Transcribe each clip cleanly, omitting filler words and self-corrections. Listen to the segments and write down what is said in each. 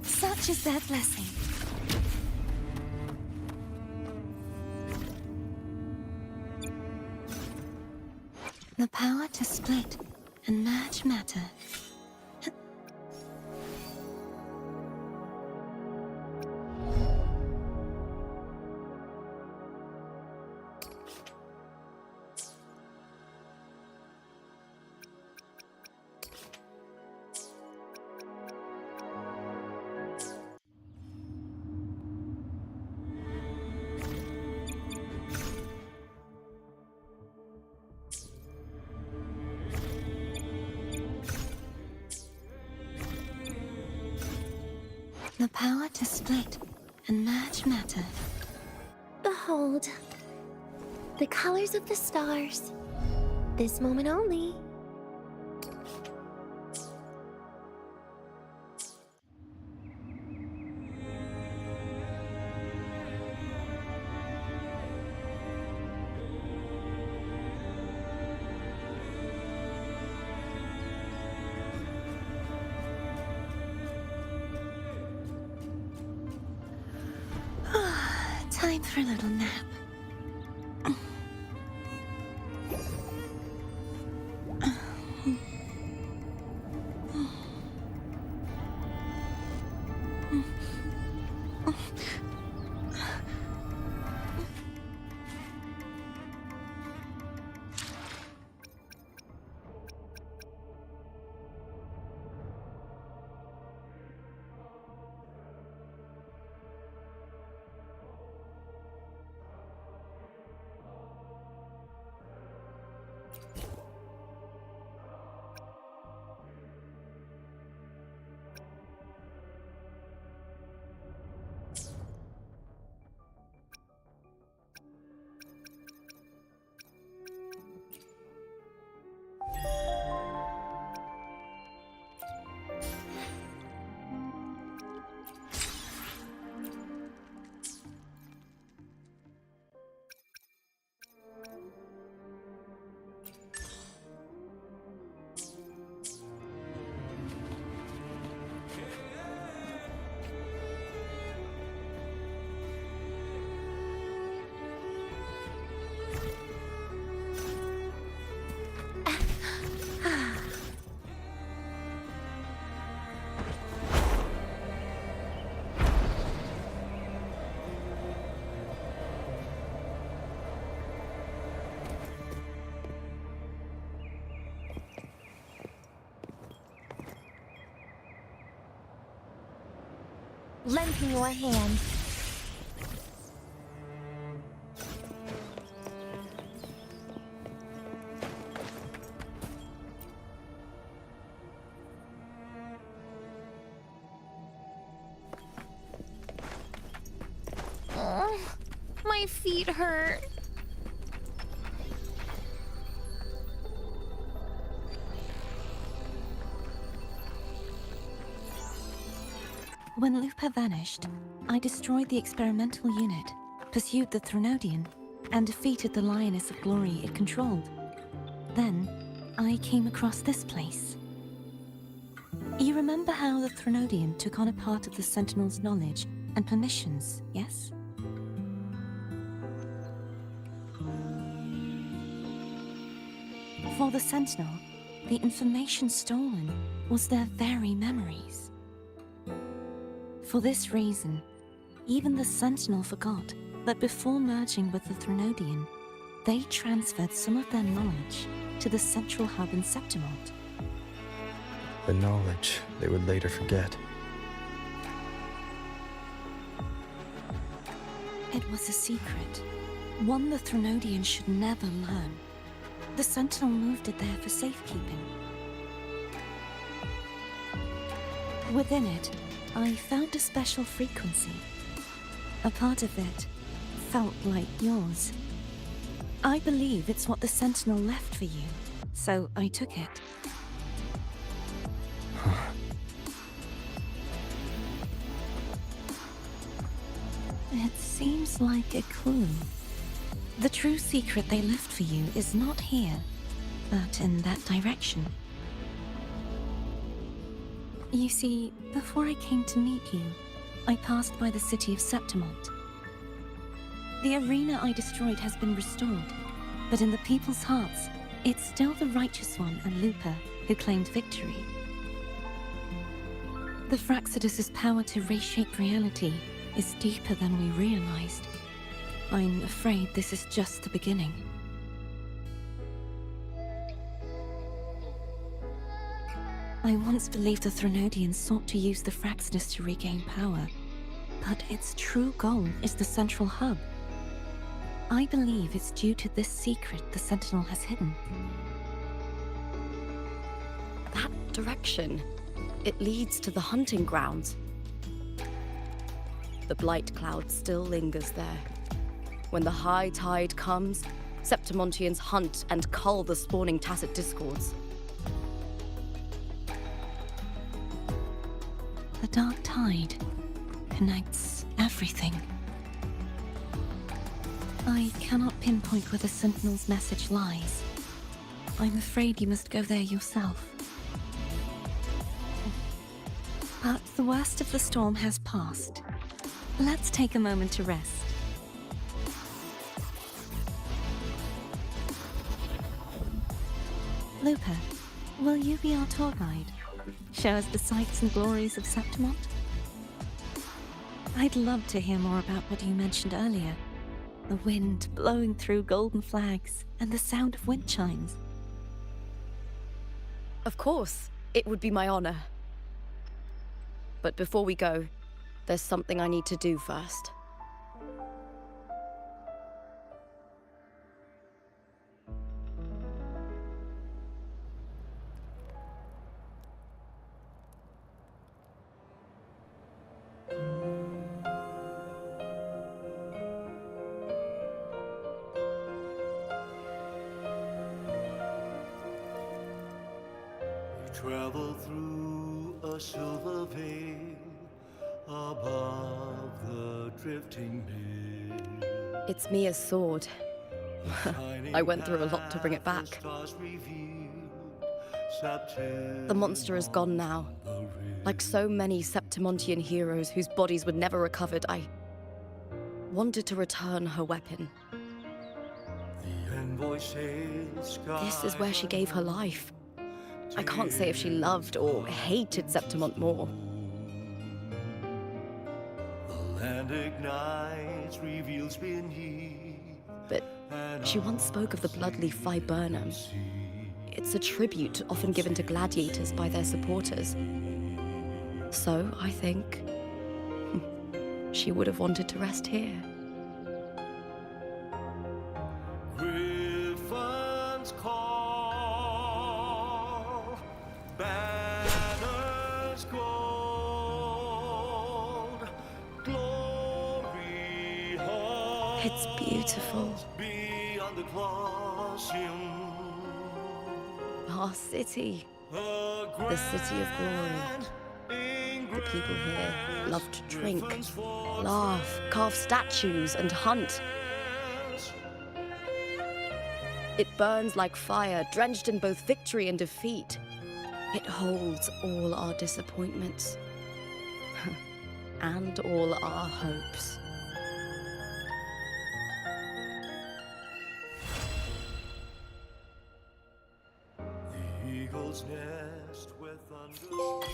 Such is their blessing. The power to split and merge matter. The power to split and merge matter. Behold, the colors of the stars. This moment only. Time for a little nap. Lend me your hand. Oh, my feet hurt. When Lupa vanished, I destroyed the experimental unit, pursued the Threnodian, and defeated the Lioness of Glory it controlled. Then, I came across this place. You remember how the Threnodian took on a part of the Sentinel's knowledge and permissions, yes? For the Sentinel, the information stolen was their very memories. For this reason, even the Sentinel forgot that before merging with the Threnodian, they transferred some of their knowledge to the central hub in Septimont. The knowledge they would later forget. It was a secret, one the Threnodian should never learn. The Sentinel moved it there for safekeeping. Within it, I found a special frequency. A part of it felt like yours. I believe it's what the Sentinel left for you, so I took it. It seems like a clue. The true secret they left for you is not here, but in that direction. You see, before I came to meet you, I passed by the city of Septimont. The arena I destroyed has been restored, but in the people's hearts, it's still the Righteous One and Lupa who claimed victory. The Fraxidus' power to reshape reality is deeper than we realized. I'm afraid this is just the beginning. I once believed the Threnodians sought to use the Fraxidus to regain power, but its true goal is the central hub. I believe it's due to this secret the Sentinel has hidden. That direction, it leads to the hunting grounds. The blight cloud still lingers there. When the high tide comes, Septimontians hunt and cull the spawning tacit discords. The dark tide connects everything. I cannot pinpoint where the Sentinel's message lies. I'm afraid you must go there yourself. But the worst of the storm has passed. Let's take a moment to rest. Lupa, will you be our tour guide? Show us the sights and glories of Septimont? I'd love to hear more about what you mentioned earlier. The wind blowing through golden flags and the sound of wind chimes. Of course, it would be my honor. But before we go, there's something I need to do first. Travel through a silver veil above the drifting mill. It's Mia's sword. I went through a lot to bring it back. The monster is gone now. Like so many Septimontian heroes whose bodies were never recovered, I wanted to return her weapon. This is where she gave her life. I can't say if she loved or hated Septimont more. The land ignites, reveals beneath. But she once spoke of the bloodleaf viburnum. It's a tribute often given to gladiators by their supporters. So, I think, she would have wanted to rest here. Griffins call, banners gold, glory halls It's beautiful. beyond the Colosseum. Our city, the city of glory. The people here love to drink, laugh, carve statues, and hunt. It burns like fire, drenched in both victory and defeat. It holds all our disappointments and all our hopes. The eagle's nest where thunder.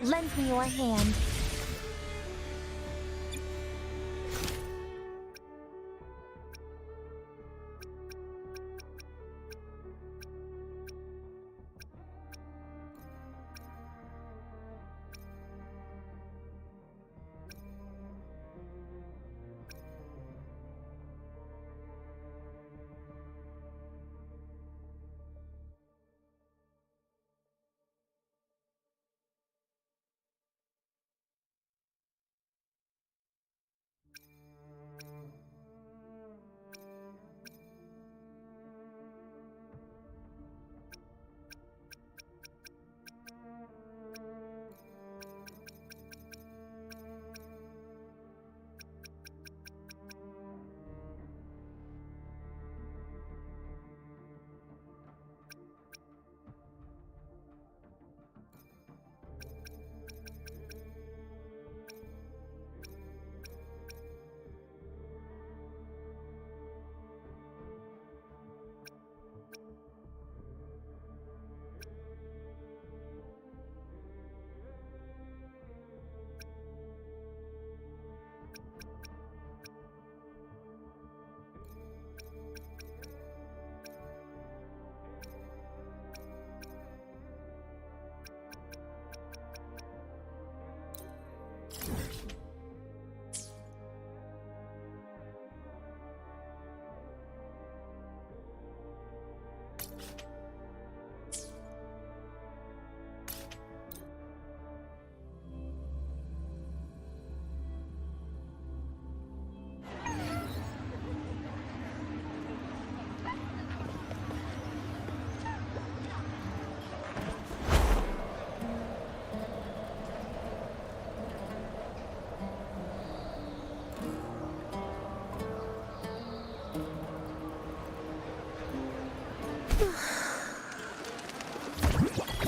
Lend me your hand.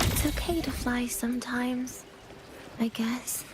It's okay to fly sometimes, I guess.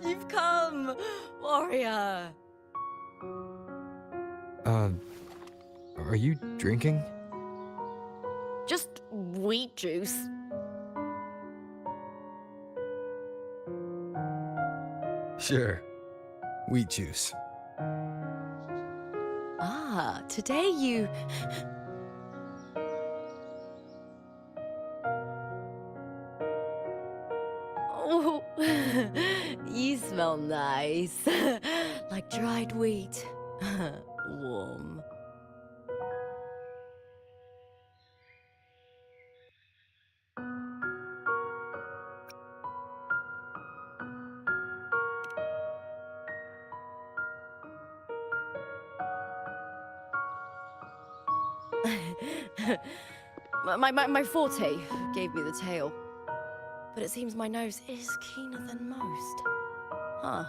You've come, warrior. Are you drinking? Just wheat juice. Sure. Wheat juice. Ah, today you... Oh, you smell nice. Like dried wheat. Warm. My forte gave me the tail. But it seems my nose is keener than most. Huh.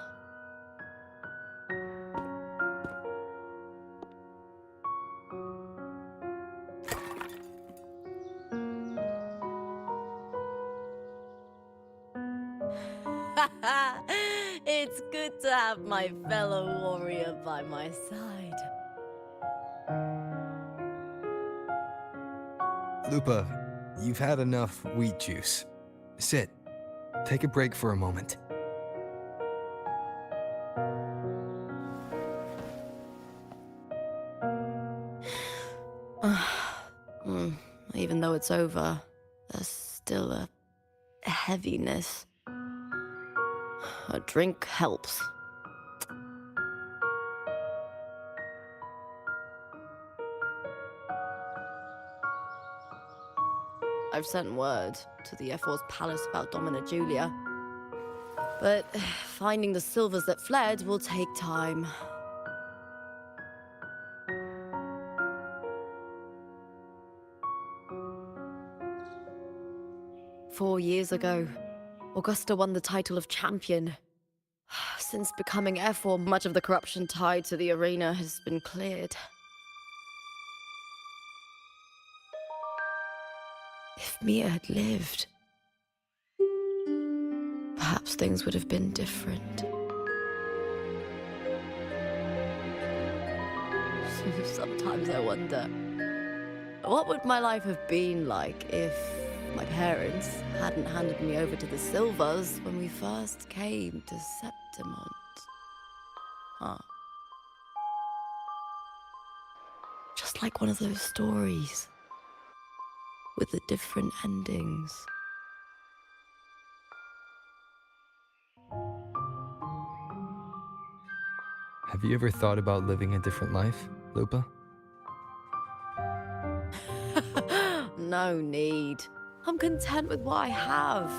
It's good to have my fellow warrior by my side. Lupa, you've had enough wheat juice. Sit. Take a break for a moment. Even though it's over, there's still a heaviness. A drink helps. I've sent word to the F4's palace about Domina Julia. But finding the silvers that fled will take time. Four years ago, Augusta won the title of champion. Since becoming F4, much of the corruption tied to the arena has been cleared. If Mia had lived, perhaps things would have been different. Sometimes I wonder, what would my life have been like if my parents hadn't handed me over to the Silvers when we first came to Septimont? Huh. Just like one of those stories with the different endings. Have you ever thought about living a different life, Lupa? No need. I'm content with what I have.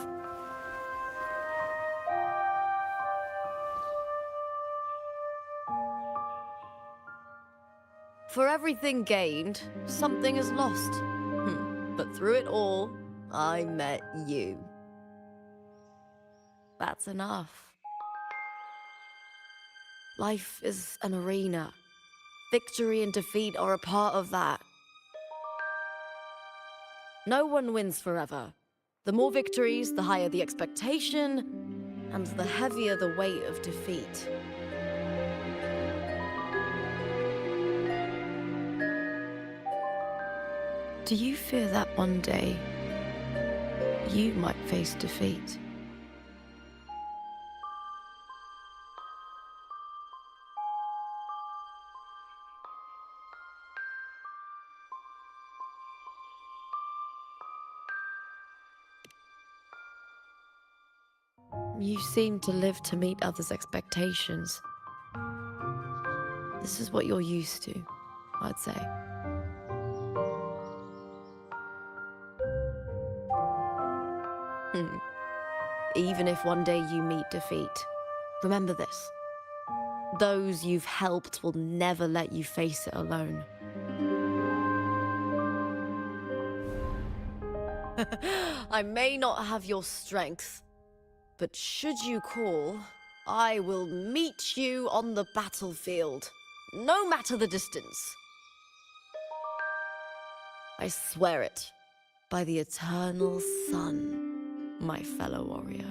For everything gained, something is lost. But through it all, I met you. That's enough. Life is an arena. Victory and defeat are a part of that. No one wins forever. The more victories, the higher the expectation, and the heavier the weight of defeat. Do you fear that one day you might face defeat? You seem to live to meet others' expectations. This is what you're used to, I'd say. Even if one day you meet defeat, remember this. Those you've helped will never let you face it alone. I may not have your strength, but should you call, I will meet you on the battlefield, no matter the distance. I swear it, by the eternal sun, my fellow warrior.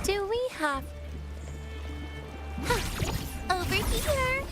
Do we have... Over here!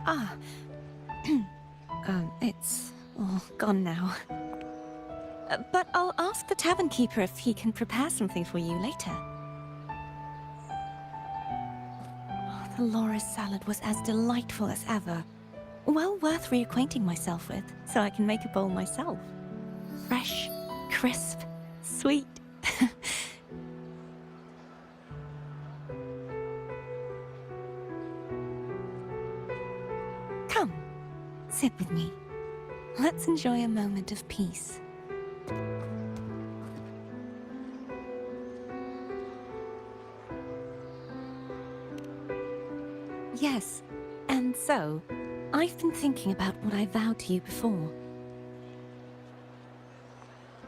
Ah. It's all gone now. But I'll ask the tavern keeper if he can prepare something for you later. Oh, the Laura's salad was as delightful as ever. Well worth reacquainting myself with, so I can make a bowl myself. Fresh, crisp, sweet. Come, sit with me. Let's enjoy a moment of peace. Yes, and so, I've been thinking about what I vowed to you before.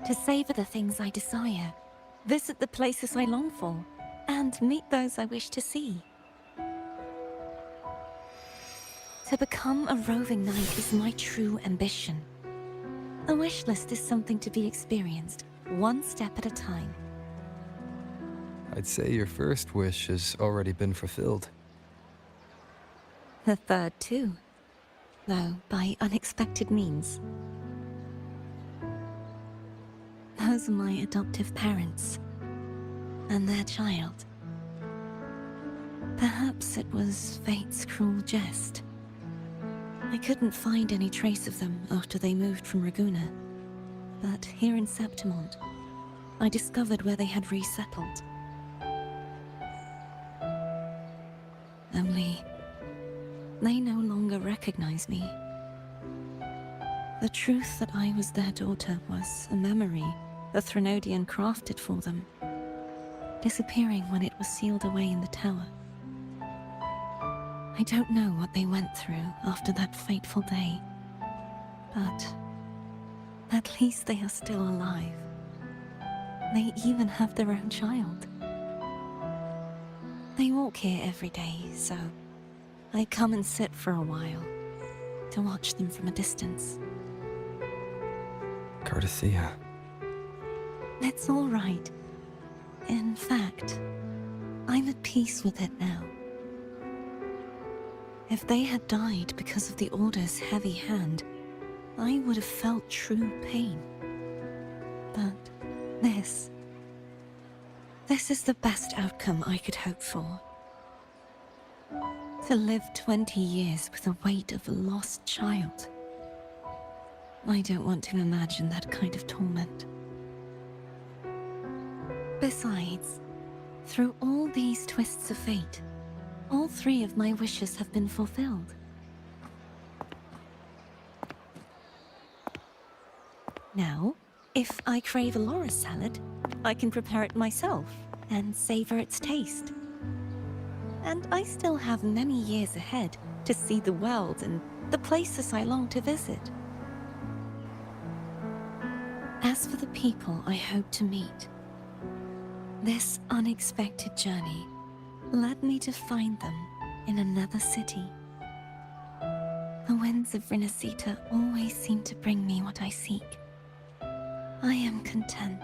To savor the things I desire, visit the places I long for, and meet those I wish to see. To become a roving knight is my true ambition. A wish list is something to be experienced, one step at a time. I'd say your first wish has already been fulfilled. The third too, though by unexpected means. Those are my adoptive parents, and their child. Perhaps it was fate's cruel jest. I couldn't find any trace of them after they moved from Raguna, but here in Septimont, I discovered where they had resettled. Only, they no longer recognize me. The truth that I was their daughter was a memory the Threnodian crafted for them, disappearing when it was sealed away in the tower. I don't know what they went through after that fateful day, but at least they are still alive. They even have their own child. They walk here every day, so I come and sit for a while to watch them from a distance. Cardathia. It's all right. In fact, I'm at peace with it now. If they had died because of the Order's heavy hand, I would have felt true pain. But this is the best outcome I could hope for. To live 20 years with the weight of a lost child. I don't want to imagine that kind of torment. Besides, through all these twists of fate, all three of my wishes have been fulfilled. Now, if I crave a Laura salad, I can prepare it myself and savor its taste. And I still have many years ahead to see the world and the places I long to visit. As for the people I hope to meet, this unexpected journey led me to find them in another city. The winds of Rinasita always seem to bring me what I seek. I am content.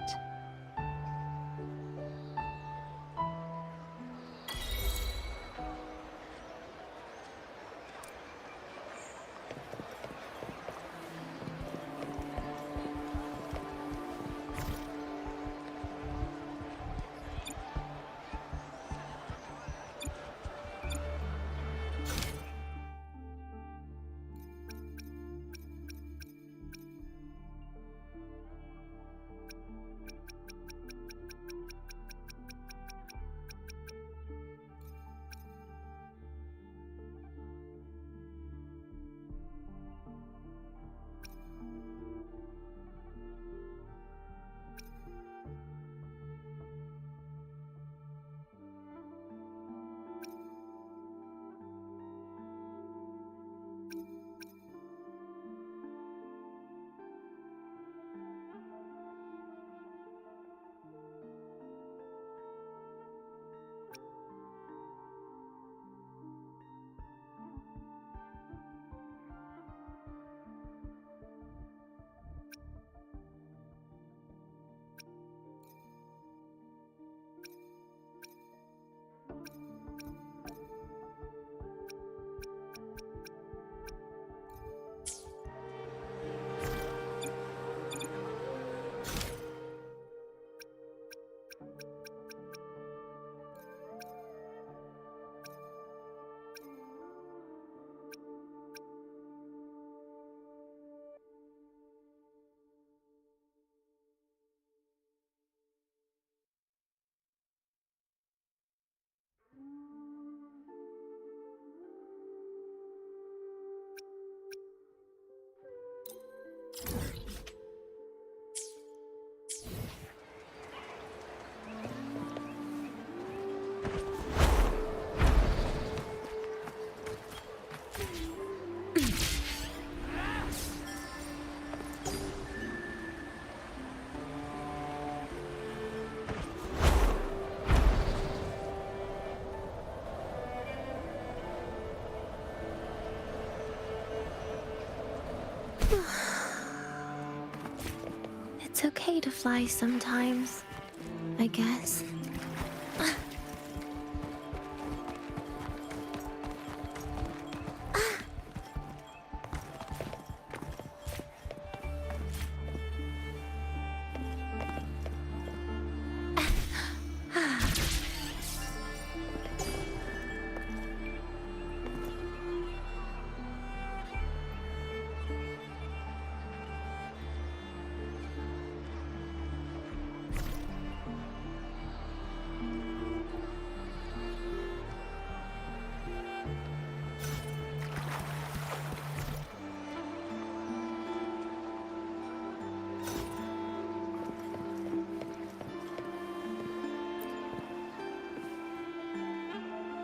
It's okay to fly sometimes, I guess.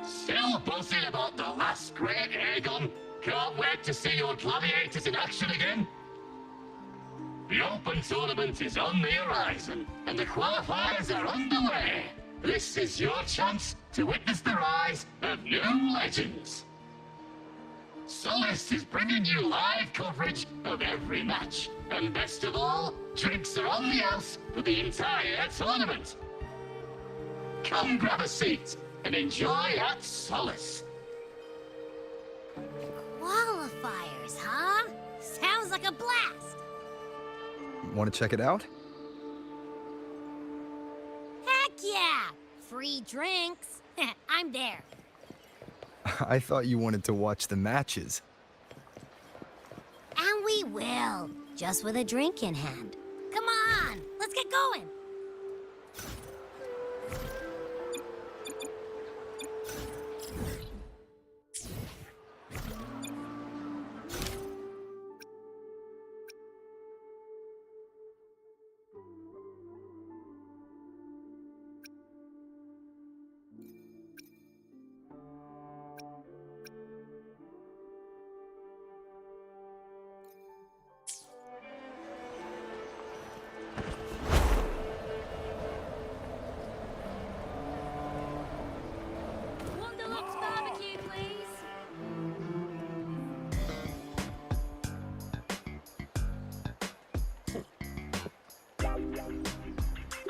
Still buzzing about the last great Aegon? Can't wait to see your gladiators in action again. The Open Tournament is on the horizon, and the qualifiers are underway. This is your chance to witness the rise of new legends. Solace is bringing you live coverage of every match, and best of all, drinks are on the house for the entire tournament. Come grab a seat and enjoy at Solace. Qualifiers, huh? Sounds like a blast! Want to check it out? Heck yeah! Free drinks. I'm there. I thought you wanted to watch the matches. And we will. Just with a drink in hand. Come on, let's get going. Wonderlux barbecue, please.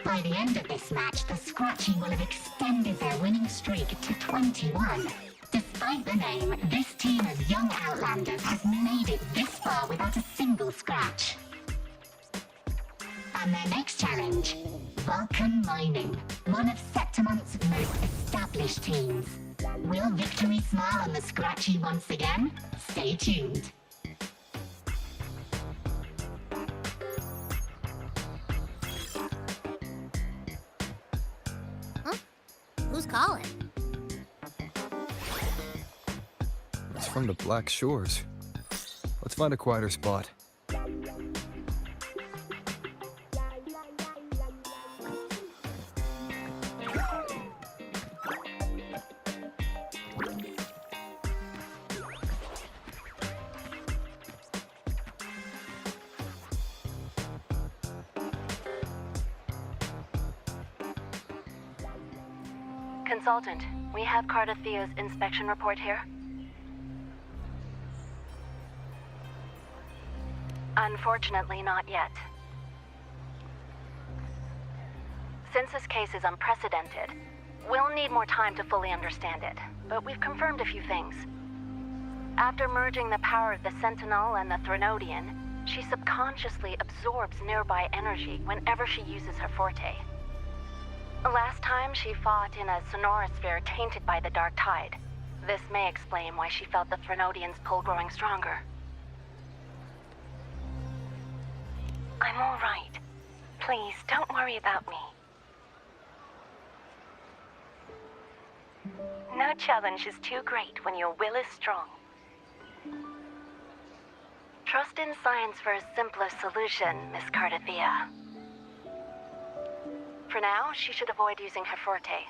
By the end of this match, the Scratchy will have extended their winning streak to 21. Despite the name, this team of young Outlanders has made it this far without a single scratch. And their next challenge, Vulcan Mining, one of Septimont's most established teams. Will victory smile on the Scratchy once again? Stay tuned. Who's calling? It's from the Black Shores. Let's find a quieter spot. Consultant, we have Cardathea's inspection report here. Unfortunately, not yet. Since this case is unprecedented, we'll need more time to fully understand it, but we've confirmed a few things. After merging the power of the Sentinel and the Threnodian, she subconsciously absorbs nearby energy whenever she uses her forte. Last time she fought in a sonorosphere tainted by the Dark Tide. This may explain why she felt the Threnodian's pull growing stronger. I'm all right. Please, don't worry about me. No challenge is too great when your will is strong. Trust in science for a simpler solution, Miss Cardathea. For now, she should avoid using her forte.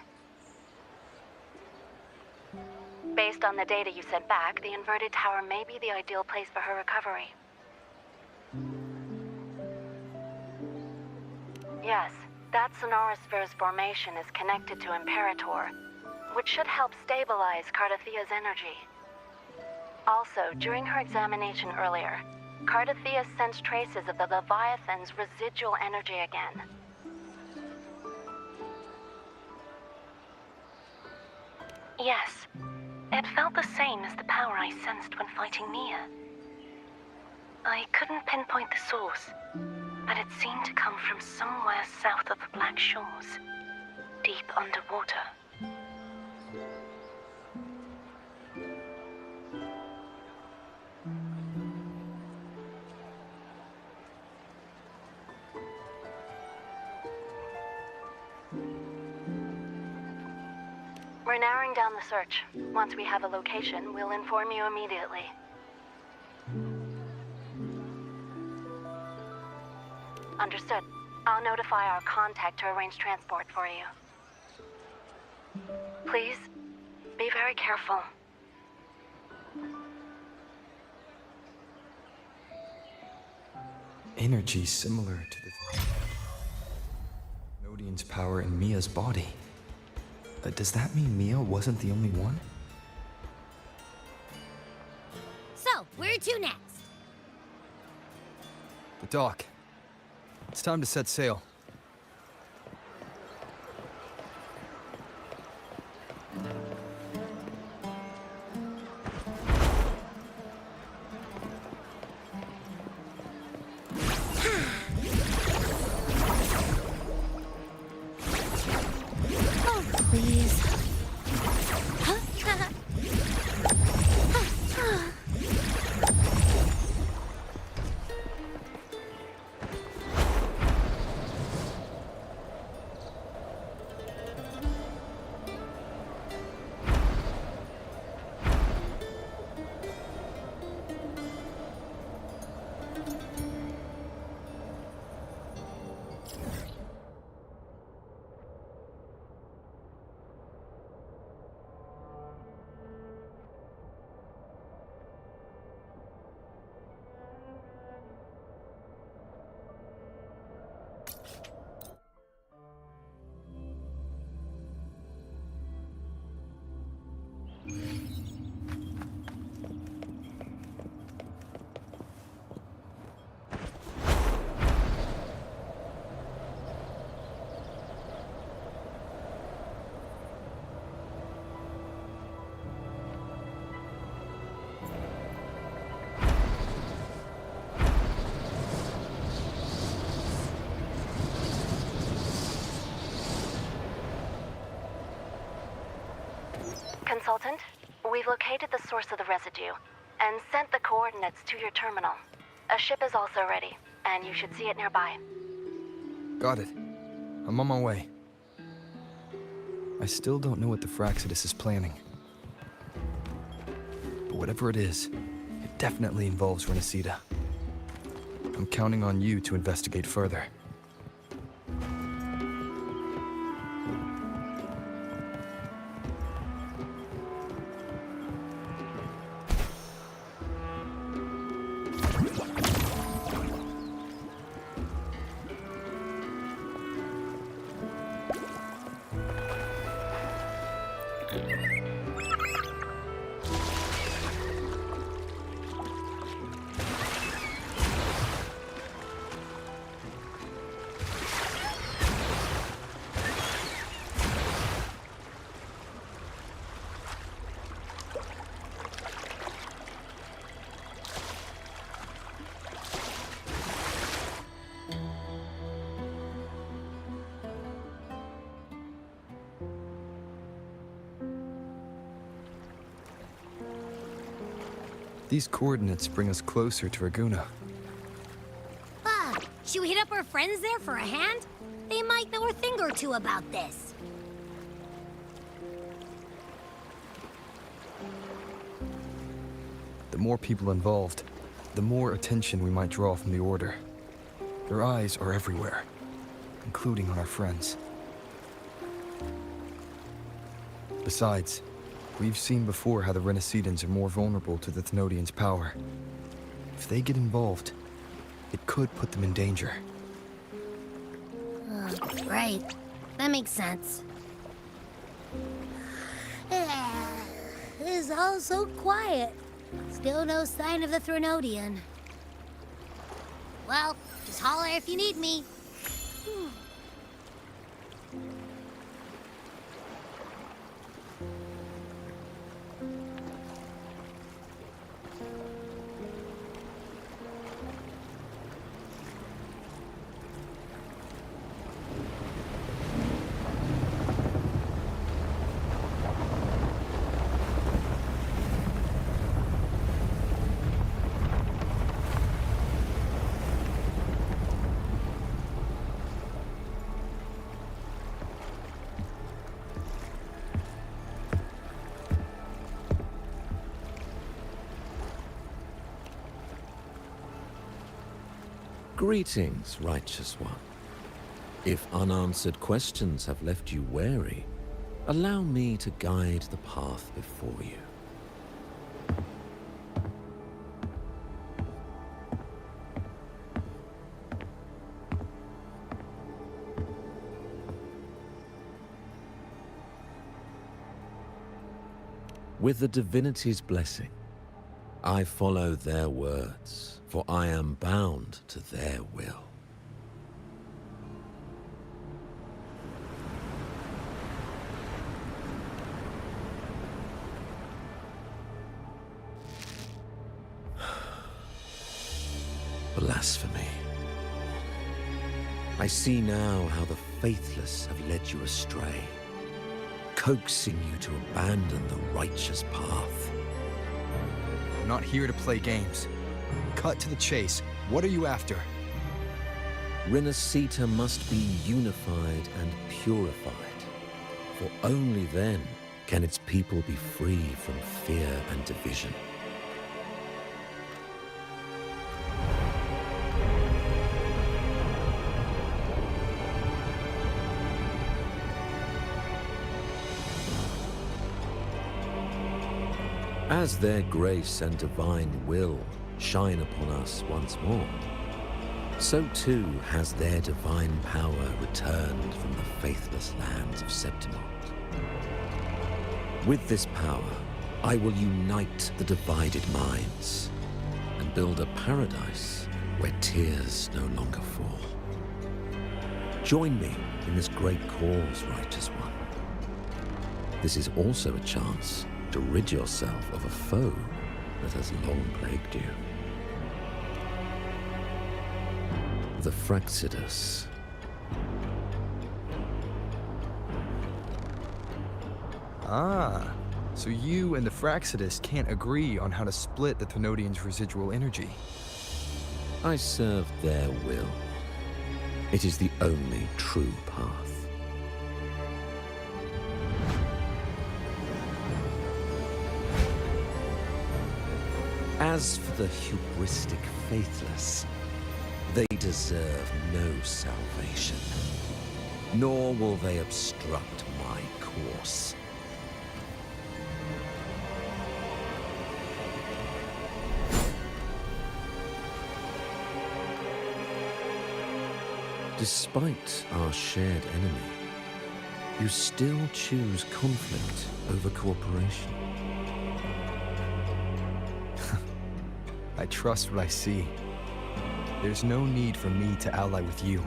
Based on the data you sent back, the inverted tower may be the ideal place for her recovery. Yes, that sonorosphere's formation is connected to Imperator, which should help stabilize Cardathea's energy. Also, during her examination earlier, Cardatheus sends traces of the Leviathan's residual energy again. Yes, it felt the same as the power I sensed when fighting Mia. I couldn't pinpoint the source, but it seemed to come from somewhere south of the Black Shores, deep underwater. We're narrowing down the search. Once we have a location, we'll inform you immediately. Understood. I'll notify our contact to arrange transport for you. Please, be very careful. Energy similar to the Nodian's power in Mia's body. Does that mean Mia wasn't the only one? So, where to next? The dock. It's time to set sail. Oh, please. Consultant, we've located the source of the residue and sent the coordinates to your terminal. A ship is also ready, and you should see it nearby. Got it. I'm on my way. I still don't know what the Fraxidus is planning. But whatever it is, it definitely involves Renacida. I'm counting on you to investigate further. These coordinates bring us closer to Raguna. Should we hit up our friends there for a hand? They might know a thing or two about this. The more people involved, the more attention we might draw from the Order. Their eyes are everywhere, including on our friends. Besides, we've seen before how the Renacidans are more vulnerable to the Thenodians' power. If they get involved, it could put them in danger. Right. That makes sense. It's all so quiet. Still no sign of the Thenodian. Well, just holler if you need me. Greetings, righteous one. If unanswered questions have left you wary, allow me to guide the path before you. With the divinity's blessing, I follow their words, for I am bound to their will. Blasphemy. I see now how the faithless have led you astray, coaxing you to abandon the righteous path. I'm not here to play games. Cut to the chase. What are you after? Renacita must be unified and purified, for only then can its people be free from fear and division. As their grace and divine will shine upon us once more, so too has their divine power returned from the faithless lands of Septimont. With this power, I will unite the divided minds and build a paradise where tears no longer fall. Join me in this great cause, righteous one. This is also a chance to rid yourself of a foe that has long plagued you. The Fraxidus. Ah, so you and the Fraxidus can't agree on how to split the Thenodians' residual energy. I serve their will. It is the only true path. As for the hubristic faithless, they deserve no salvation, nor will they obstruct my course. Despite our shared enemy, you still choose conflict over cooperation. I trust what I see. There's no need for me to ally with you.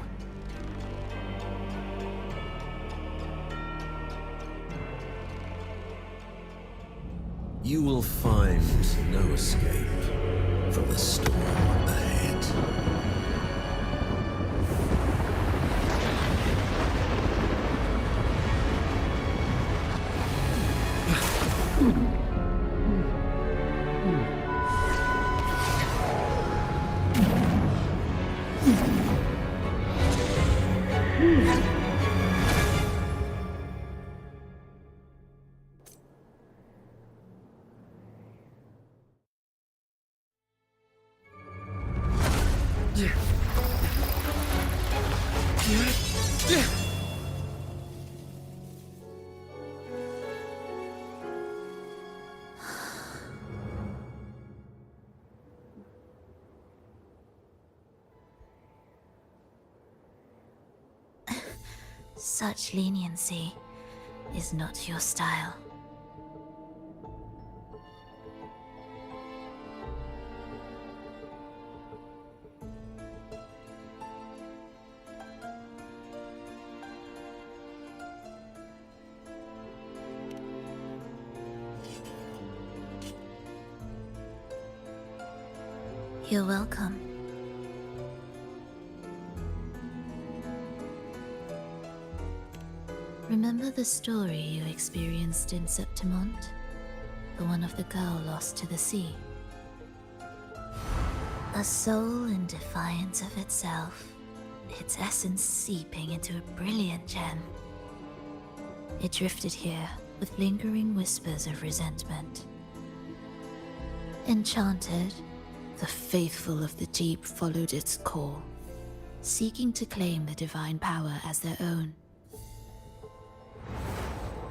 You will find no escape from the storm ahead. Such leniency is not your style. You're welcome. Remember the story you experienced in Septimont? The one of the girl lost to the sea? A soul in defiance of itself, its essence seeping into a brilliant gem. It drifted here with lingering whispers of resentment. Enchanted, the faithful of the deep followed its call, seeking to claim the divine power as their own.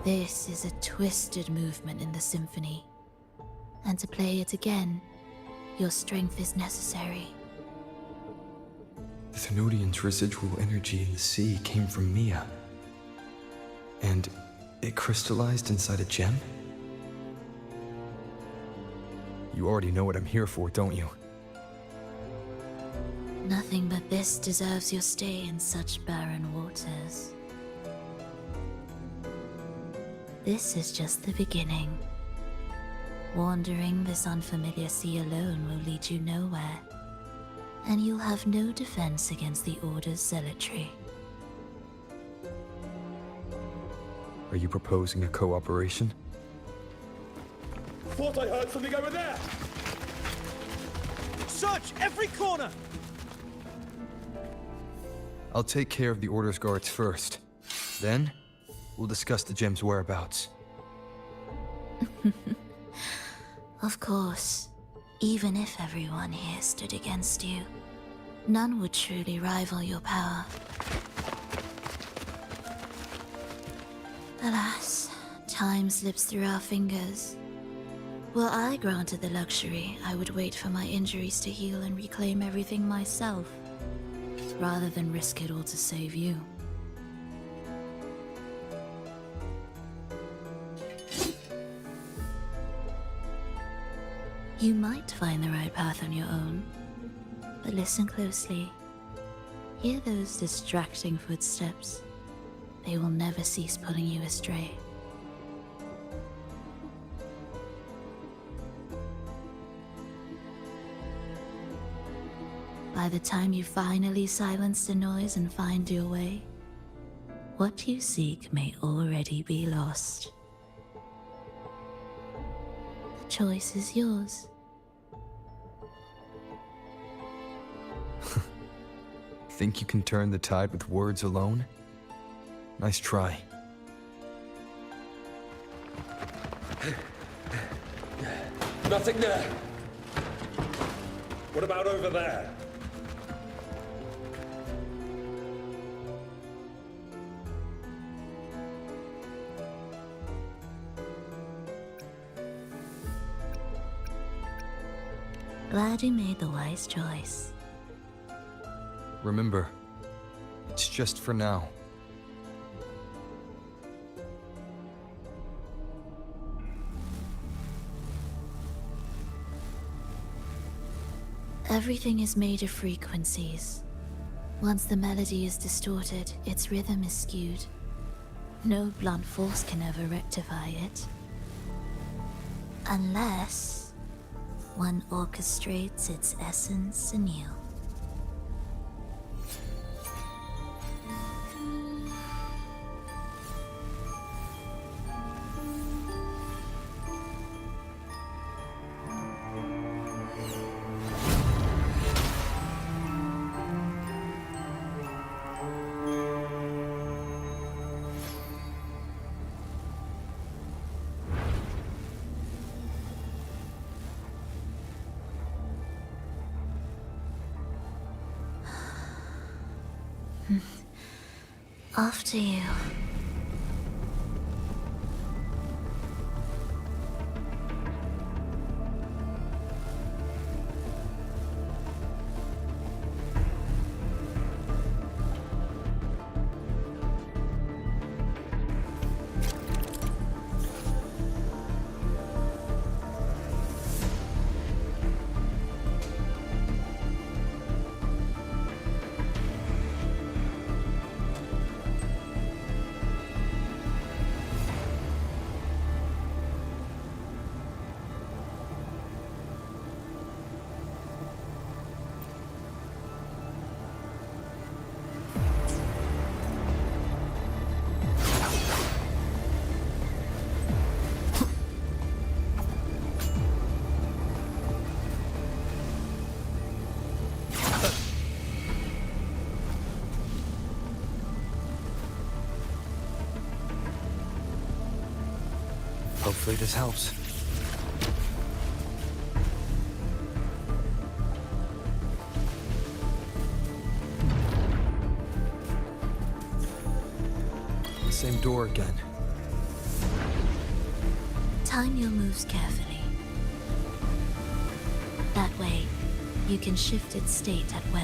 This is a twisted movement in the symphony, and to play it again, your strength is necessary. The Thenodian's residual energy in the sea came from Mia. And it crystallized inside a gem? You already know what I'm here for, don't you? Nothing but this deserves your stay in such barren waters. This is just the beginning. Wandering this unfamiliar sea alone will lead you nowhere, and you'll have no defense against the Order's zealotry. Are you proposing a cooperation? Thought I heard something over there! Search every corner! I'll take care of the Order's guards first. Then, we'll discuss the gem's whereabouts. Of course, even if everyone here stood against you, none would truly rival your power. Alas, time slips through our fingers. Were I granted the luxury, I would wait for my injuries to heal and reclaim everything myself, rather than risk it all to save you. You might find the right path on your own, but listen closely. Hear those distracting footsteps. They will never cease pulling you astray. By the time you finally silence the noise and find your way, what you seek may already be lost. The choice is yours. Think you can turn the tide with words alone? Nice try. Nothing there! What about over there? Glad you made the wise choice. Remember, it's just for now. Everything is made of frequencies. Once the melody is distorted, its rhythm is skewed. No blunt force can ever rectify it. Unless one orchestrates its essence anew. After you. Hopefully this helps. Same door again. Time your moves carefully. That way, you can shift its state at will.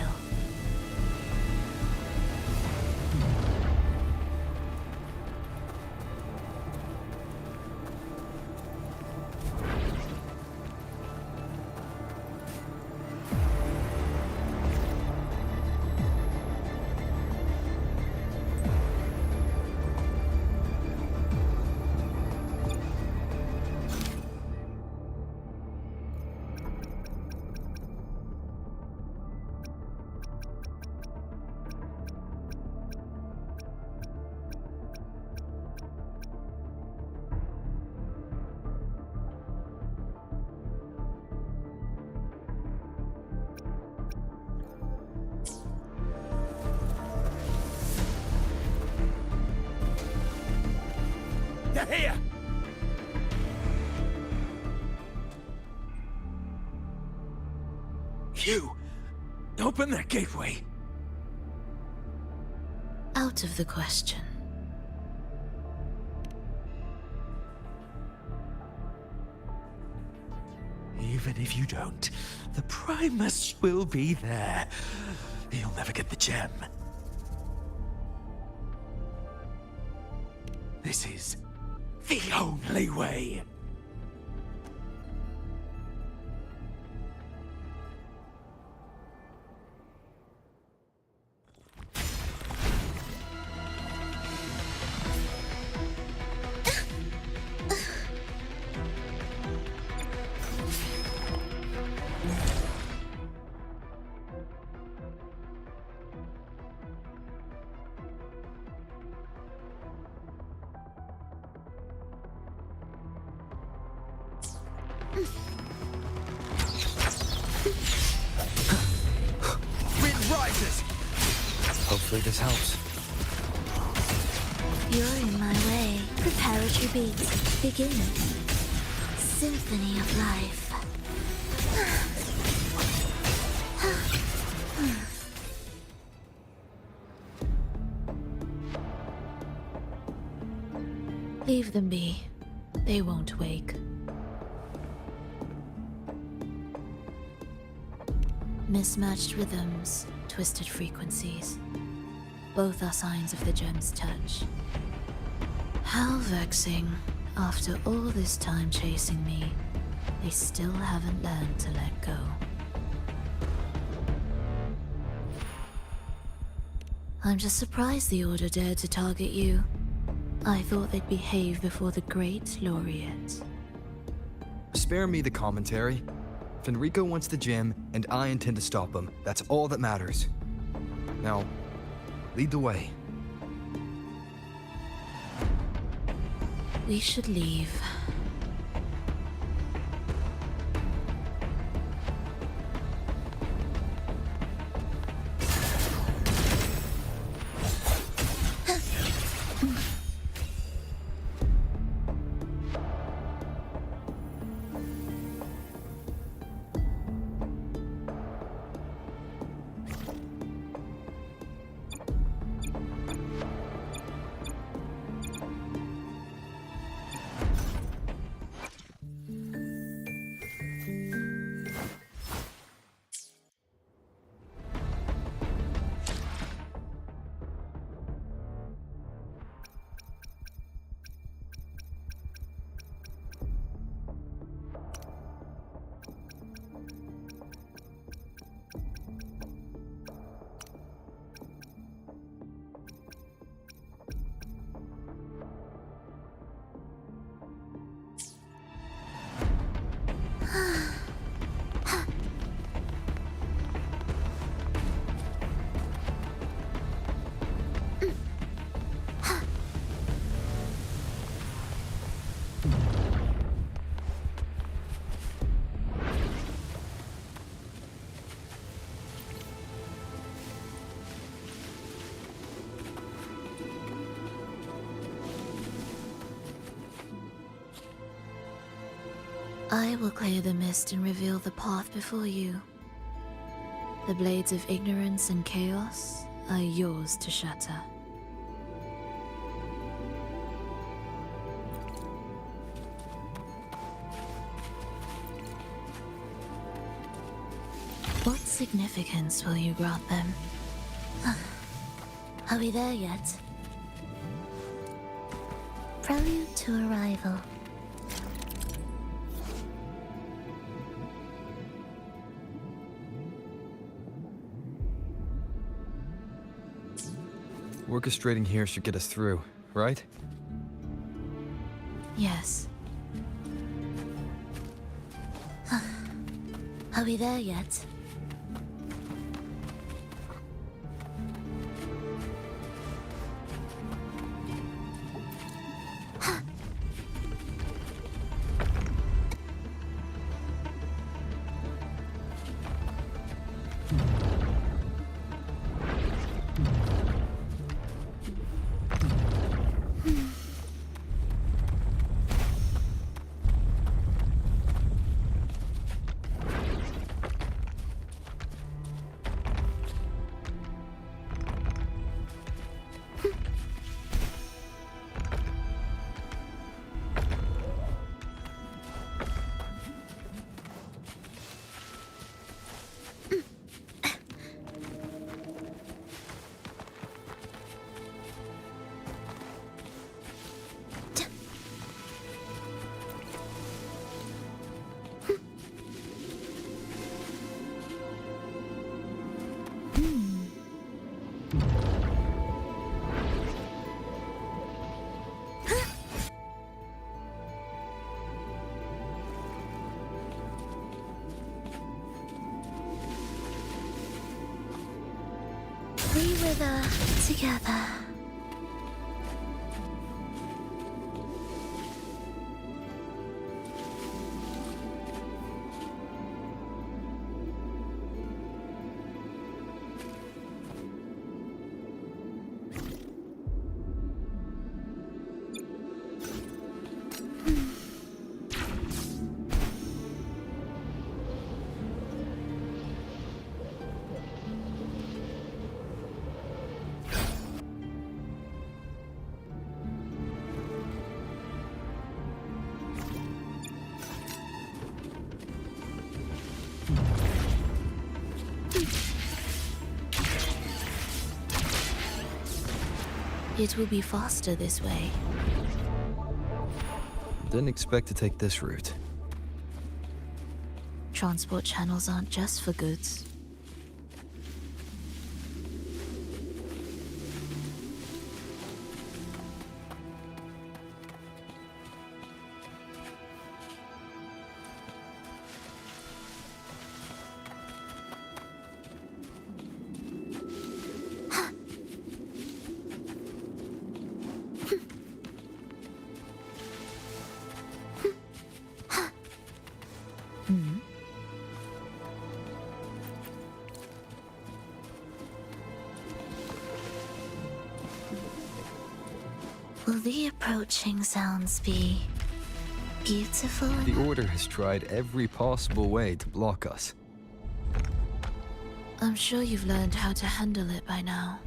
They're here! You! Open that gateway! Out of the question. Even if you don't, the Primus will be there. You'll never get the gem. This is the only way. Wind rises! Hopefully this helps. You're in my way. Preparatory beats. Begin. Symphony of life. Leave them be. They won't wake. Mismatched rhythms, twisted frequencies. Both are signs of the gem's touch. How vexing. After all this time chasing me, they still haven't learned to let go. I'm just surprised the Order dared to target you. I thought they'd behave before the Great Laureate. Spare me the commentary. Fenrico wants the gem, and I intend to stop him. That's all that matters. Now, lead the way. We should leave. I will clear the mist and reveal the path before you. The blades of ignorance and chaos are yours to shatter. What significance will you grant them? Are we there yet? Prelude to arrival. Orchestrating here should get us through, right? Yes. Are we there yet? We wither together. It will be faster this way. Didn't expect to take this route. Transport channels aren't just for goods. Will the approaching sounds be beautiful? The Order has tried every possible way to block us. I'm sure you've learned how to handle it by now.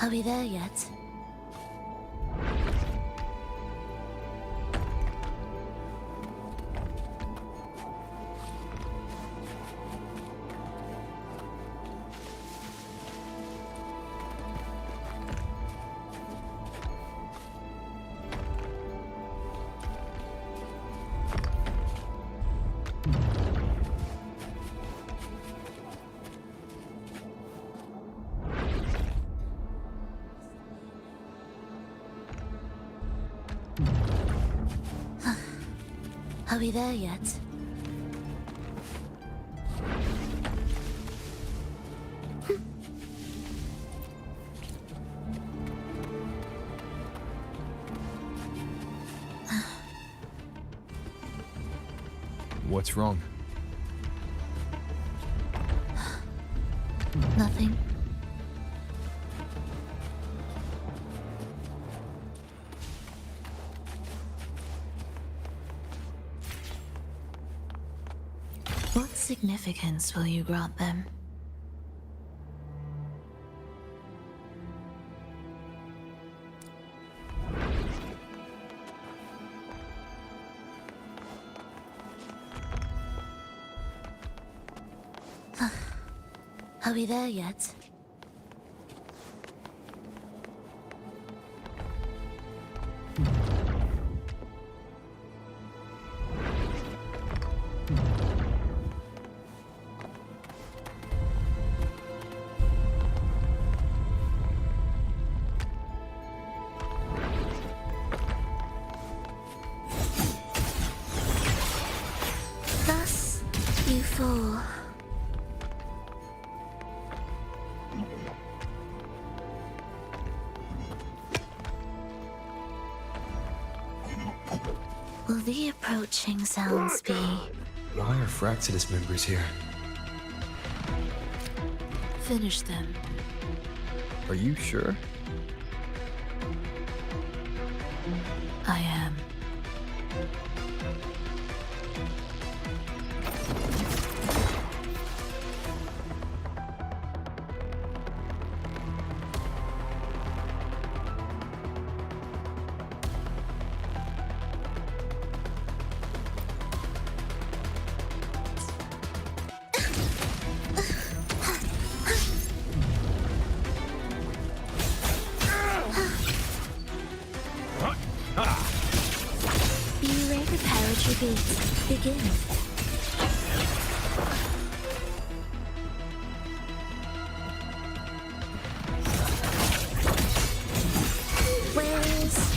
Are we there yet? Are we there yet? What's wrong? Nothing? What significance will you grant them? Are we there yet? Thus, you fall. Will the approaching sounds be? Why are Fraxidus members here? Finish them. Are you sure? I am. The irreparable beat begins. Where's...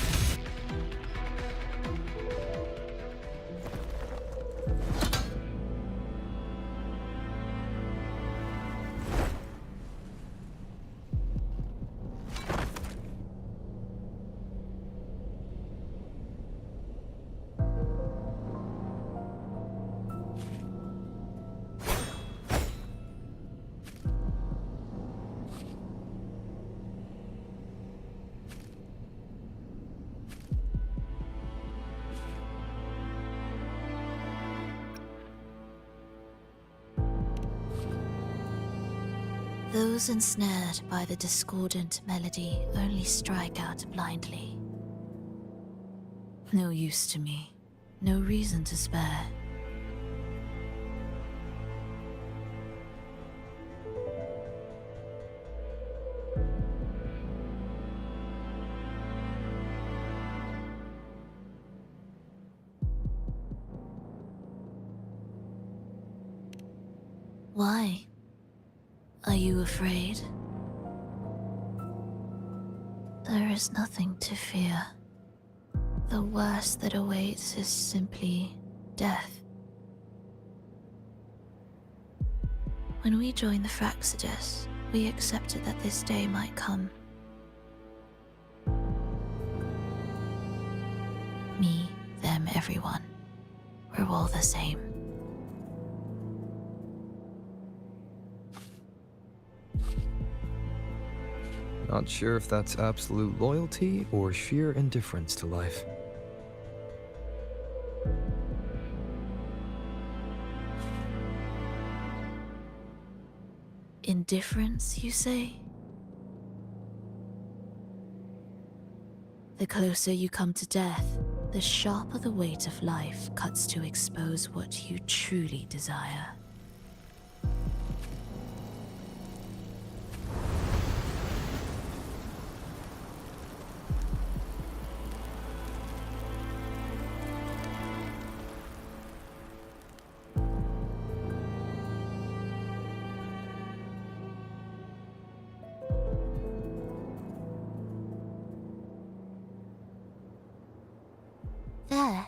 Those ensnared by the discordant melody only strike out blindly. No use to me, no reason to spare. Why? Are you afraid? There is nothing to fear. The worst that awaits is simply death. When we joined the Fraxidus, we accepted that this day might come. Me, them, everyone. We're all the same. Not sure if that's absolute loyalty or sheer indifference to life. Indifference, you say? The closer you come to death, the sharper the weight of life cuts to expose what you truly desire. There.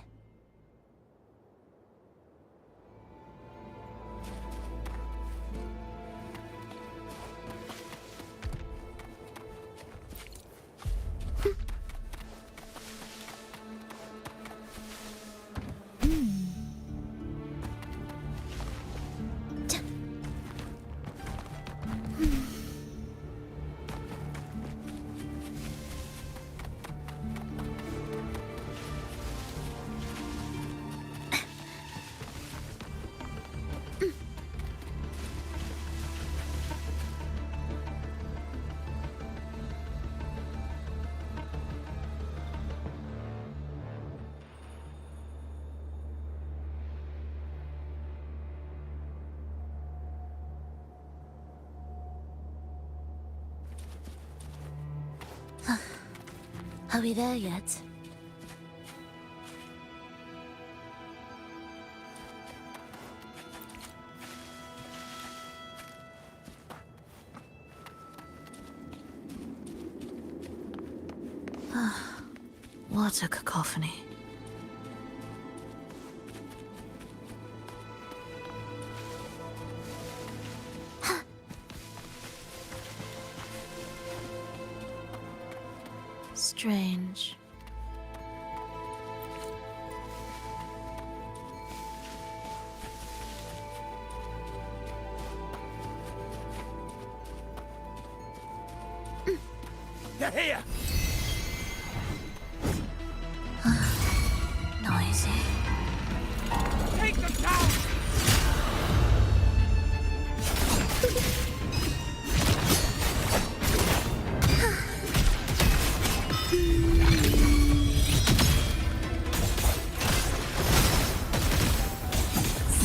Are we there yet? What a cacophony. Strange. They're here! Noisy. Take them down!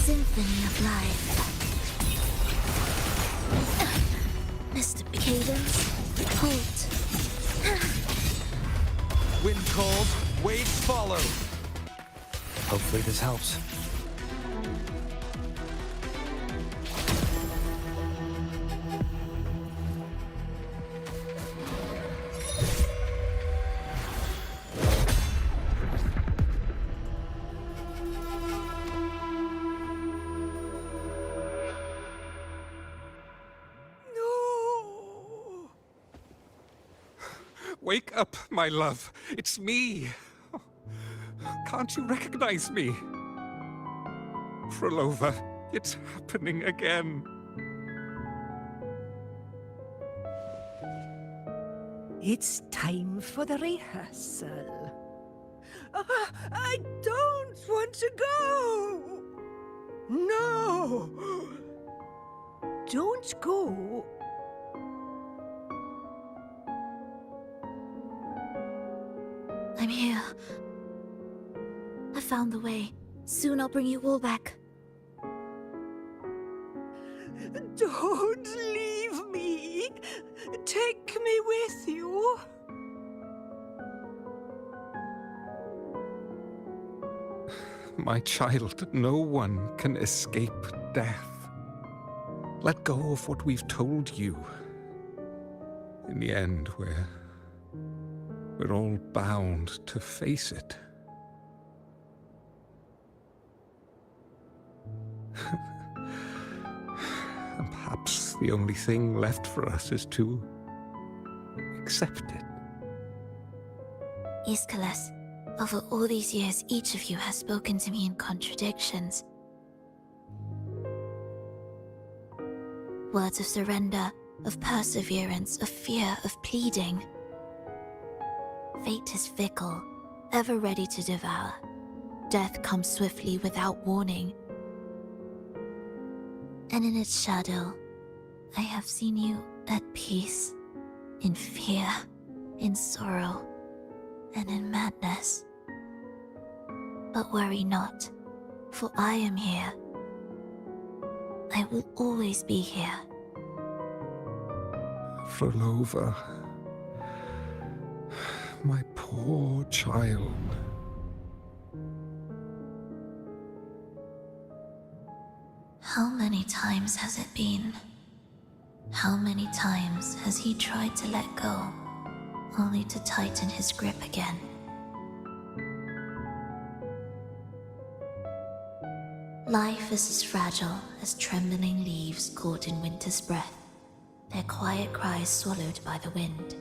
Symphony of life. Mr. Cadence, halt. Wind calls, waves follow. Hopefully this helps. Wake up, my love. It's me. Can't you recognize me? Frolova, it's happening again. It's time for the rehearsal. I don't want to go! No! Don't go! I'm here. I found the way. Soon I'll bring you all back. Don't leave me! Take me with you! My child, no one can escape death. Let go of what we've told you. In the end, we're all bound to face it. And perhaps the only thing left for us is to accept it. Iskalas, over all these years, each of you has spoken to me in contradictions. Words of surrender, of perseverance, of fear, of pleading. Fate is fickle, ever ready to devour. Death comes swiftly without warning. And in its shadow, I have seen you at peace, in fear, in sorrow, and in madness. But worry not, for I am here. I will always be here. Frolova, my poor child. How many times has it been? How many times has he tried to let go, only to tighten his grip again? Life is as fragile as trembling leaves caught in winter's breath, their quiet cries swallowed by the wind.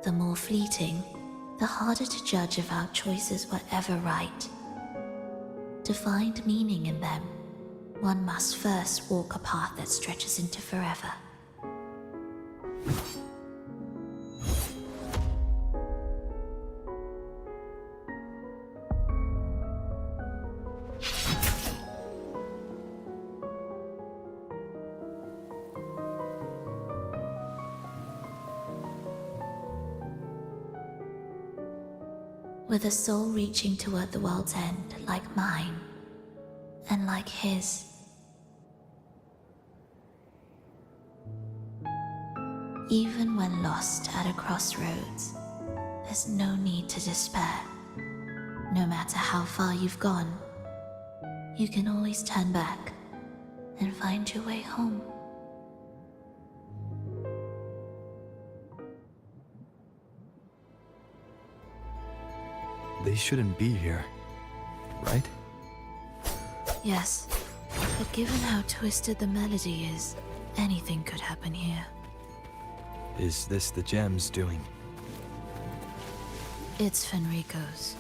The more fleeting, the harder to judge if our choices were ever right. To find meaning in them, one must first walk a path that stretches into forever. With a soul reaching toward the world's end like mine, and like his. Even when lost at a crossroads, there's no need to despair. No matter how far you've gone, you can always turn back and find your way home. They shouldn't be here, right? Yes, but given how twisted the melody is, anything could happen here. Is this the gem's doing? It's Fenrico's.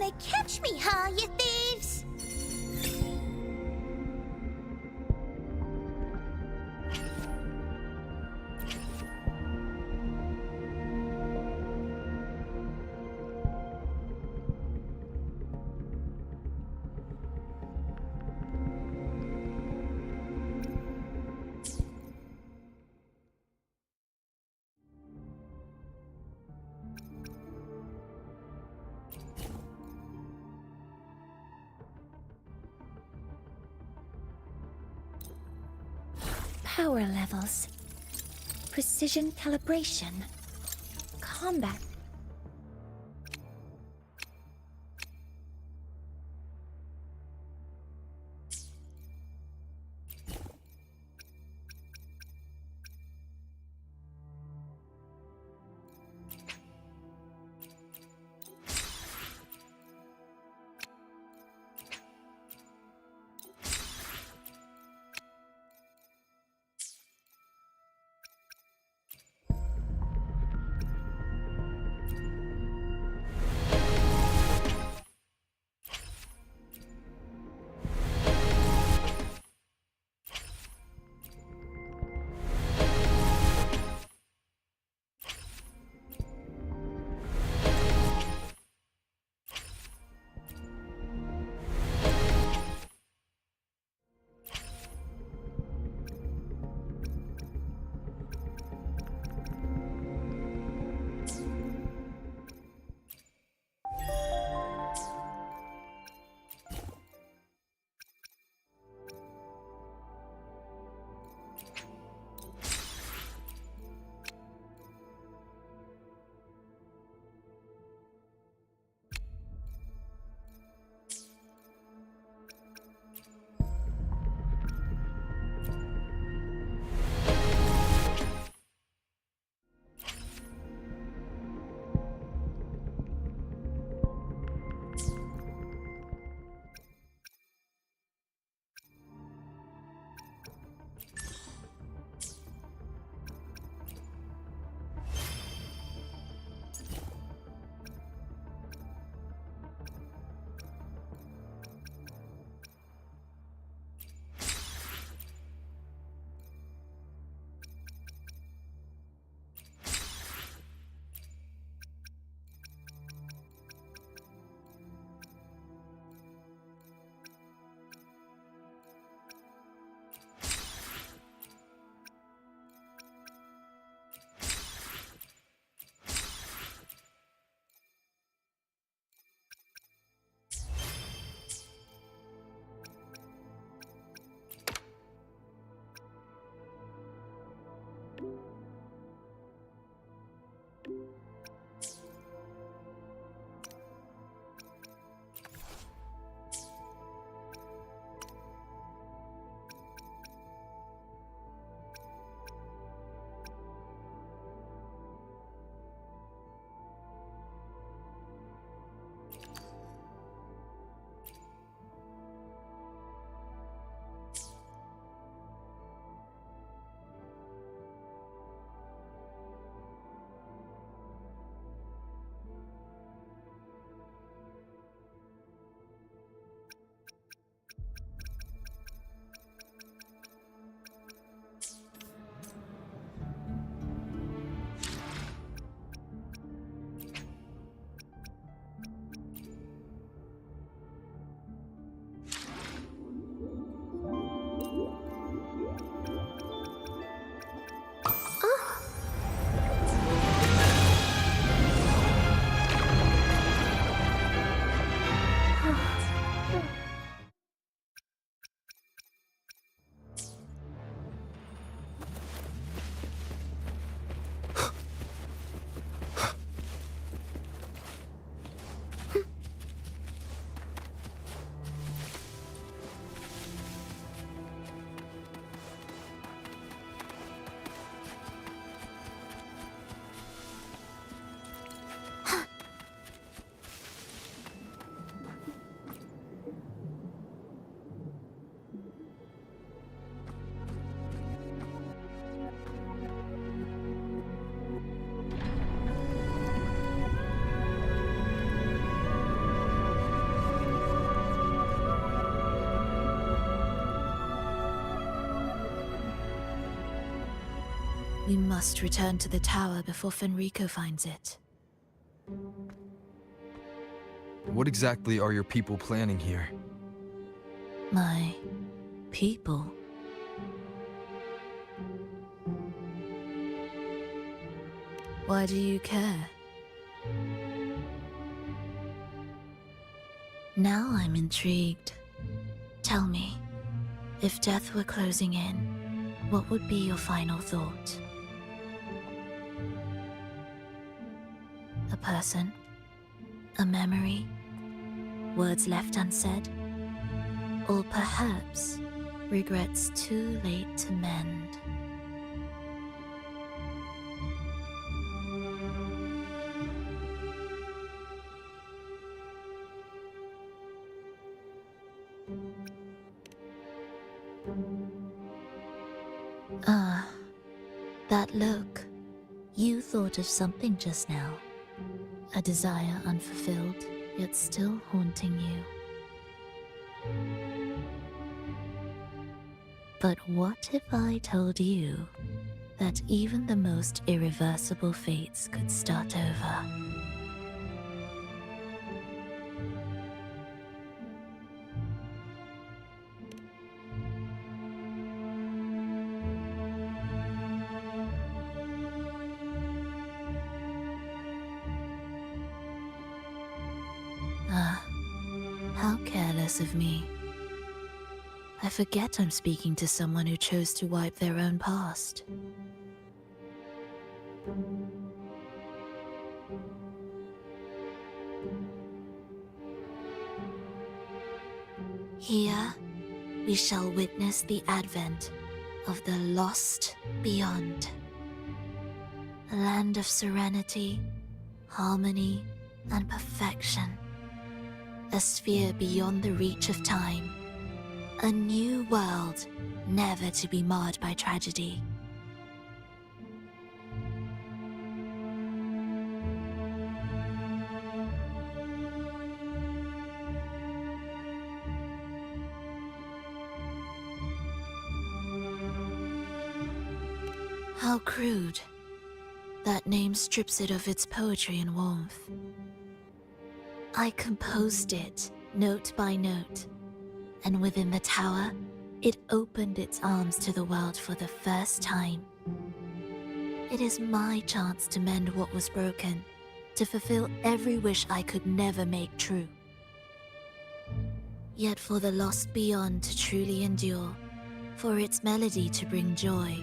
Wanna catch me, huh, you thieves? Power levels. Precision calibration. Combat. We must return to the tower before Fenrico finds it. What exactly are your people planning here? My people? Why do you care? Now I'm intrigued. Tell me, if death were closing in, what would be your final thought? A person? A memory? Words left unsaid? Or perhaps regrets too late to mend? Ah, that look. You thought of something just now. A desire unfulfilled, yet still haunting you. But what if I told you that even the most irreversible fates could start over? Ah, how careless of me. I forget I'm speaking to someone who chose to wipe their own past. Here, we shall witness the advent of the lost beyond. A land of serenity, harmony, and perfection. A sphere beyond the reach of time. A new world, never to be marred by tragedy. How crude. That name strips it of its poetry and warmth. I composed it, note by note, and within the tower, it opened its arms to the world for the first time. It is my chance to mend what was broken, to fulfill every wish I could never make true. Yet for the lost beyond to truly endure, for its melody to bring joy,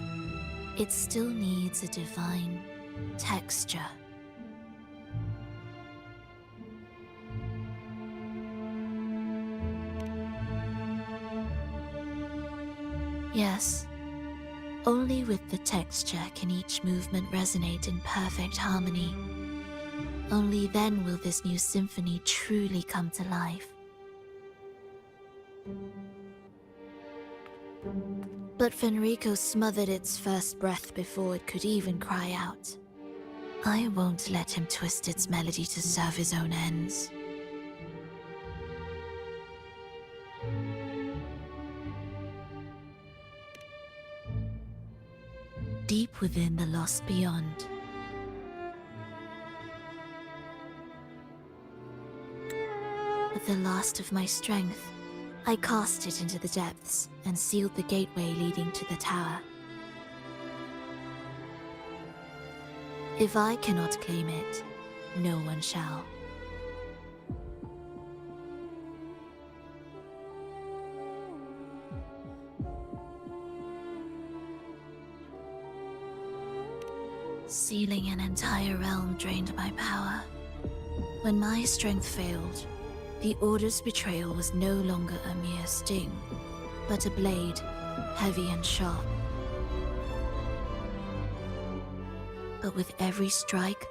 it still needs a divine texture. Yes, only with the texture can each movement resonate in perfect harmony. Only then will this new symphony truly come to life. But Fenrico smothered its first breath before it could even cry out. I won't let him twist its melody to serve his own ends. Deep within the lost beyond, with the last of my strength, I cast it into the depths and sealed the gateway leading to the tower. If I cannot claim it, no one shall. Sealing an entire realm drained my power. When my strength failed, the Order's betrayal was no longer a mere sting, but a blade, heavy and sharp. But with every strike,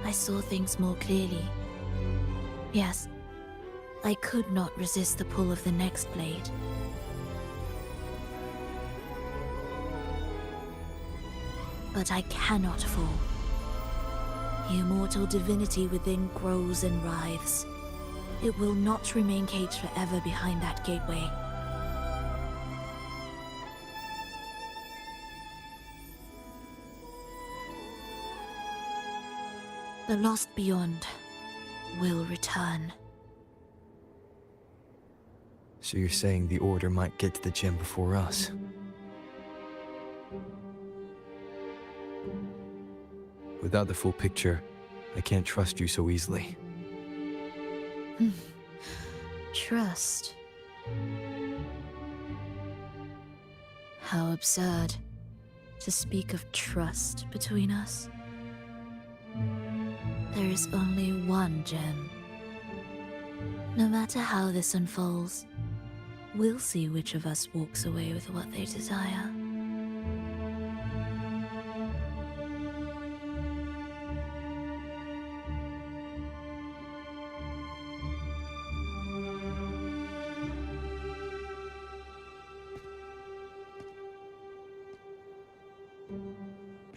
I saw things more clearly. Yes, I could not resist the pull of the next blade. But I cannot fall. The immortal divinity within grows and writhes. It will not remain caged forever behind that gateway. The lost beyond will return. So you're saying the Order might get to the gem before us? Without the full picture, I can't trust you so easily. Trust. How absurd to speak of trust between us. There is only one gem. No matter how this unfolds, we'll see which of us walks away with what they desire.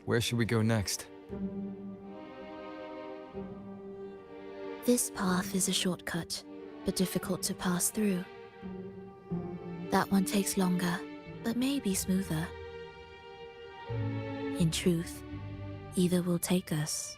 Where should we go next? This path is a shortcut, but difficult to pass through. That one takes longer, but may be smoother. In truth, either will take us.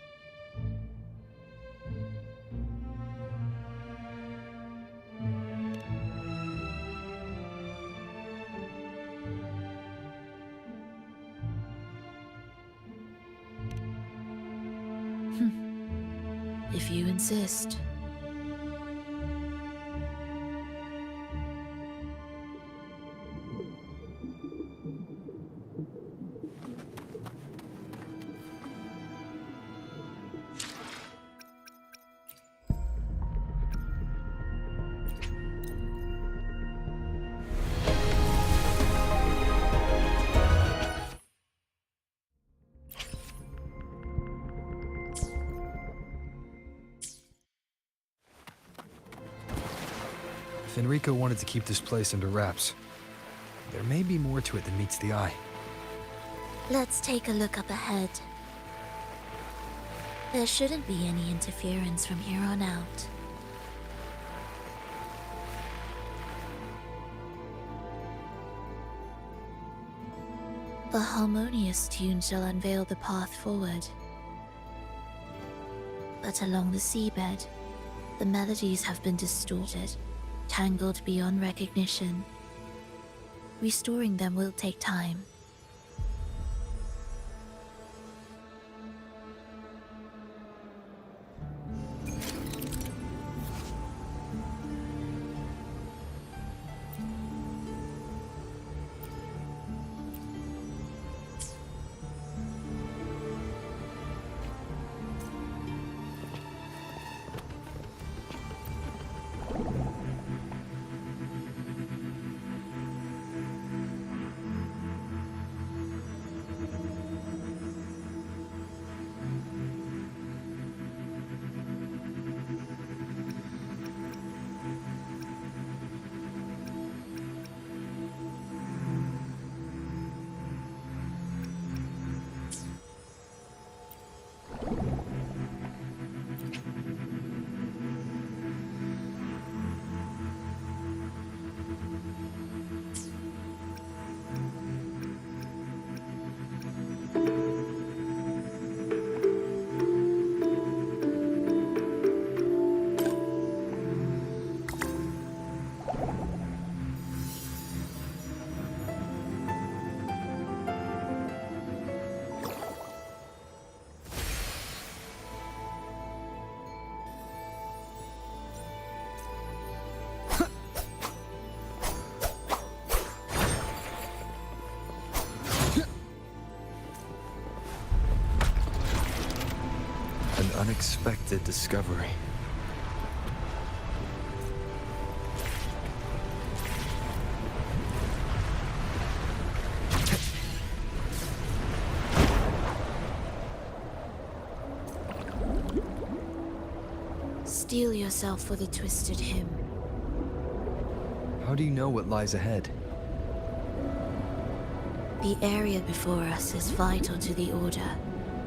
If you insist. If Enrico wanted to keep this place under wraps, there may be more to it than meets the eye. Let's take a look up ahead. There shouldn't be any interference from here on out. A harmonious tune shall unveil the path forward. But along the seabed, the melodies have been distorted, tangled beyond recognition. Restoring them will take time. An unexpected discovery. Steel yourself for the twisted hymn. How do you know what lies ahead? The area before us is vital to the Order.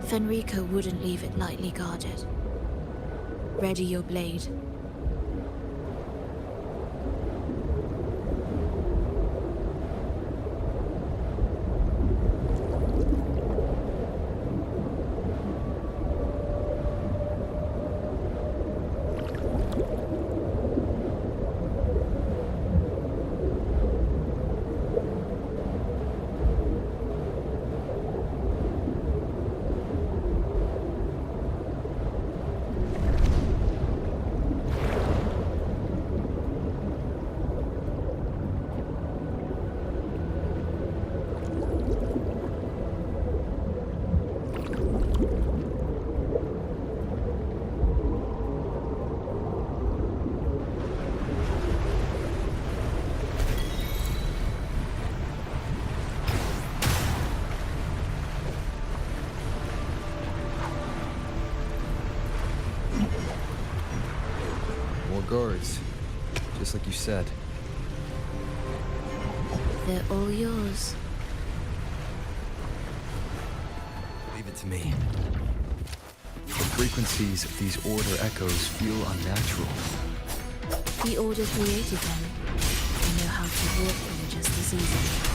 Fenrico wouldn't leave it lightly guarded. Ready your blade. cards, just like you said. They're all yours. Leave it to me. The frequencies of these Order echoes feel unnatural. The Order created them. They know how to warp them just as easily.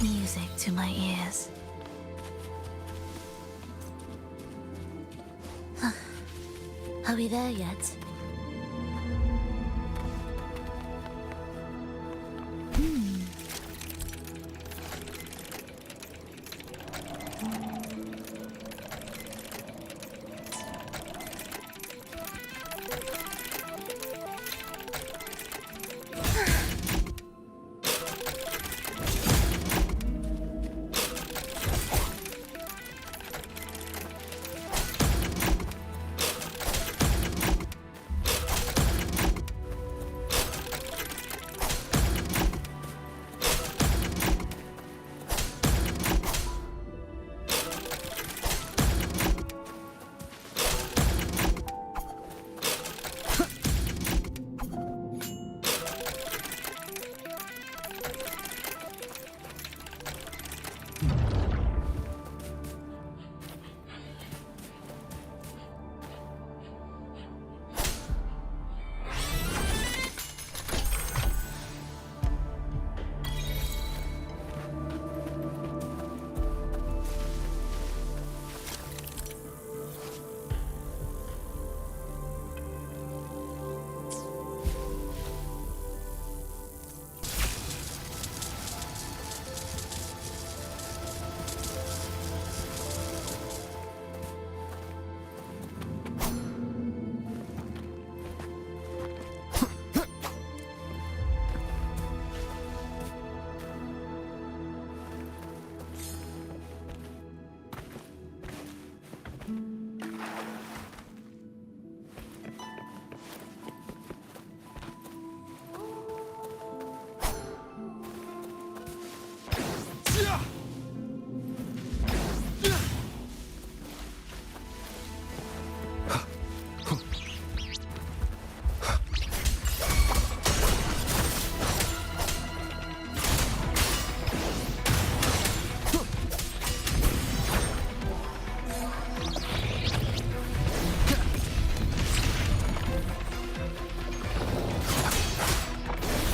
Music to my ears. Are we there yet?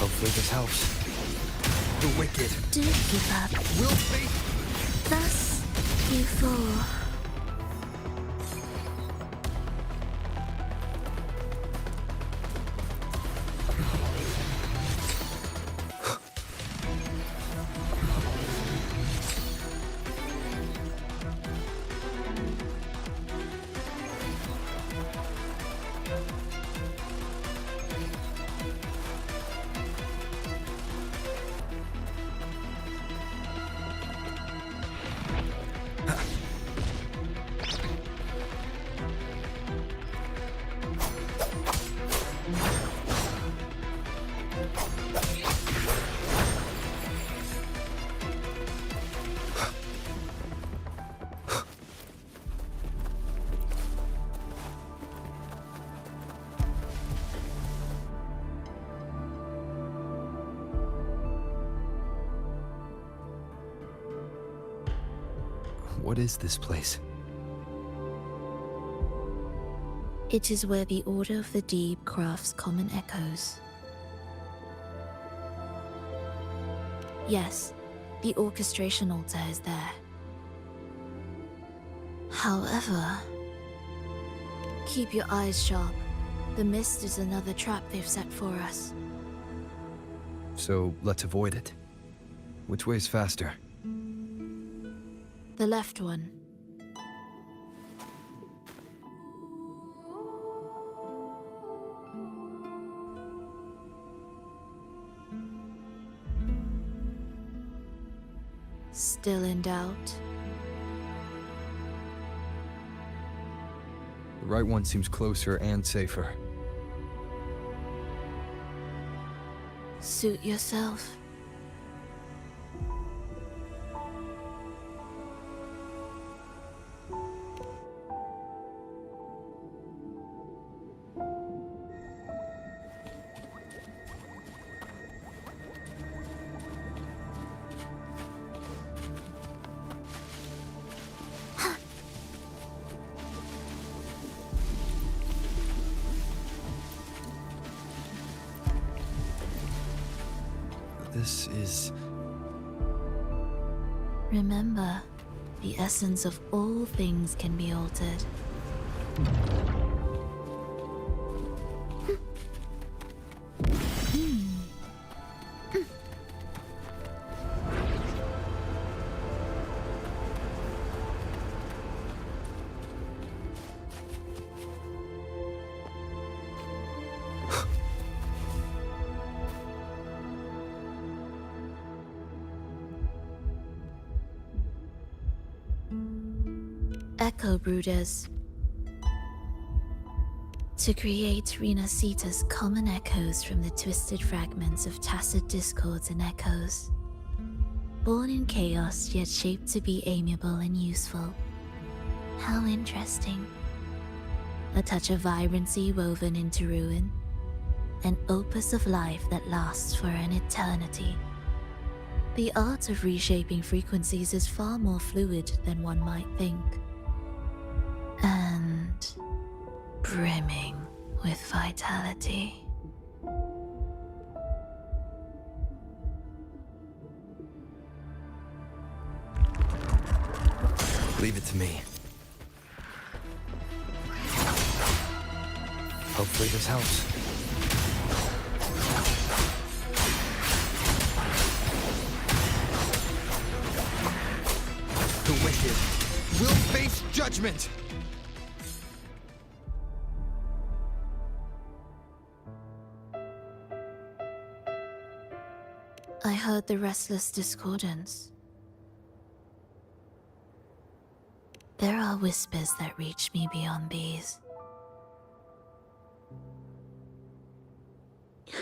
Hopefully this helps. The wicked Do give up. will be. Thus you fall. What is this place? It is where the Order of the Deep crafts common echoes. Yes, the orchestration altar is there. However, keep your eyes sharp. The mist is another trap they've set for us. so let's avoid it. Which way's faster? The left one. Still in doubt? The right one seems closer and safer. Suit yourself. This is... Remember, the essence of all things can be altered. Echo Brooders. To create Rena Sita's common echoes from the twisted fragments of tacit discords and echoes. Born in chaos, yet shaped to be amiable and useful. How interesting. A touch of vibrancy woven into ruin. An opus of life that lasts for an eternity. The art of reshaping frequencies is far more fluid than one might think. And brimming with vitality. Leave it to me. Hopefully this helps. The wicked will face judgment! I heard the restless discordance. There are whispers that reach me beyond these. It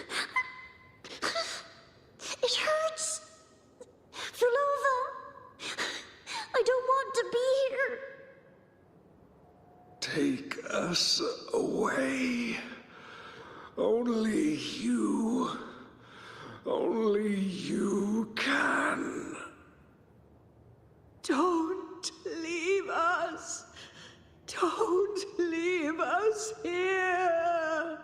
hurts! Fulova! I don't want to be here! Take us away. Only you can. Don't leave us! Don't leave us here!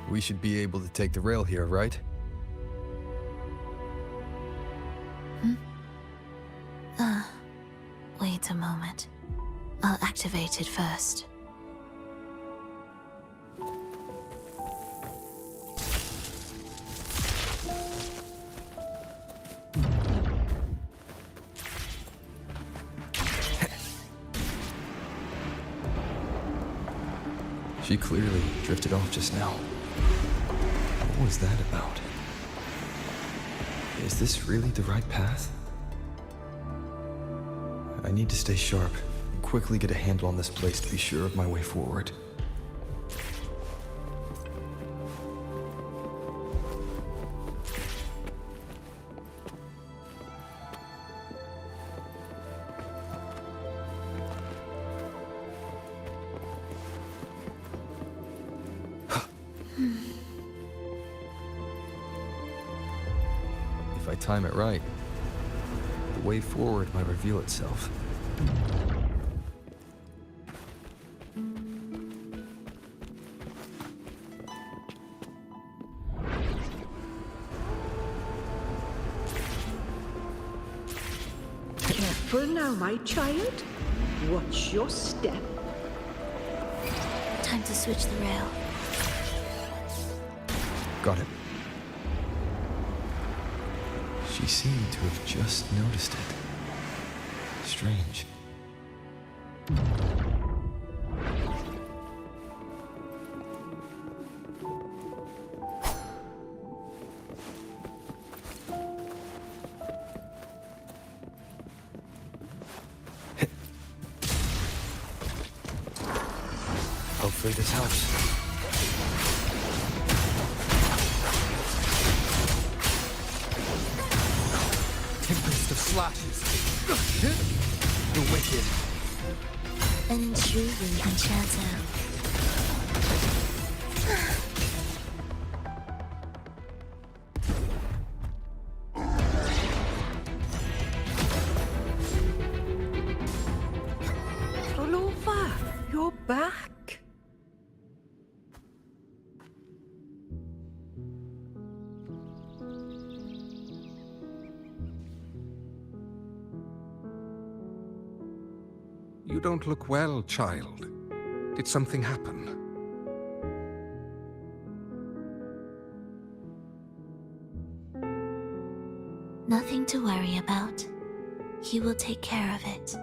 We should be able to take the rail here, right? Wait a moment. I'll activate it first. She clearly drifted off just now. What was that about? Is this really the right path? I need to stay sharp and quickly get a handle on this place to be sure of my way forward. If I time it right, the way forward might reveal itself. Careful now, my child. Watch your step. Time to switch the rail. Got it. She seemed to have just noticed it. Strange. Hopefully this helps. Tempest of slashes. The wicked. And truly enchanting. Roll over. You're back. You don't look well, child. Did something happen? Nothing to worry about. He will take care of it.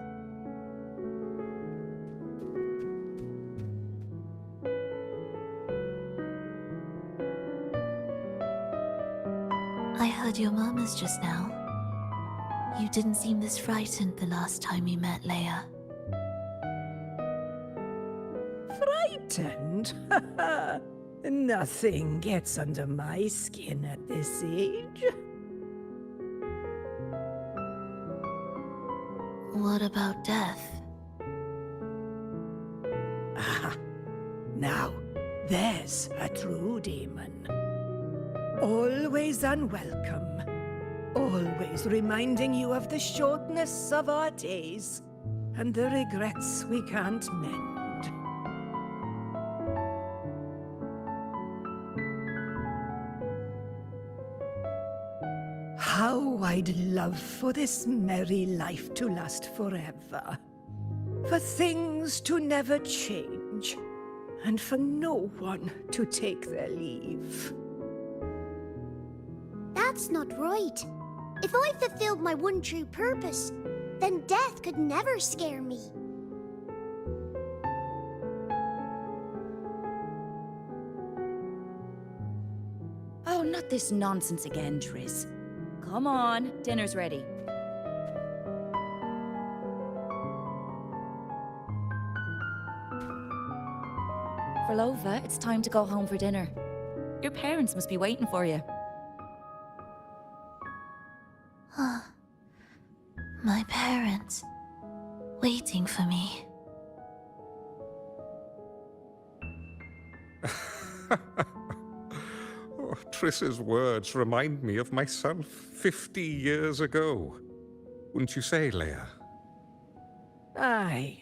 I heard your murmurs just now. You didn't seem this frightened the last time we met, Leia. Frightened? Nothing gets under my skin at this age. What about death? Ah, now, there's a true demon. Always unwelcome. Always reminding you of the shortness of our days and the regrets we can't mend. How I'd love for this merry life to last forever. For things to never change, and for no one to take their leave. That's not right. If I fulfilled my one true purpose, then death could never scare me. Oh, not this nonsense again, Triss. Come on, dinner's ready. Verlova, it's time to go home for dinner. Your parents must be waiting for you. My parents, waiting for me. Oh, Triss's words remind me of myself 50 years ago. Wouldn't you say, Leia? Aye.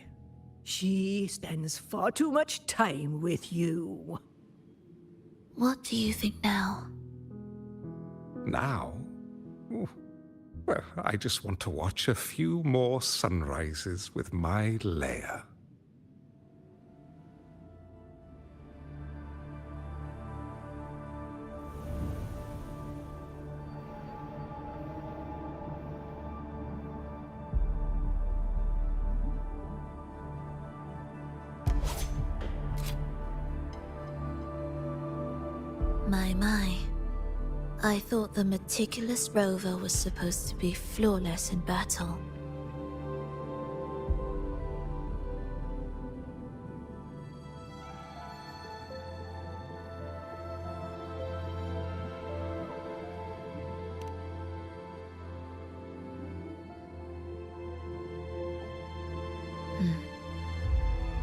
She spends far too much time with you. What do you think now? Now? Ooh. Well, I just want to watch a few more sunrises with my Leia. My. I thought the meticulous rover was supposed to be flawless in battle.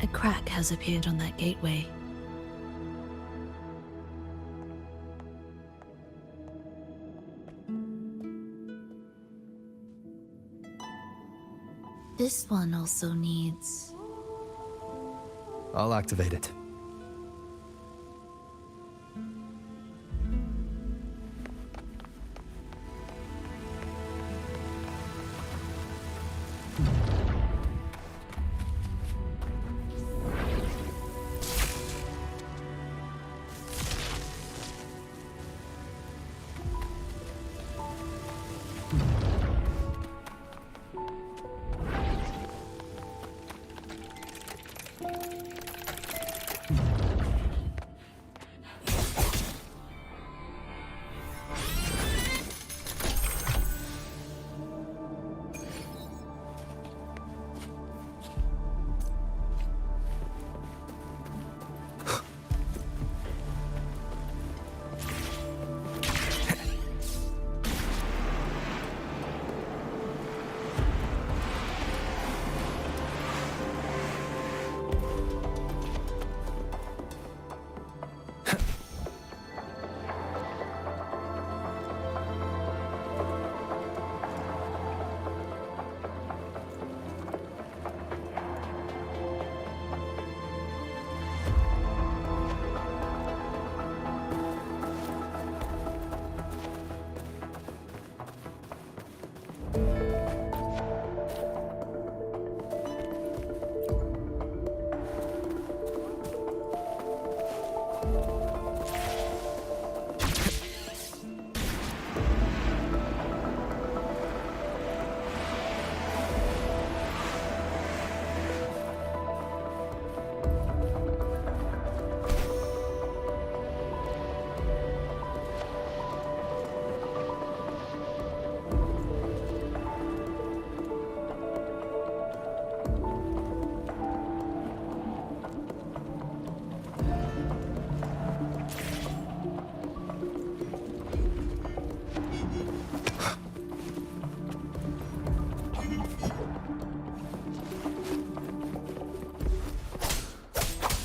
A crack has appeared on that gateway. This one also needs... I'll activate it.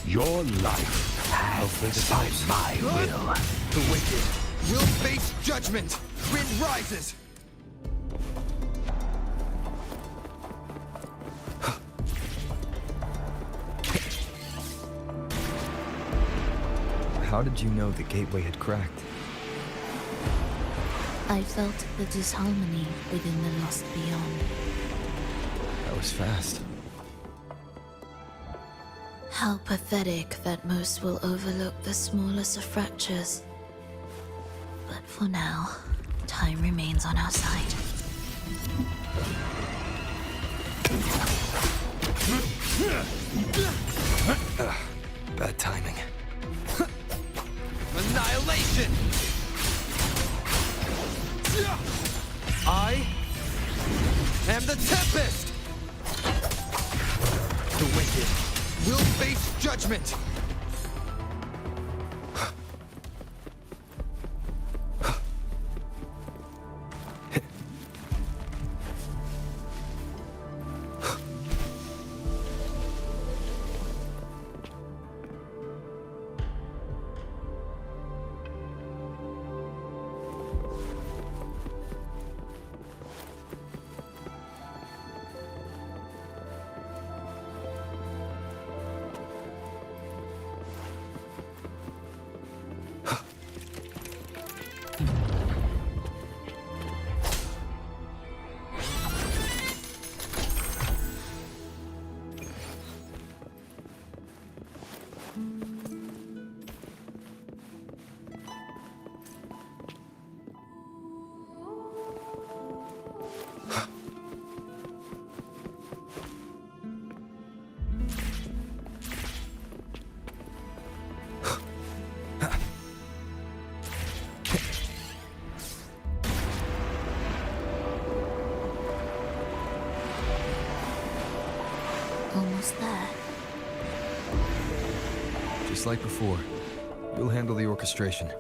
Your life hangs by my will. The wicked will face judgment. Wind rises. How did you know the gateway had cracked? I felt the disharmony within the lost beyond. That was fast. How pathetic that most will overlook the smallest of fractures. But for now, time remains on our side. Bad timing. Annihilation! I am the Tempest! The wicked will face judgment! Almost there. Just like before, you'll handle the orchestration.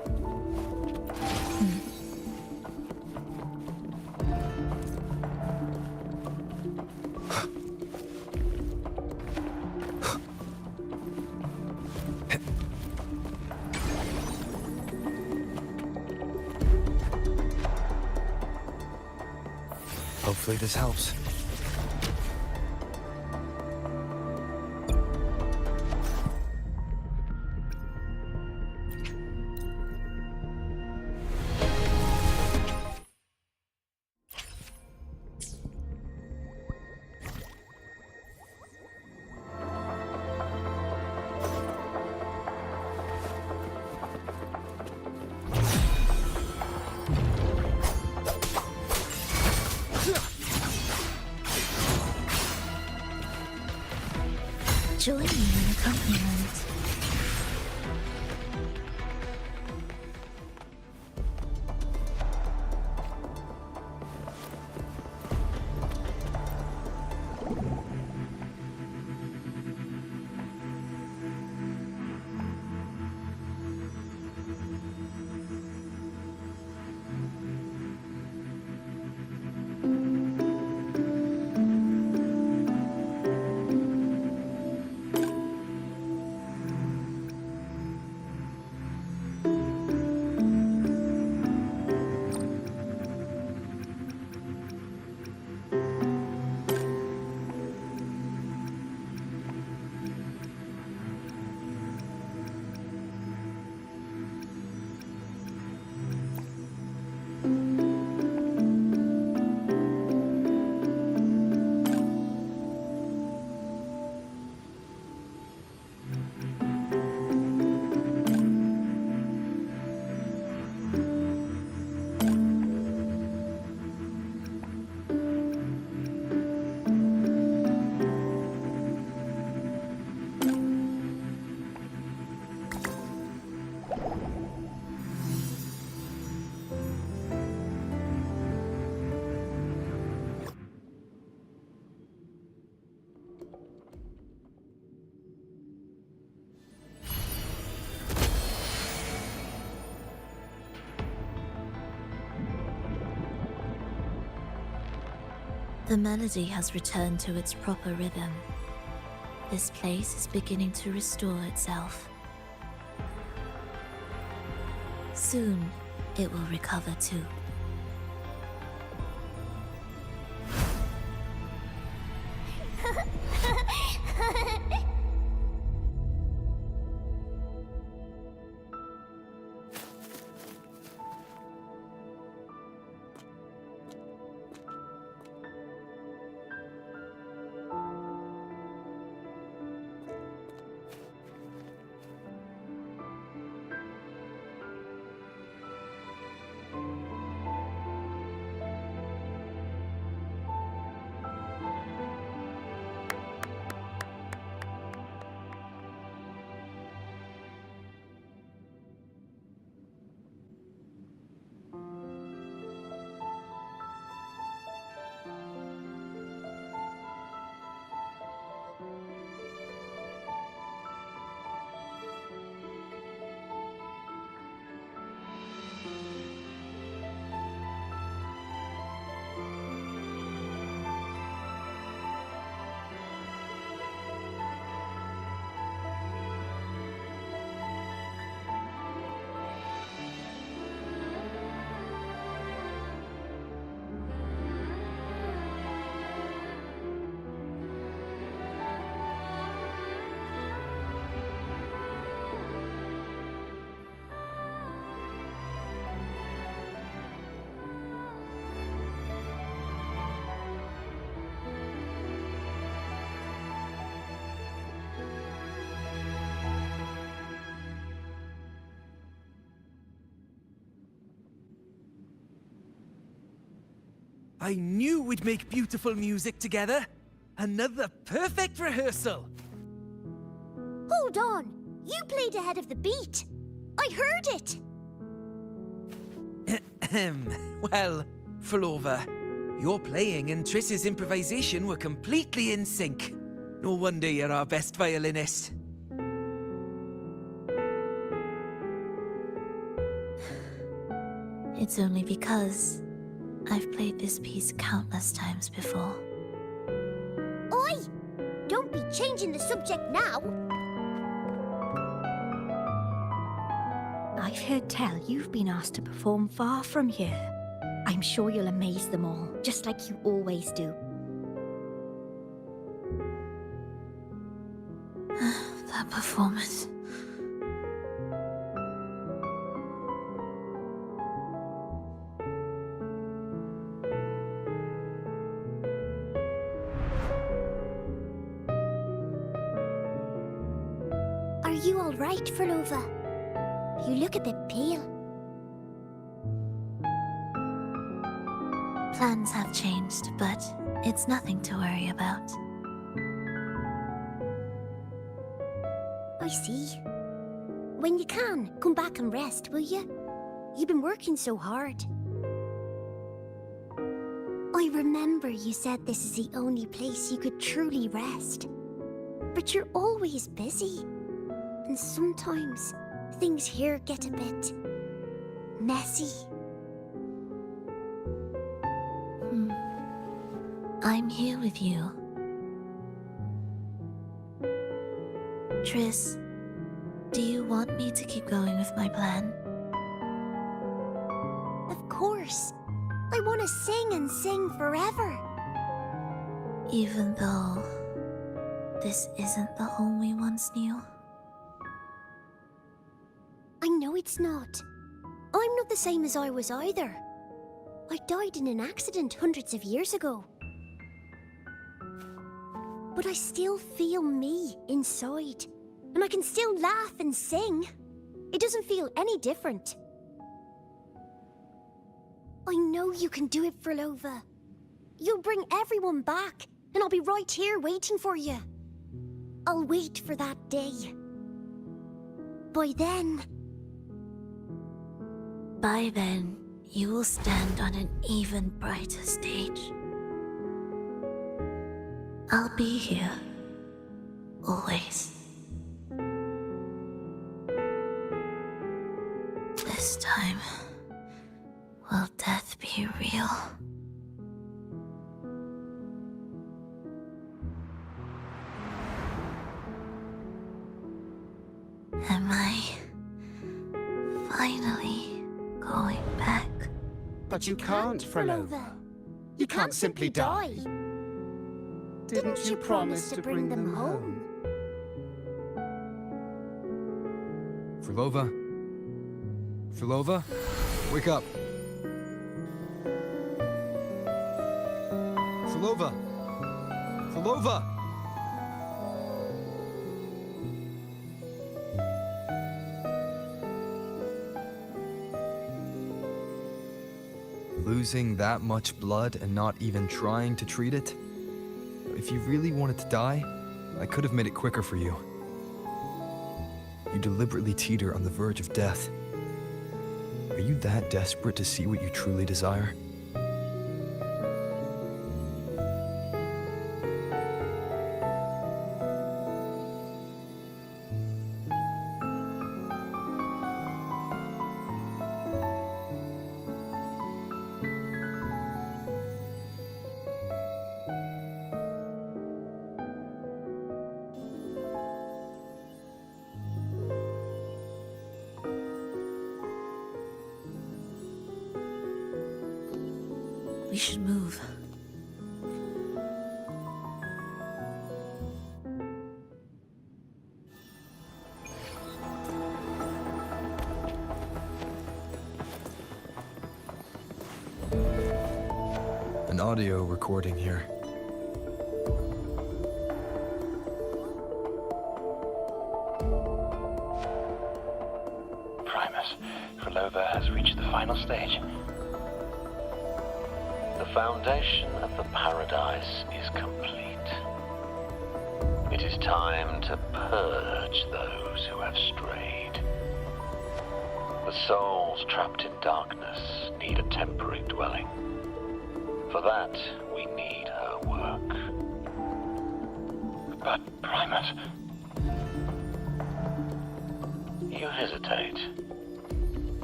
Hopefully this helps. Join me in accompaniment. The melody has returned to its proper rhythm. This place is beginning to restore itself. Soon, it will recover too. I knew we'd make beautiful music together. Another perfect rehearsal. Hold on! You played ahead of the beat. I heard it! Well, Flova, your playing and Triss's improvisation were completely in sync. No wonder you're our best violinist. It's only because I've played this piece countless times before. Oi! Don't be changing the subject now! I've heard tell you've been asked to perform far from here. I'm sure you'll amaze them all, just like you always do. That performance. Are you alright, Flova? You look a bit pale. Plans have changed, but it's nothing to worry about. I see. When you can, come back and rest, will you? You've been working so hard. I remember you said this is the only place you could truly rest. But you're always busy. And sometimes things here get a bit messy. I'm here with you. Triss, do you want me to keep going with my plan? Of course. I want to sing and sing forever. Even though this isn't the home we once knew? I know it's not. I'm not the same as I was either. I died in an accident hundreds of years ago. But I still feel me inside. And I can still laugh and sing. It doesn't feel any different. I know you can do it, Flova. You'll bring everyone back, and I'll be right here waiting for you. I'll wait for that day. By then, you will stand on an even brighter stage. I'll be here. Always. This time, will death be real? Am I finally going back? But you can't, Frolova. You can't simply die. Didn't you promise to bring them home? Frolova? Frolova? Wake up! Frolova! Frolova! Losing that much blood and not even trying to treat it? If you really wanted to die, I could have made it quicker for you. You deliberately teeter on the verge of death. Are you that desperate to see what you truly desire? We should move. An audio recording here. Primus, Frolova has reached the final stage. The foundation of the paradise is complete. It is time to purge those who have strayed. The souls trapped in darkness need a temporary dwelling. For that, we need her work. But, Primus... You hesitate.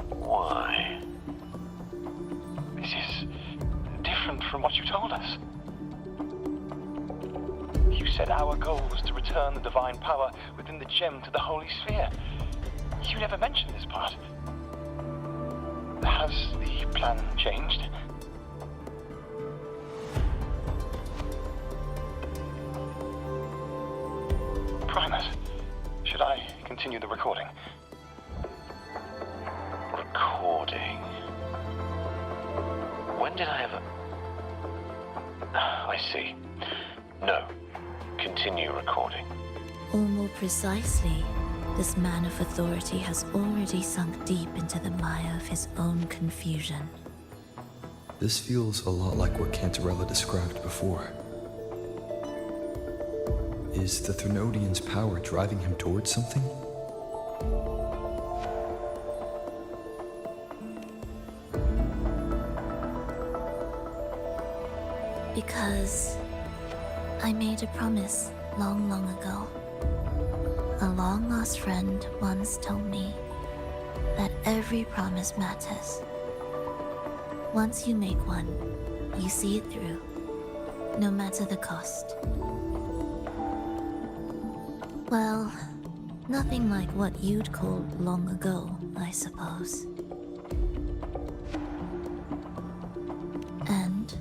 Why? This is different from what you told us. You said our goal was to return the divine power within the gem to the Holy Sphere. You never mentioned this part. Has the plan changed? Primus, should I continue the recording? Recording? When did I ever... I see. No. Continue recording. Or more precisely, this man of authority has already sunk deep into the mire of his own confusion. This feels a lot like what Cantarella described before. Is the Threnodian's power driving him towards something? Because I made a promise long, long ago. A long-lost friend once told me that every promise matters. Once you make one, you see it through, no matter the cost. Well, nothing like what you'd call long ago, I suppose. And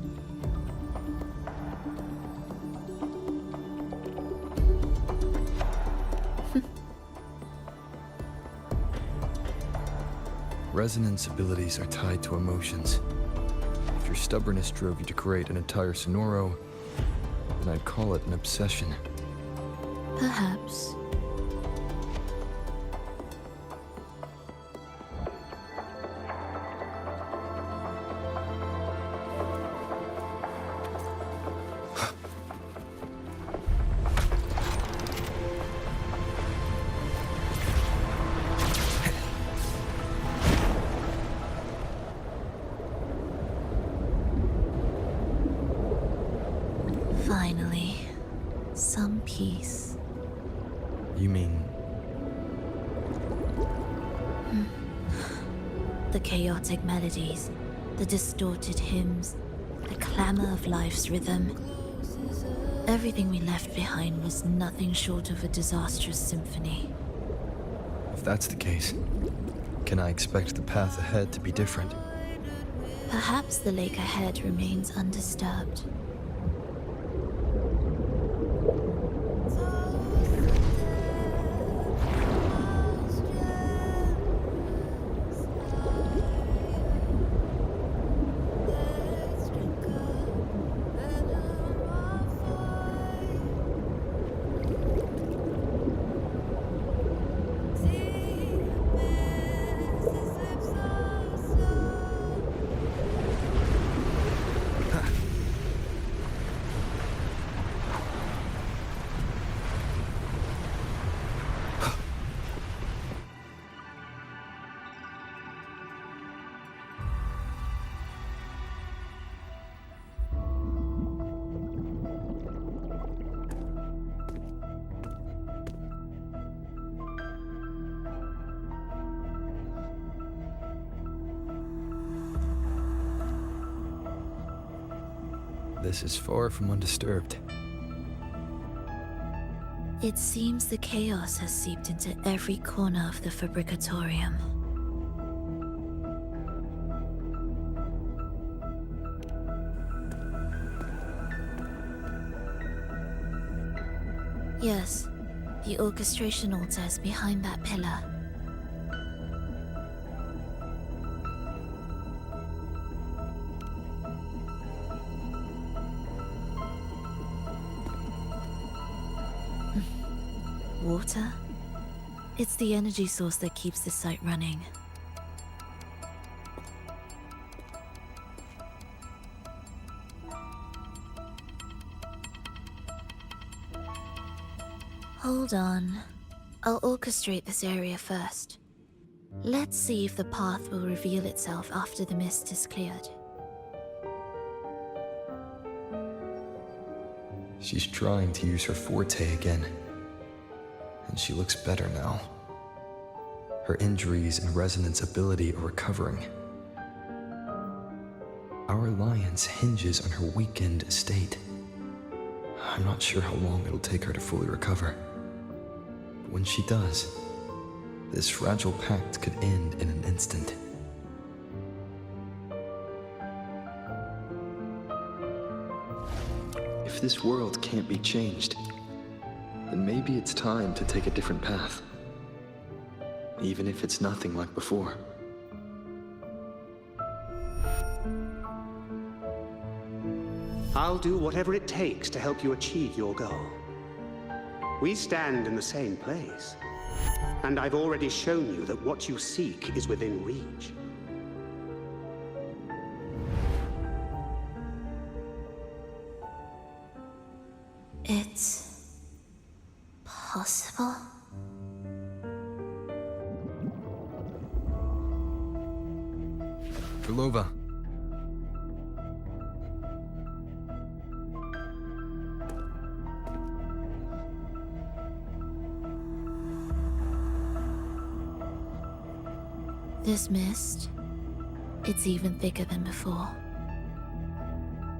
Resonance abilities are tied to emotions. If your stubbornness drove you to create an entire Sonoro, then I'd call it an obsession. perhaps. Finally, some peace. You mean... The chaotic melodies, the distorted hymns, the clamor of life's rhythm. Everything we left behind was nothing short of a disastrous symphony. If that's the case, can I expect the path ahead to be different? Perhaps the lake ahead remains undisturbed. This is far from undisturbed. It seems the chaos has seeped into every corner of the Fabricatorium. Yes, the orchestration altar is behind that pillar. Water? It's the energy source that keeps the site running. Hold on. I'll orchestrate this area first. Let's see if the path will reveal itself after the mist is cleared. She's trying to use her forte again. And she looks better now. Her injuries and resonance ability are recovering. Our alliance hinges on her weakened state. I'm not sure how long it'll take her to fully recover. But when she does, this fragile pact could end in an instant. If this world can't be changed, then maybe it's time to take a different path. Even if it's nothing like before. I'll do whatever it takes to help you achieve your goal. We stand in the same place, and I've already shown you that what you seek is within reach. It's possible? Belova. This mist, it's even thicker than before.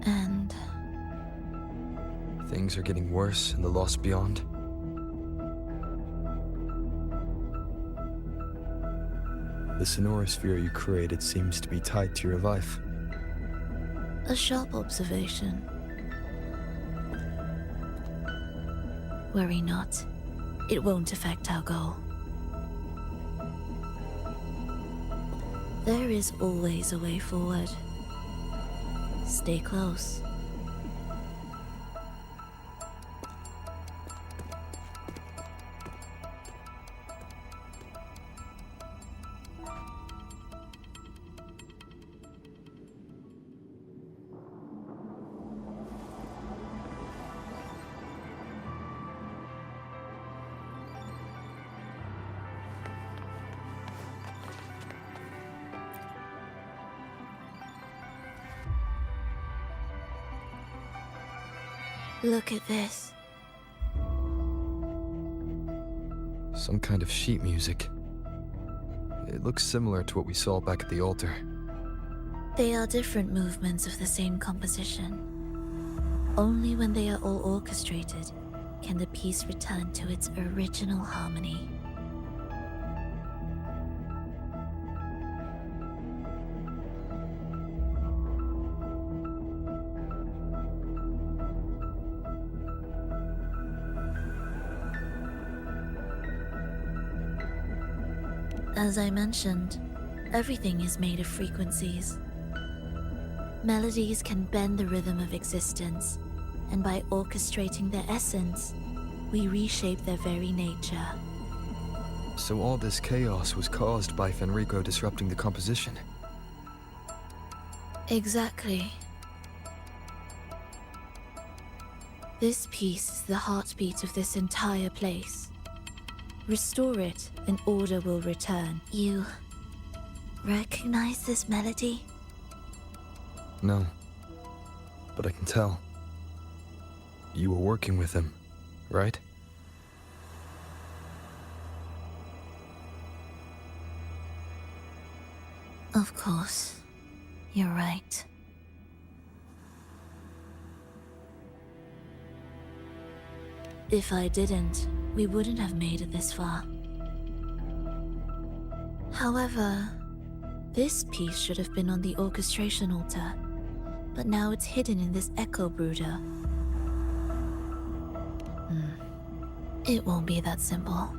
And Things are getting worse in the Lost Beyond. The sonorosphere you created seems to be tied to your life. a sharp observation. Worry not. It won't affect our goal. There is always a way forward. Stay close. Look at this. Some kind of sheet music. It looks similar to what we saw back at the altar. They are different movements of the same composition. Only when they are all orchestrated can the piece return to its original harmony. As I mentioned, everything is made of frequencies. Melodies can bend the rhythm of existence, and by orchestrating their essence, we reshape their very nature. So all this chaos was caused by Fenrico disrupting the composition. Exactly. This piece is the heartbeat of this entire place. Restore it, and order will return. You recognize this melody? No. But I can tell. You were working with him, right? Of course. You're right. If I didn't, we wouldn't have made it this far. However, this piece should have been on the orchestration altar, but now it's hidden in this echo brooder. It won't be that simple.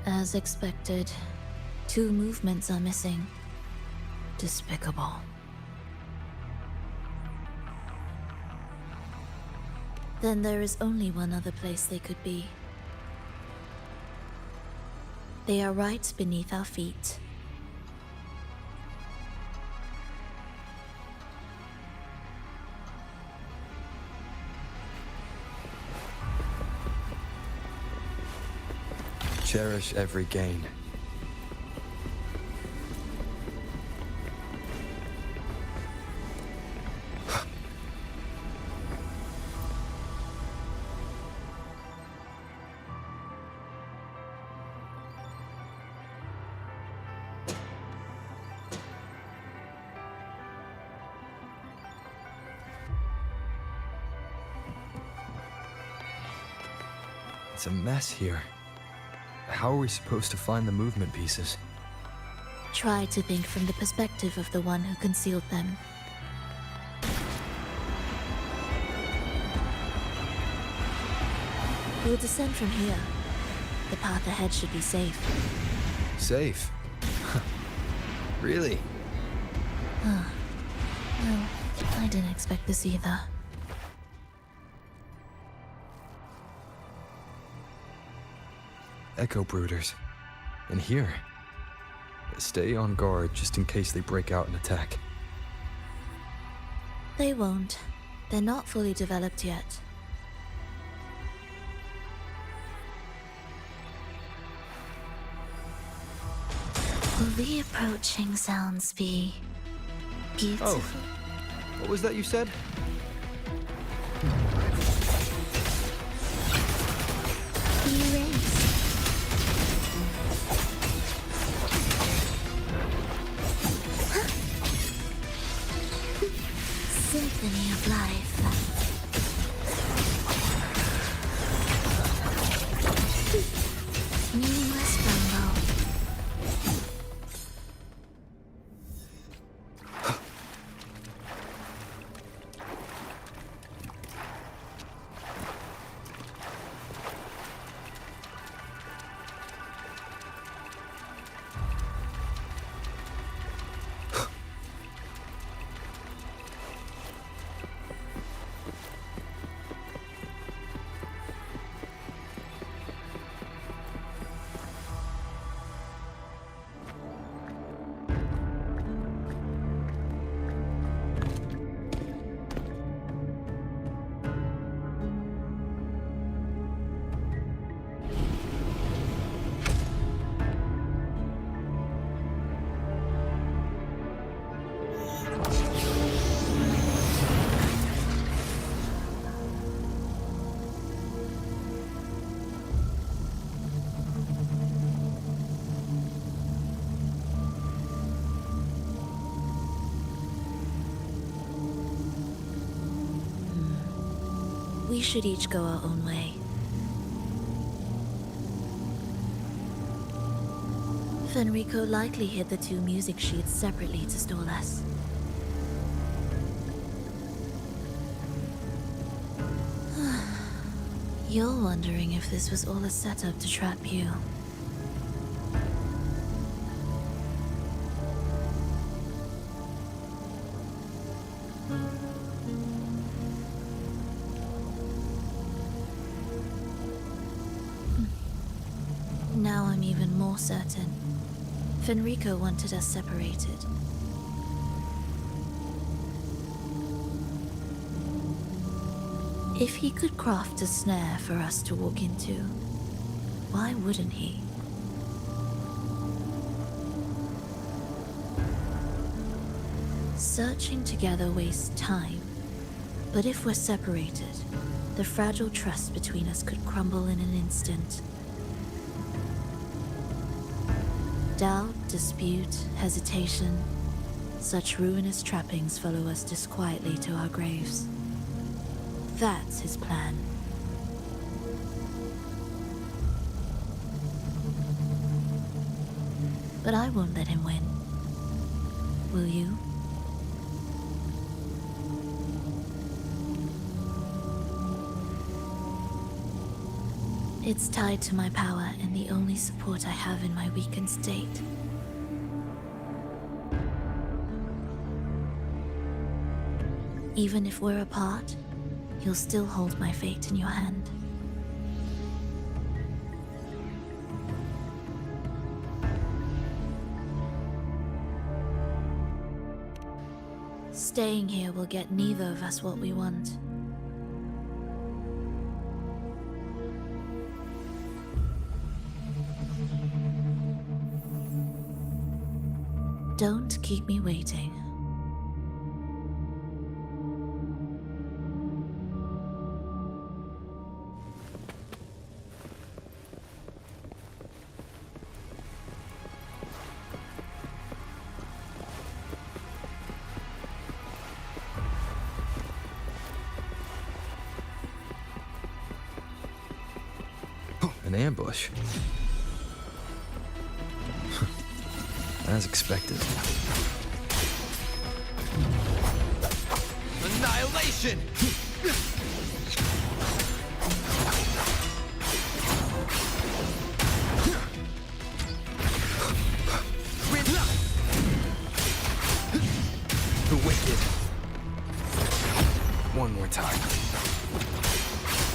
As expected, 2 movements are missing. Despicable. Then there is only one other place they could be. They are right beneath our feet. Cherish every gain. It's a mess here. How are we supposed to find the movement pieces? Try to think from the perspective of the one who concealed them. We'll descend from here. The path ahead should be safe. Safe? Really? No, I didn't expect this either. Echo brooders. In here. Stay on guard just in case they break out and attack. They won't. They're not fully developed yet. Will the approaching sounds be beautiful? Oh, what was that you said? Symphony of life. Meaningless rumble. We should each go our own way. Fenrico likely hid the two music sheets separately to stall us. You're wondering if this was all a setup to trap you. Now I'm even more certain. Fenrico wanted us separated. If he could craft a snare for us to walk into, why wouldn't he? Searching together wastes time, but if we're separated, the fragile trust between us could crumble in an instant. Doubt, dispute, hesitation, such ruinous trappings follow us disquietly to our graves. That's his plan. But I won't let him win. Will you? It's tied to my power and the only support I have in my weakened state. Even if we're apart, you'll still hold my fate in your hand. Staying here will get neither of us what we want. Don't keep me waiting. An ambush. As expected. Annihilation! The wicked. One more time.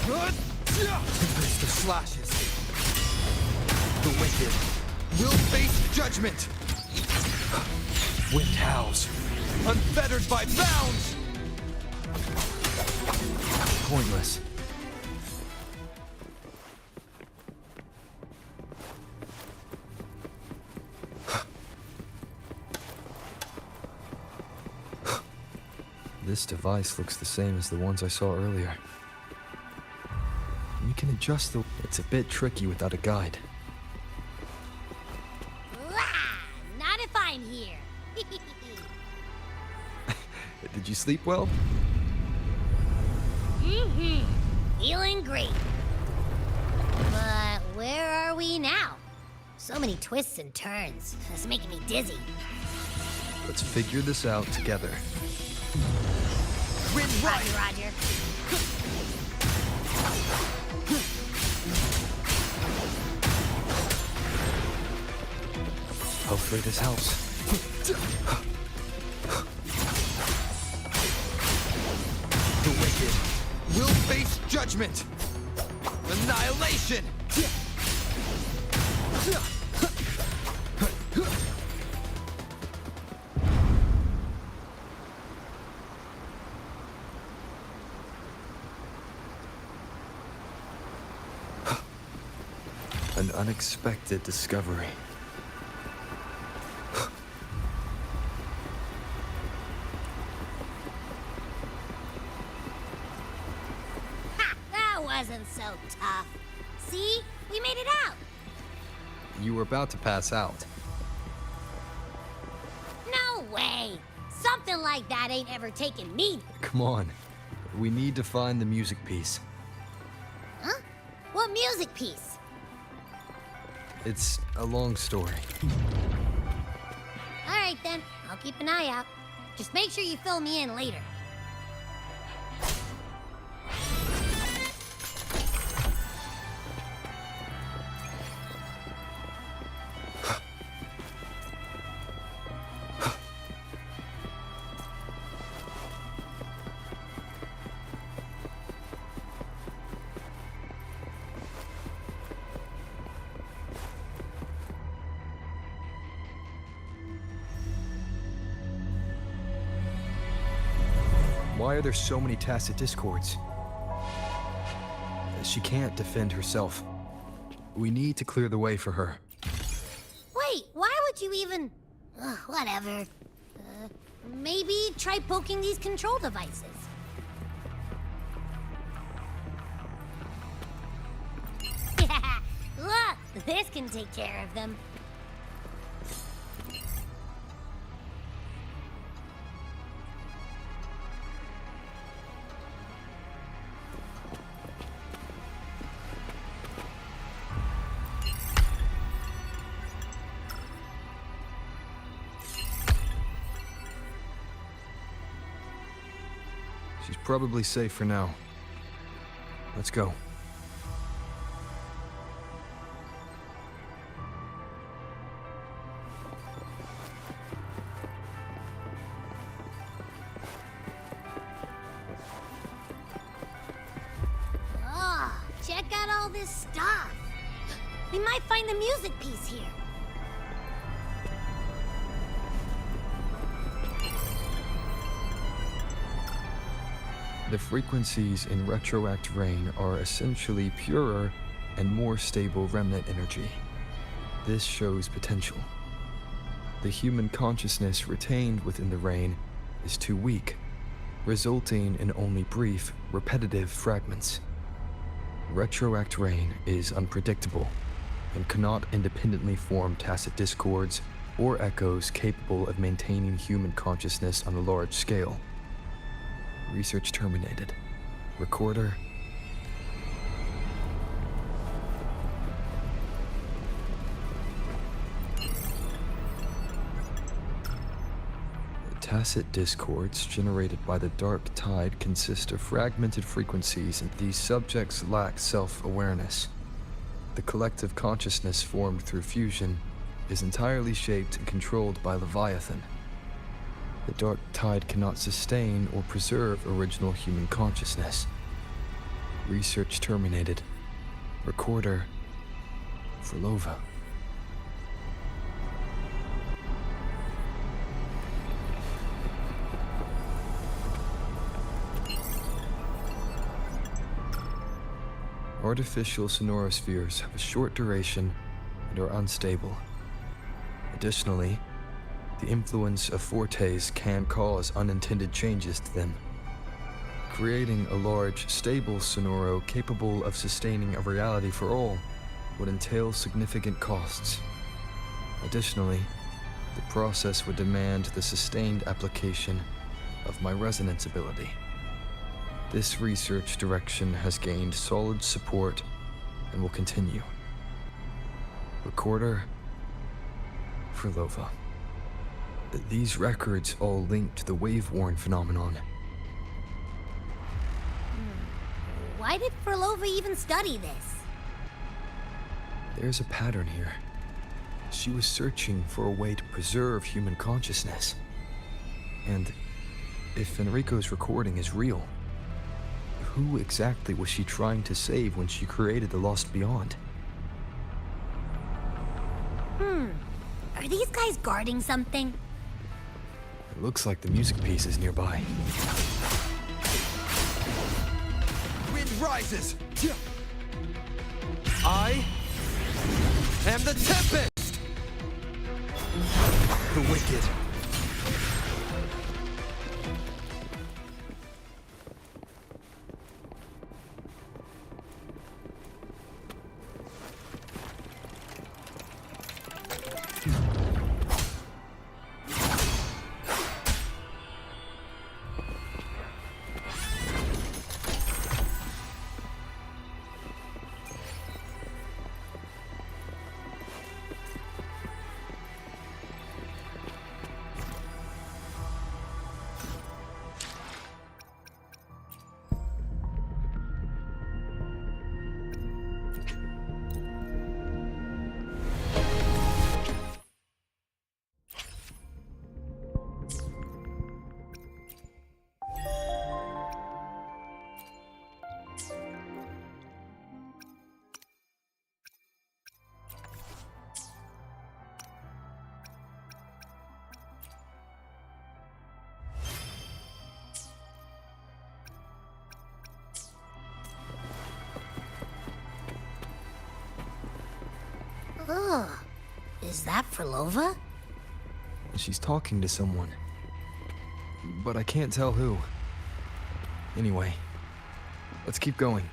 Burst of slashes. The wicked will face judgment. Wind howls, unfettered by bounds. Pointless. This device looks the same as the ones I saw earlier. You can adjust the... It's a bit tricky without a guide. Not if I'm here. Did you sleep well? Feeling great. But where are we now? So many twists and turns. It's making me dizzy. Let's figure this out together. Win right. Roger. Hopefully this helps. The wicked will face judgment. Annihilation. An unexpected discovery. That wasn't so tough. See? We made it out. You were about to pass out. No way. Something like that ain't ever taken me. Come on. We need to find the music piece. Huh? What music piece? It's a long story. Alright then, I'll keep an eye out. Just make sure you fill me in later. Why are there so many tacit discords? She can't defend herself. We need to clear the way for her. Wait, why would you even... Ugh, whatever. Maybe try poking these control devices. Look, this can take care of them. She's probably safe for now. Let's go. Oh, check out all this stuff. We might find the music piece here. The frequencies in retroact rain are essentially purer and more stable remnant energy. This shows potential. The human consciousness retained within the rain is too weak, resulting in only brief, repetitive fragments. Retroact rain is unpredictable and cannot independently form tacit discords or echoes capable of maintaining human consciousness on a large scale. Research terminated. Recorder. The tacit discords generated by the dark tide consist of fragmented frequencies, and these subjects lack self-awareness. The collective consciousness formed through fusion is entirely shaped and controlled by Leviathan. The dark tide cannot sustain or preserve original human consciousness. Research terminated. Recorder. Frolova. Artificial sonorospheres have a short duration and are unstable. Additionally, the influence of fortes can cause unintended changes to them. Creating a large, stable sonoro capable of sustaining a reality for all would entail significant costs. Additionally, the process would demand the sustained application of my resonance ability. This research direction has gained solid support and will continue. Recorder, Frolova. These records all link to the wave-worn phenomenon. Why did Frolova even study this? There's a pattern here. She was searching for a way to preserve human consciousness. And if Enrico's recording is real, who exactly was she trying to save when she created the Lost Beyond? Are these guys guarding something? It looks like the music piece is nearby. Wind rises! I am the Tempest! The wicked. Ugh. Is that Frolova? She's talking to someone. But I can't tell who. Anyway, let's keep going.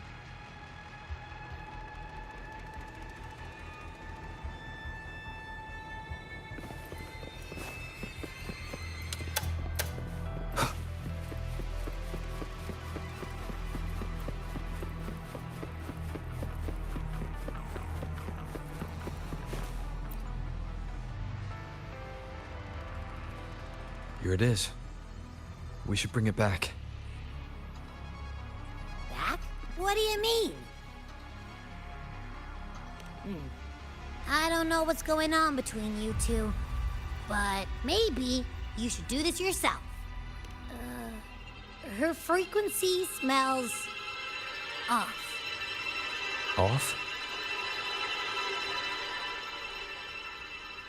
Here it is. We should bring it back. Back? What do you mean? I don't know what's going on between you two, but maybe you should do this yourself. Her frequency smells off. Off?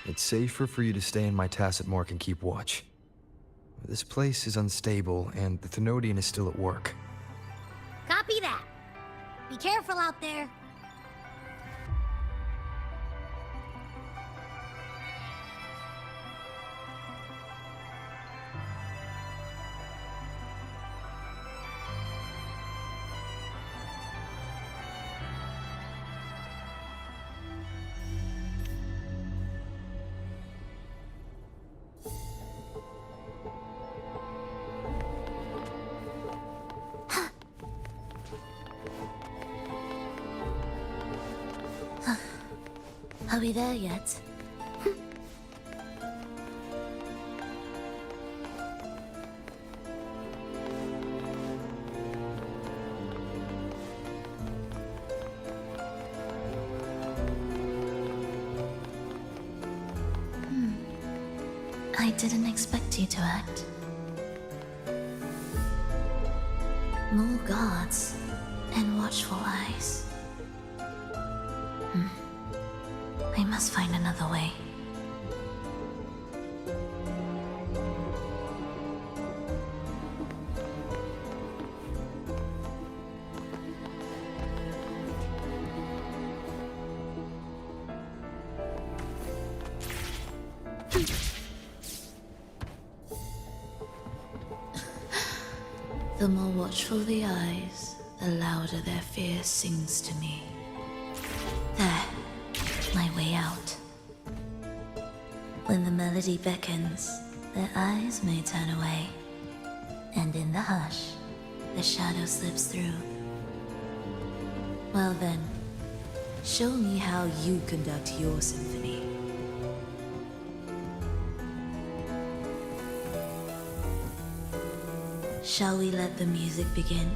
It's safer for you to stay in my tacit mark and keep watch. This place is unstable, and the Thenodian is still at work. Copy that. Be careful out there. Are we there yet? I didn't expect you to act. More guards and watchful eyes. I must find another way. The more watchful the eyes, the louder their fear sings to me. There, my way out. When the melody beckons, their eyes may turn away, and in the hush, the shadow slips through. Well then, show me how you conduct your symphony. Shall we let the music begin?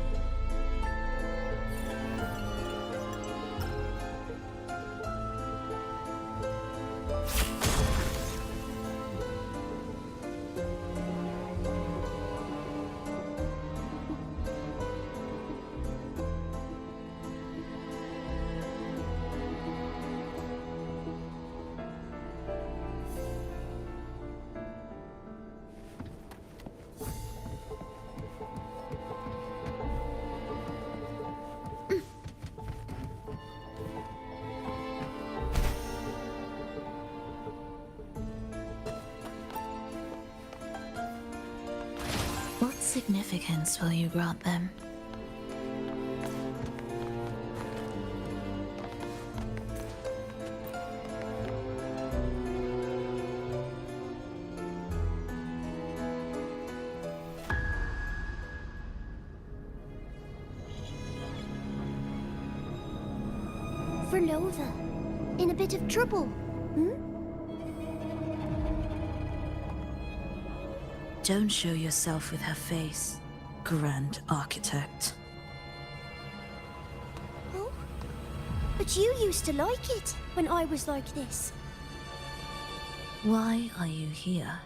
What significance will you grant them? Frolova, in a bit of trouble, Don't show yourself with her face, Grand Architect. Oh? But you used to like it when I was like this. Why are you here?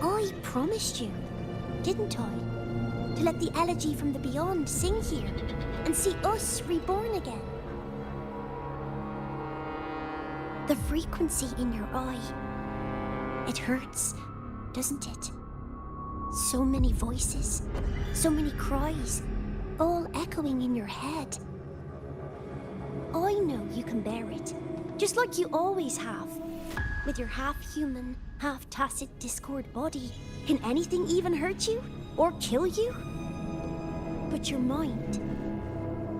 I promised you, didn't I? To let the elegy from the beyond sing here and see us reborn again. The frequency in your eye. It hurts, doesn't it? So many voices, so many cries, all echoing in your head. I know you can bear it, just like you always have. With your half-human, half-tacit Discord body, can anything even hurt you? Or kill you? But your mind,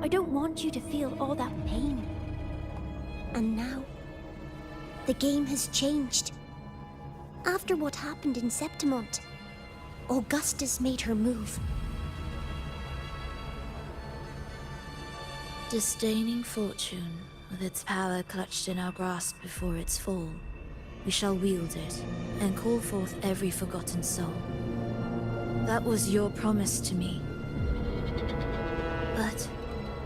I don't want you to feel all that pain. And now, the game has changed. After what happened in Septimont, Augustus made her move. Disdaining fortune, with its power clutched in our grasp before its fall, we shall wield it and call forth every forgotten soul. That was your promise to me. But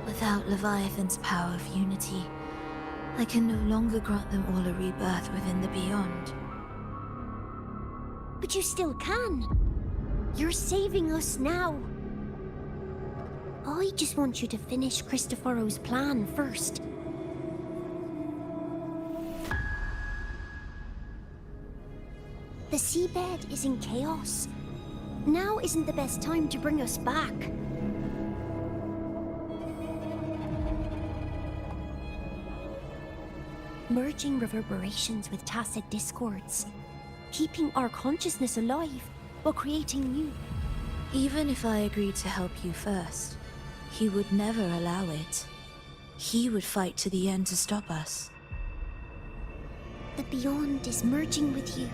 without Leviathan's power of unity, I can no longer grant them all a rebirth within the beyond. But you still can. You're saving us now. I just want you to finish Cristoforo's plan first. The seabed is in chaos. Now isn't the best time to bring us back. Merging reverberations with tacit discords. Keeping our consciousness alive while creating new. Even if I agreed to help you first, he would never allow it. He would fight to the end to stop us. The Beyond is merging with you.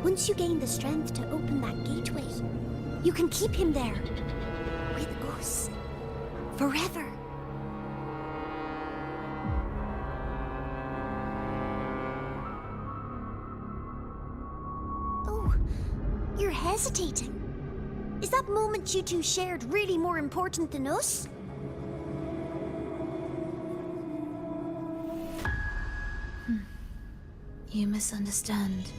Once you gain the strength to open that gateway, you can keep him there. With us. Forever. Oh, you're hesitating. Is that moment you two shared really more important than us? You misunderstand.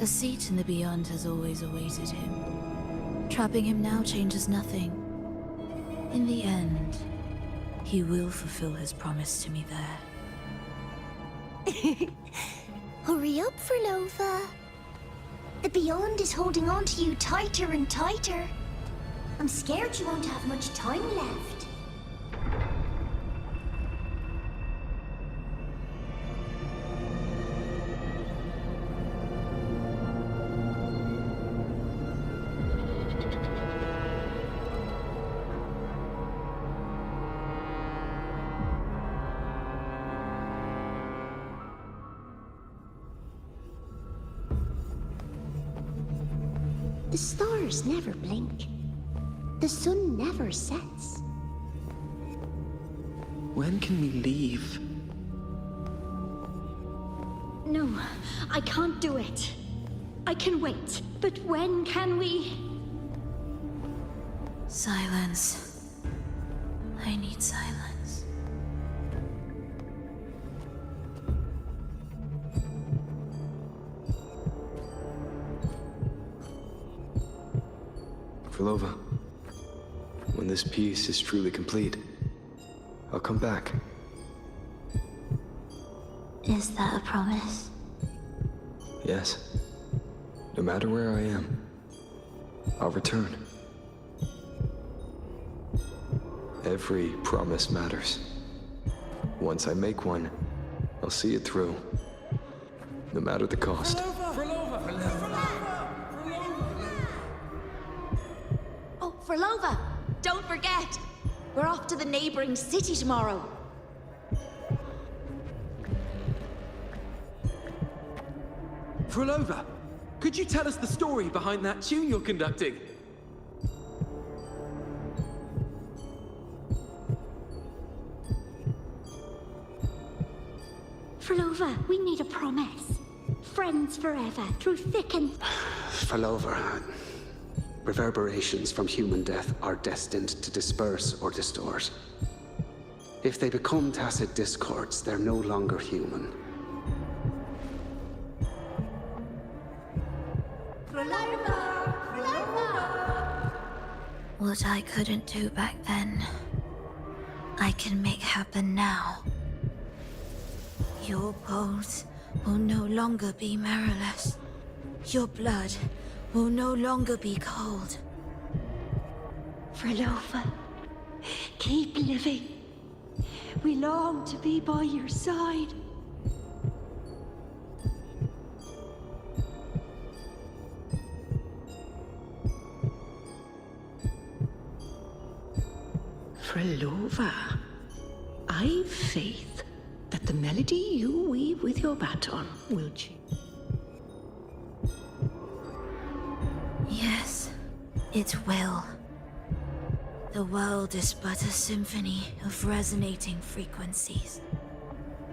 A seat in the Beyond has always awaited him. Trapping him now changes nothing. In the end, he will fulfill his promise to me there. Hurry up, Furlova. The Beyond is holding on to you tighter and tighter. I'm scared you won't have much time left. The stars never blink. The sun never sets. When can we leave? No, I can't do it. I can wait, but when can we? Silence. I need silence. Furlova, when this piece is truly complete, I'll come back. Is that a promise? Yes. No matter where I am, I'll return. Every promise matters. Once I make one, I'll see it through. No matter the cost. Oh, Furlova! Don't forget! We're off to the neighboring city tomorrow. Furlova, could you tell us the story behind that tune you're conducting? Furlova, we need a promise. Friends forever, through thick and... Furlova, reverberations from human death are destined to disperse or distort. If they become tacit discords, they're no longer human. What I couldn't do back then, I can make happen now. Your bones will no longer be marrowless. Your blood will no longer be cold. Furlova, keep living. We long to be by your side. Frolova, I've faith that the melody you weave with your baton will change. Yes, it will. The world is but a symphony of resonating frequencies.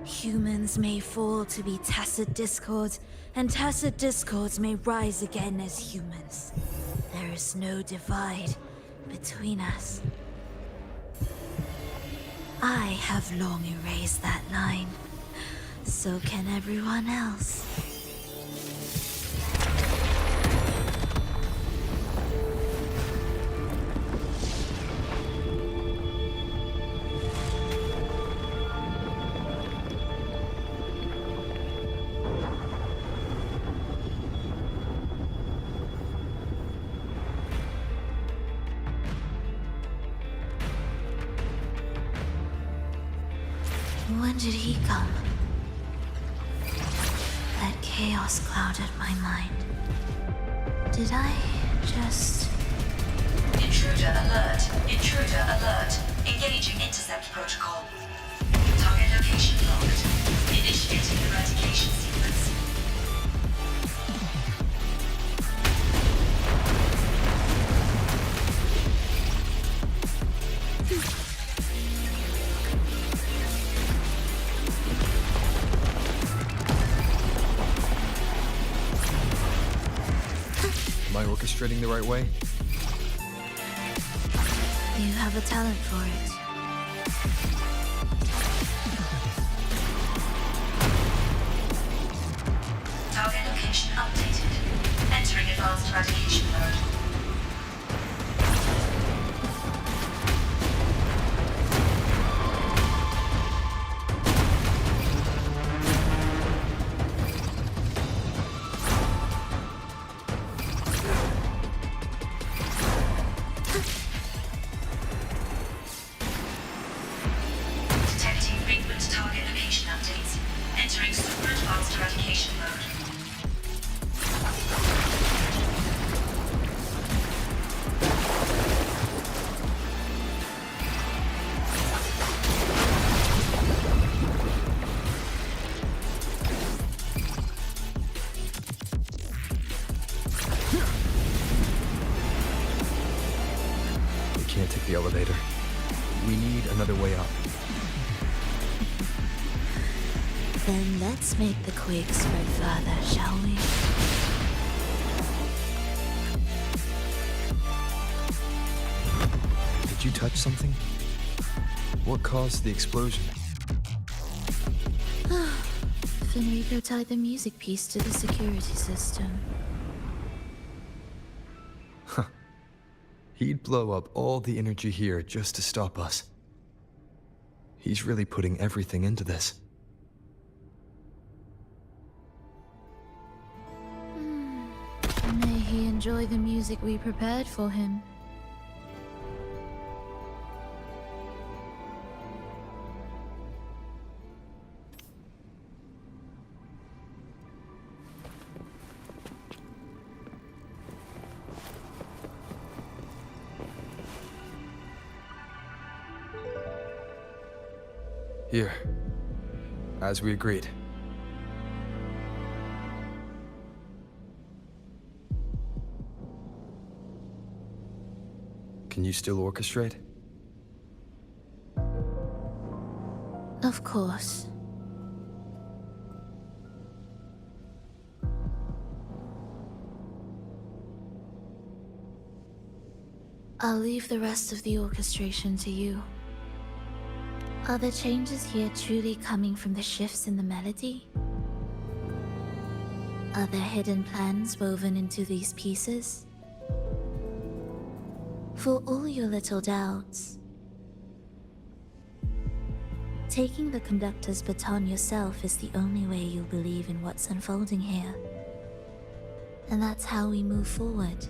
Humans may fall to be tacit discords, and tacit discords may rise again as humans. There is no divide between us. I have long erased that line. So can everyone else. When did he come? That chaos clouded my mind. Did I just... Intruder alert. Intruder alert. Engaging intercept protocol. Target location locked. Initiating eradication sequence. Am I orchestrating the right way? You have a talent for it. Target location updated. Entering advanced eradication mode. Detecting frequent target location updates. Entering super advanced eradication mode. We can't take the elevator. We need another way up. Then let's make the quake spread further, shall we? Did you touch something? What caused the explosion? Fenrico tied the music piece to the security system. He'd blow up all the energy here just to stop us. He's really putting everything into this. May he enjoy the music we prepared for him. Here. As we agreed. Can you still orchestrate? Of course. I'll leave the rest of the orchestration to you. Are the changes here truly coming from the shifts in the melody? Are there hidden plans woven into these pieces? For all your little doubts, taking the conductor's baton yourself is the only way you'll believe in what's unfolding here. And that's how we move forward.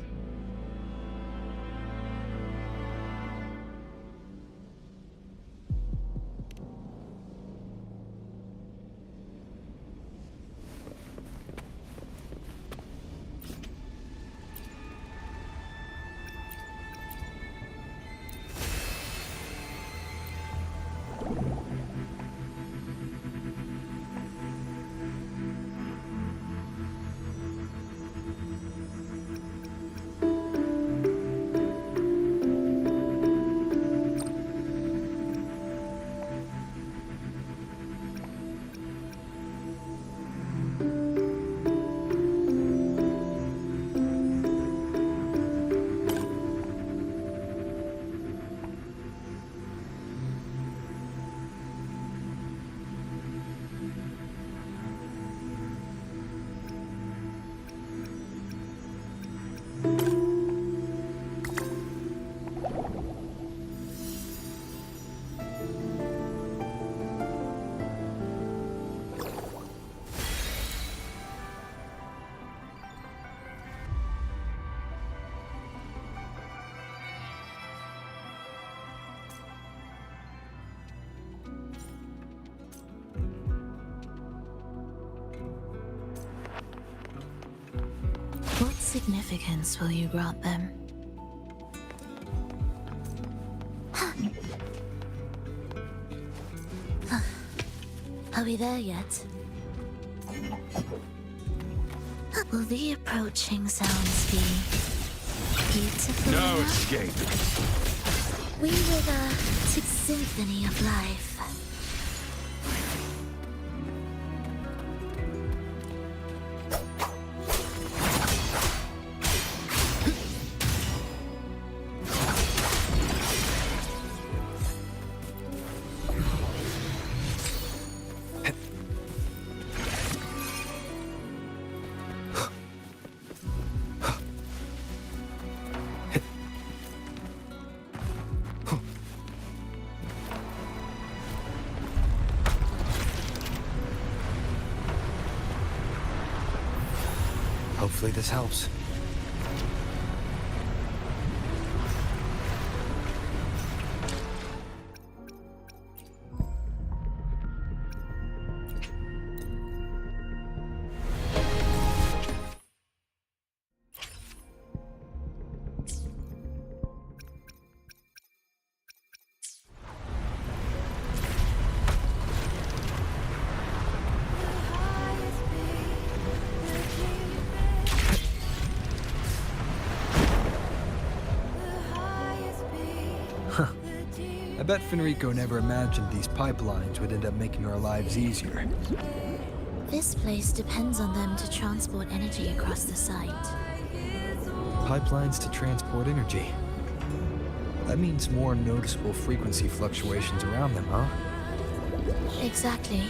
significance will you grant them? Are we there yet? Will the approaching sounds be beautiful? No enough? escape. We were the symphony of life. Hopefully this helps. I bet Fenrico never imagined these pipelines would end up making our lives easier. This place depends on them to transport energy across the site. Pipelines to transport energy. That means more noticeable frequency fluctuations around them, huh? Exactly.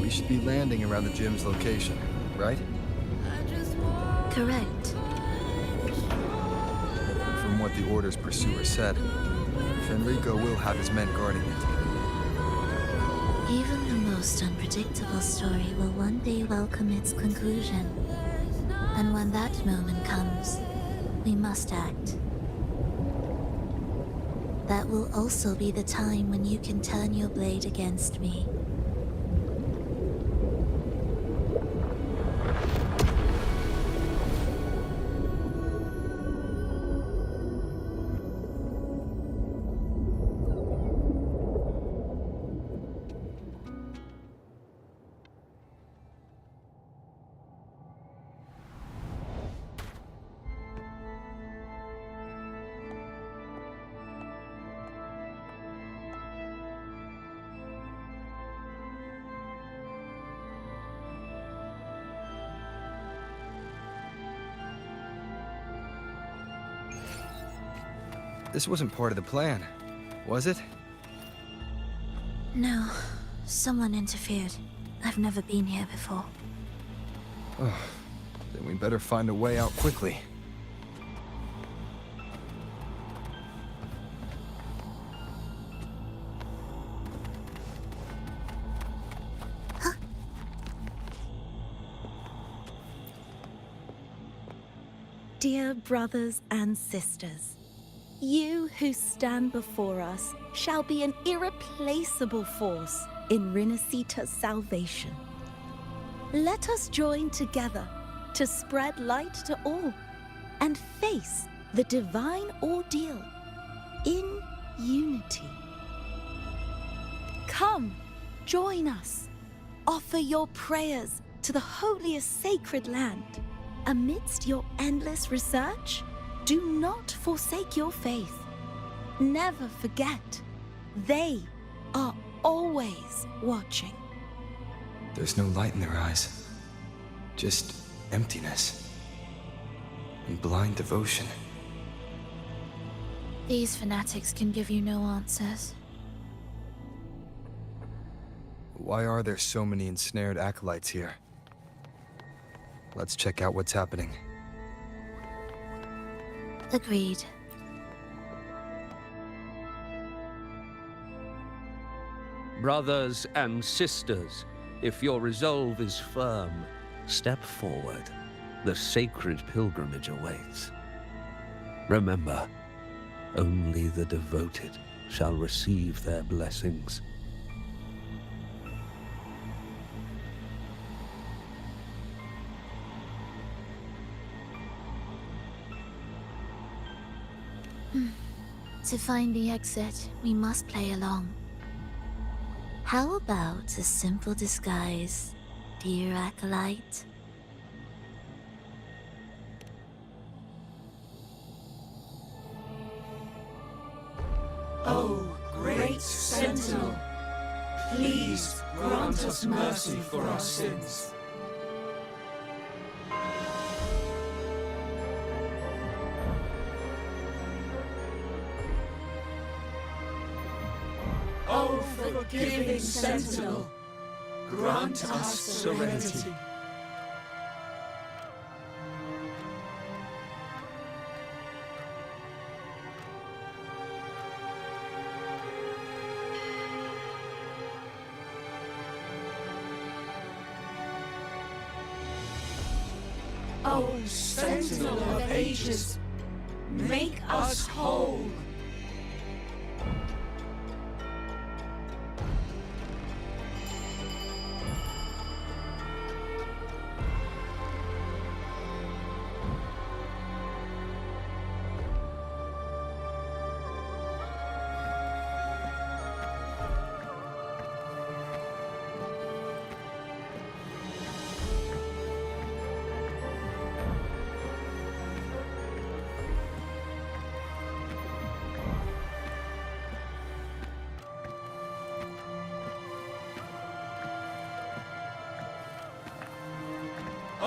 We should be landing around the gym's location, right? Correct. From what the Order's pursuer said, Fenrico will have his men guarding it. Even the most unpredictable story will one day welcome its conclusion. And when that moment comes, we must act. That will also be the time when you can turn your blade against me. This wasn't part of the plan, was it? No, someone interfered. I've never been here before. Oh, then we better find a way out quickly. Dear brothers and sisters, you who stand before us shall be an irreplaceable force in Rinasita's salvation. Let us join together to spread light to all and face the divine ordeal in unity. Come, join us. Offer your prayers to the holiest sacred land. Amidst your endless research, do not forsake your faith. Never forget, they are always watching. There's no light in their eyes. Just emptiness. And blind devotion. These fanatics can give you no answers. Why are there so many ensnared acolytes here? Let's check out what's happening. Agreed. Brothers and sisters, if your resolve is firm, step forward. The sacred pilgrimage awaits. Remember, only the devoted shall receive their blessings. To find the exit, we must play along. How about a simple disguise, dear acolyte? Oh, great Sentinel, please grant us mercy for our sins. Oh, forgiving Sentinel, grant us serenity. Oh, Sentinel of ages, make us whole.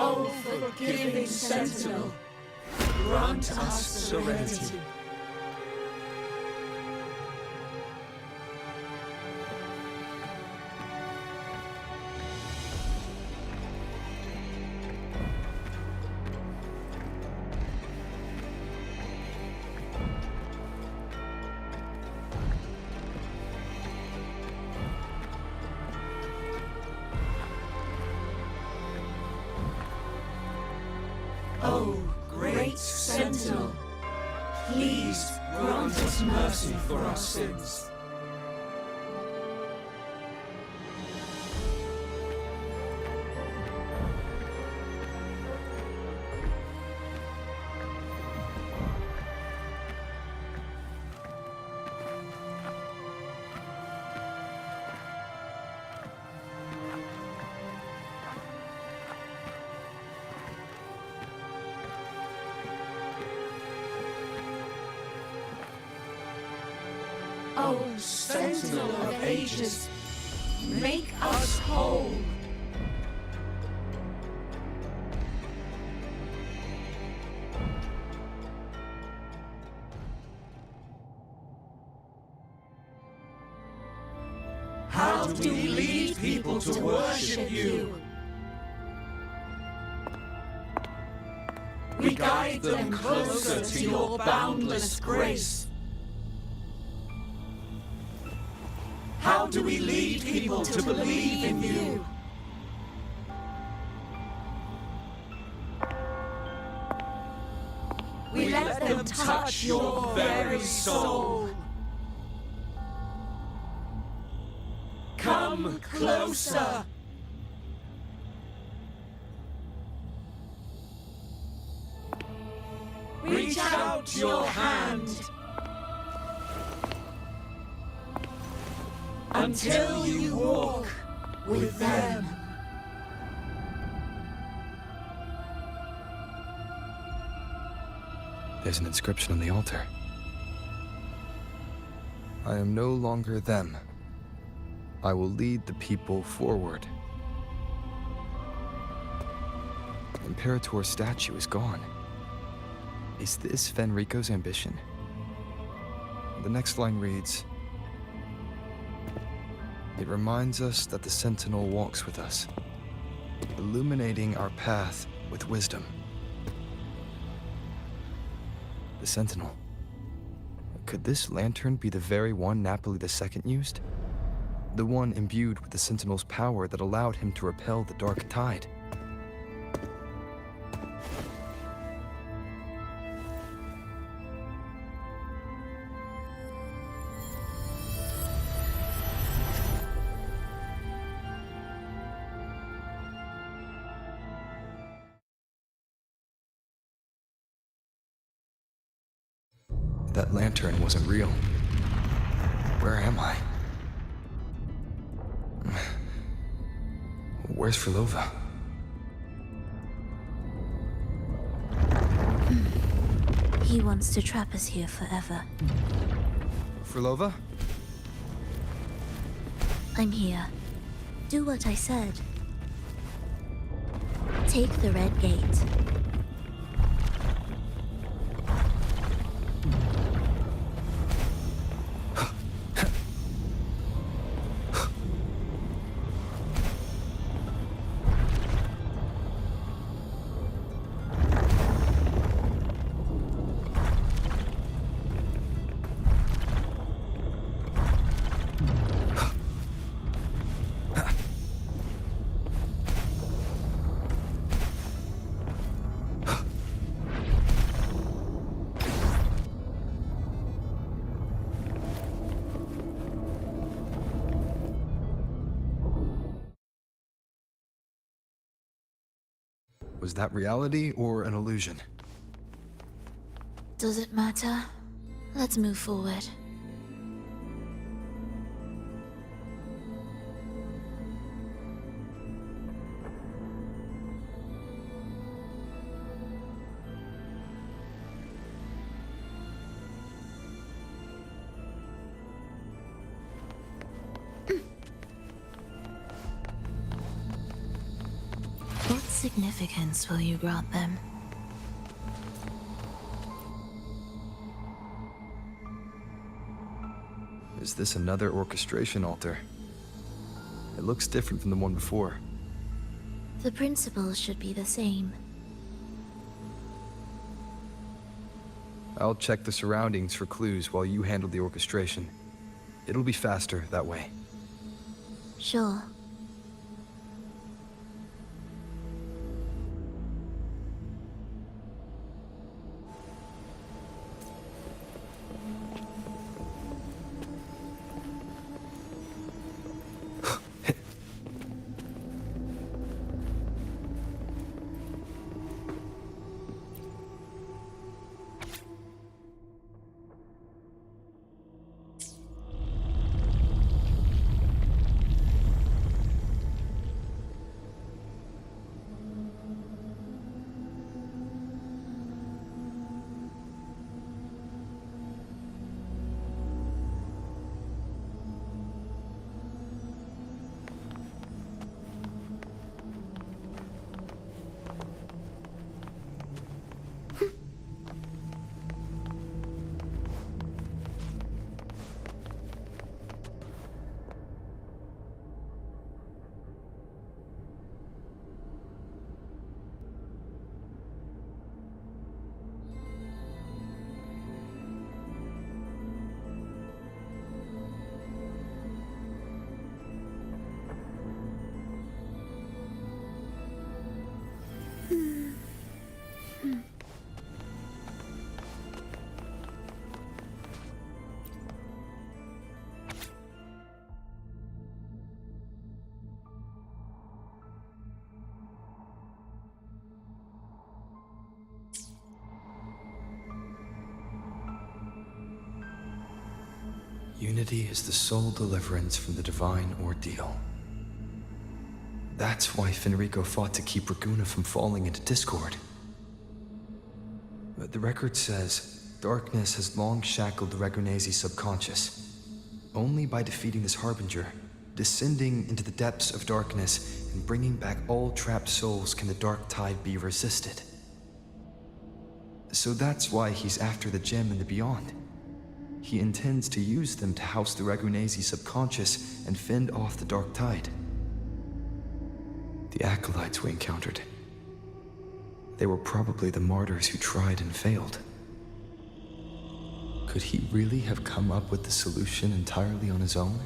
Oh, forgiving Sentinel, grant us serenity. Oh, great Sentinel, please grant us mercy for our sins. Oh, Sentinel of ages, make us whole. How do we lead people to worship you? We guide them closer to your boundless grace. How do we lead people to believe in you? We let them touch your very soul. Come closer. Reach out your hand. Until you walk with them. There's an inscription on the altar. I am no longer them. I will lead the people forward. The Imperator's statue is gone. Is this Fenrico's ambition? The next line reads, "It reminds us that the Sentinel walks with us, illuminating our path with wisdom." The Sentinel. Could this lantern be the very one Napoli II used? The one imbued with the Sentinel's power that allowed him to repel the dark tide? That lantern wasn't real. Where am I? Where's Frolova? He wants to trap us here forever. Frolova? I'm here. Do what I said. Take the red gate. Was that reality or an illusion? Does it matter? Let's move forward. What significance will you grant them? Is this another orchestration altar? It looks different from the one before. The principles should be the same. I'll check the surroundings for clues while you handle the orchestration. It'll be faster that way. Sure. Unity is the sole deliverance from the divine ordeal. That's why Fenrico fought to keep Raguna from falling into discord. But the record says, darkness has long shackled Ragunese's subconscious. Only by defeating this harbinger, descending into the depths of darkness, and bringing back all trapped souls can the dark tide be resisted. So that's why he's after the gem and the beyond. He intends to use them to house the Ragunese subconscious and fend off the dark tide. The acolytes we encountered. They were probably the martyrs who tried and failed. Could he really have come up with the solution entirely on his own?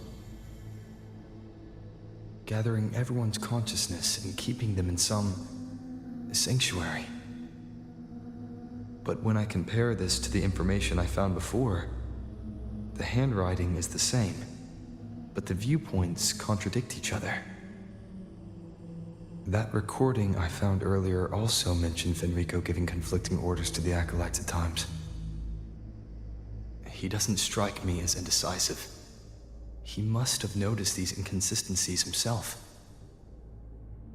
Gathering everyone's consciousness and keeping them in some sanctuary. But when I compare this to the information I found before, the handwriting is the same, but the viewpoints contradict each other. That recording I found earlier also mentioned Fenrico giving conflicting orders to the acolytes at times. He doesn't strike me as indecisive. He must have noticed these inconsistencies himself.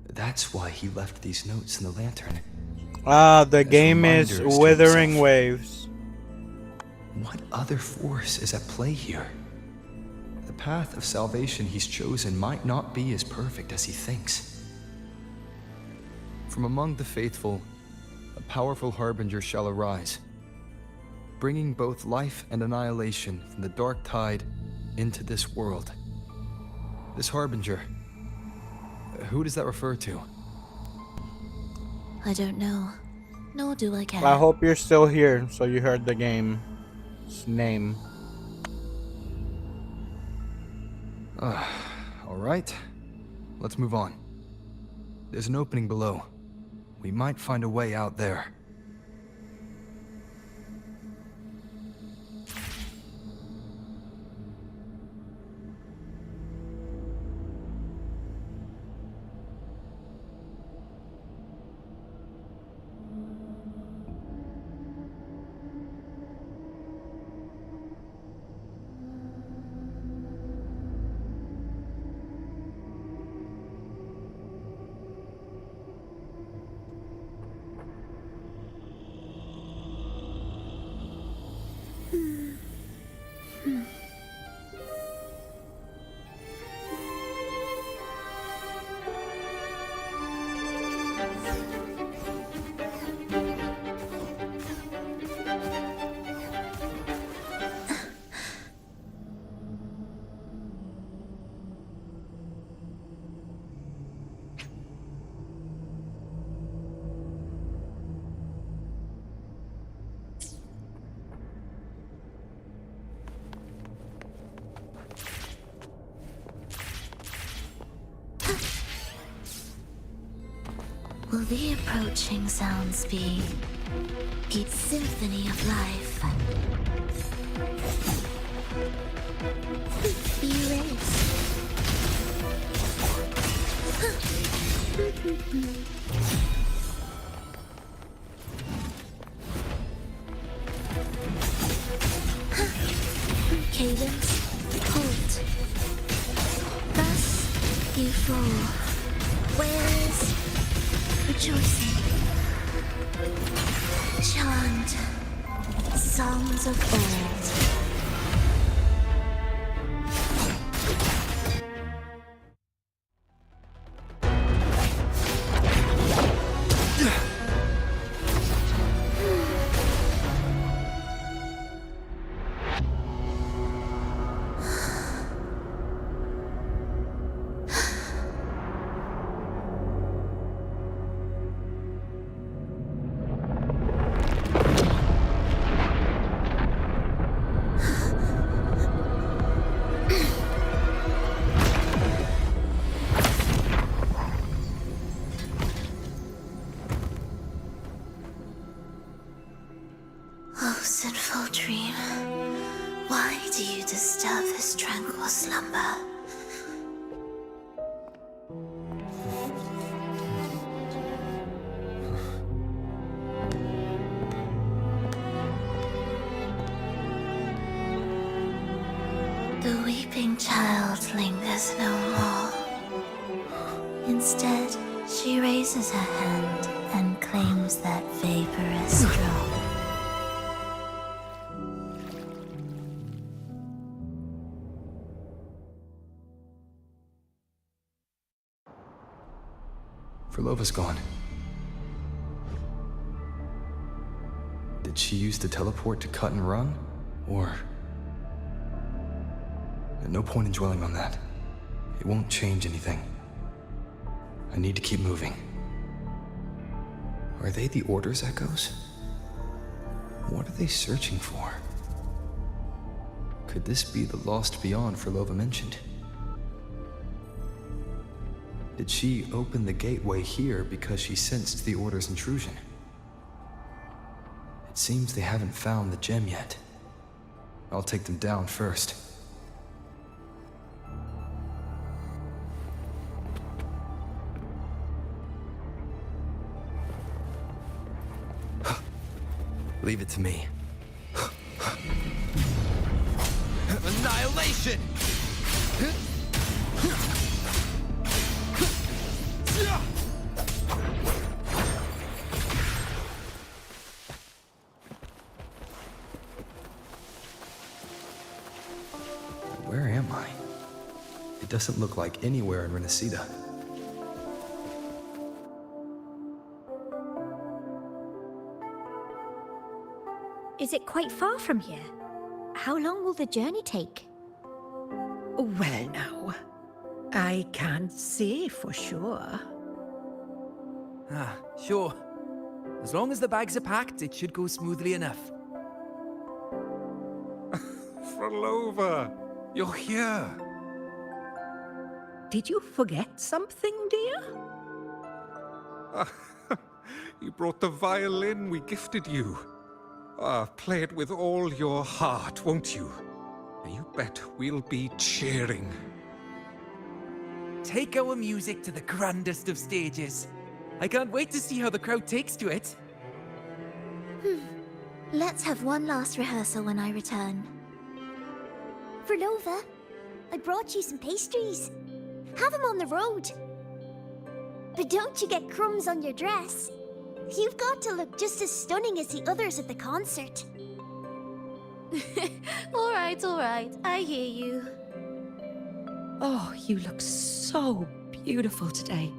That's why he left these notes in the lantern. The game is Wuthering Waves. What other force is at play here? The path of salvation he's chosen might not be as perfect as he thinks. From among the faithful, a powerful harbinger shall arise, bringing both life and annihilation from the dark tide into this world. This harbinger, who does that refer to? I don't know, nor do I care. I hope you're still here, so you heard the game's name. All right, let's move on. There's an opening below. We might find a way out there. Will the approaching sounds be its symphony of life? Cadence, halt. Thus you fall. Where is rejoicing? Chant songs of old. Oh, sinful dream, why do you disturb this tranquil slumber? The weeping child lingers no more. Instead, she raises her hand and claims that vaporous drop. Frolova's gone. Did she use the teleport to cut and run? Or... no point in dwelling on that. It won't change anything. I need to keep moving. Are they the Order's echoes? What are they searching for? Could this be the lost beyond Frolova mentioned? Did she open the gateway here because she sensed the Order's intrusion? It seems they haven't found the gem yet. I'll take them down first. Leave it to me. Annihilation! Where am I? It doesn't look like anywhere in Renacida. Is it quite far from here? How long will the journey take? Well, now, I can't say for sure. Ah, sure. As long as the bags are packed, it should go smoothly enough. Frolova, you're here. Did you forget something, dear? You brought the violin we gifted you. Play it with all your heart, won't you? You bet we'll be cheering. Take our music to the grandest of stages. I can't wait to see how the crowd takes to it. Let's have one last rehearsal when I return. Frolova, I brought you some pastries. Have them on the road. But don't you get crumbs on your dress. You've got to look just as stunning as the others at the concert. all right, I hear you. Oh, you look so beautiful today.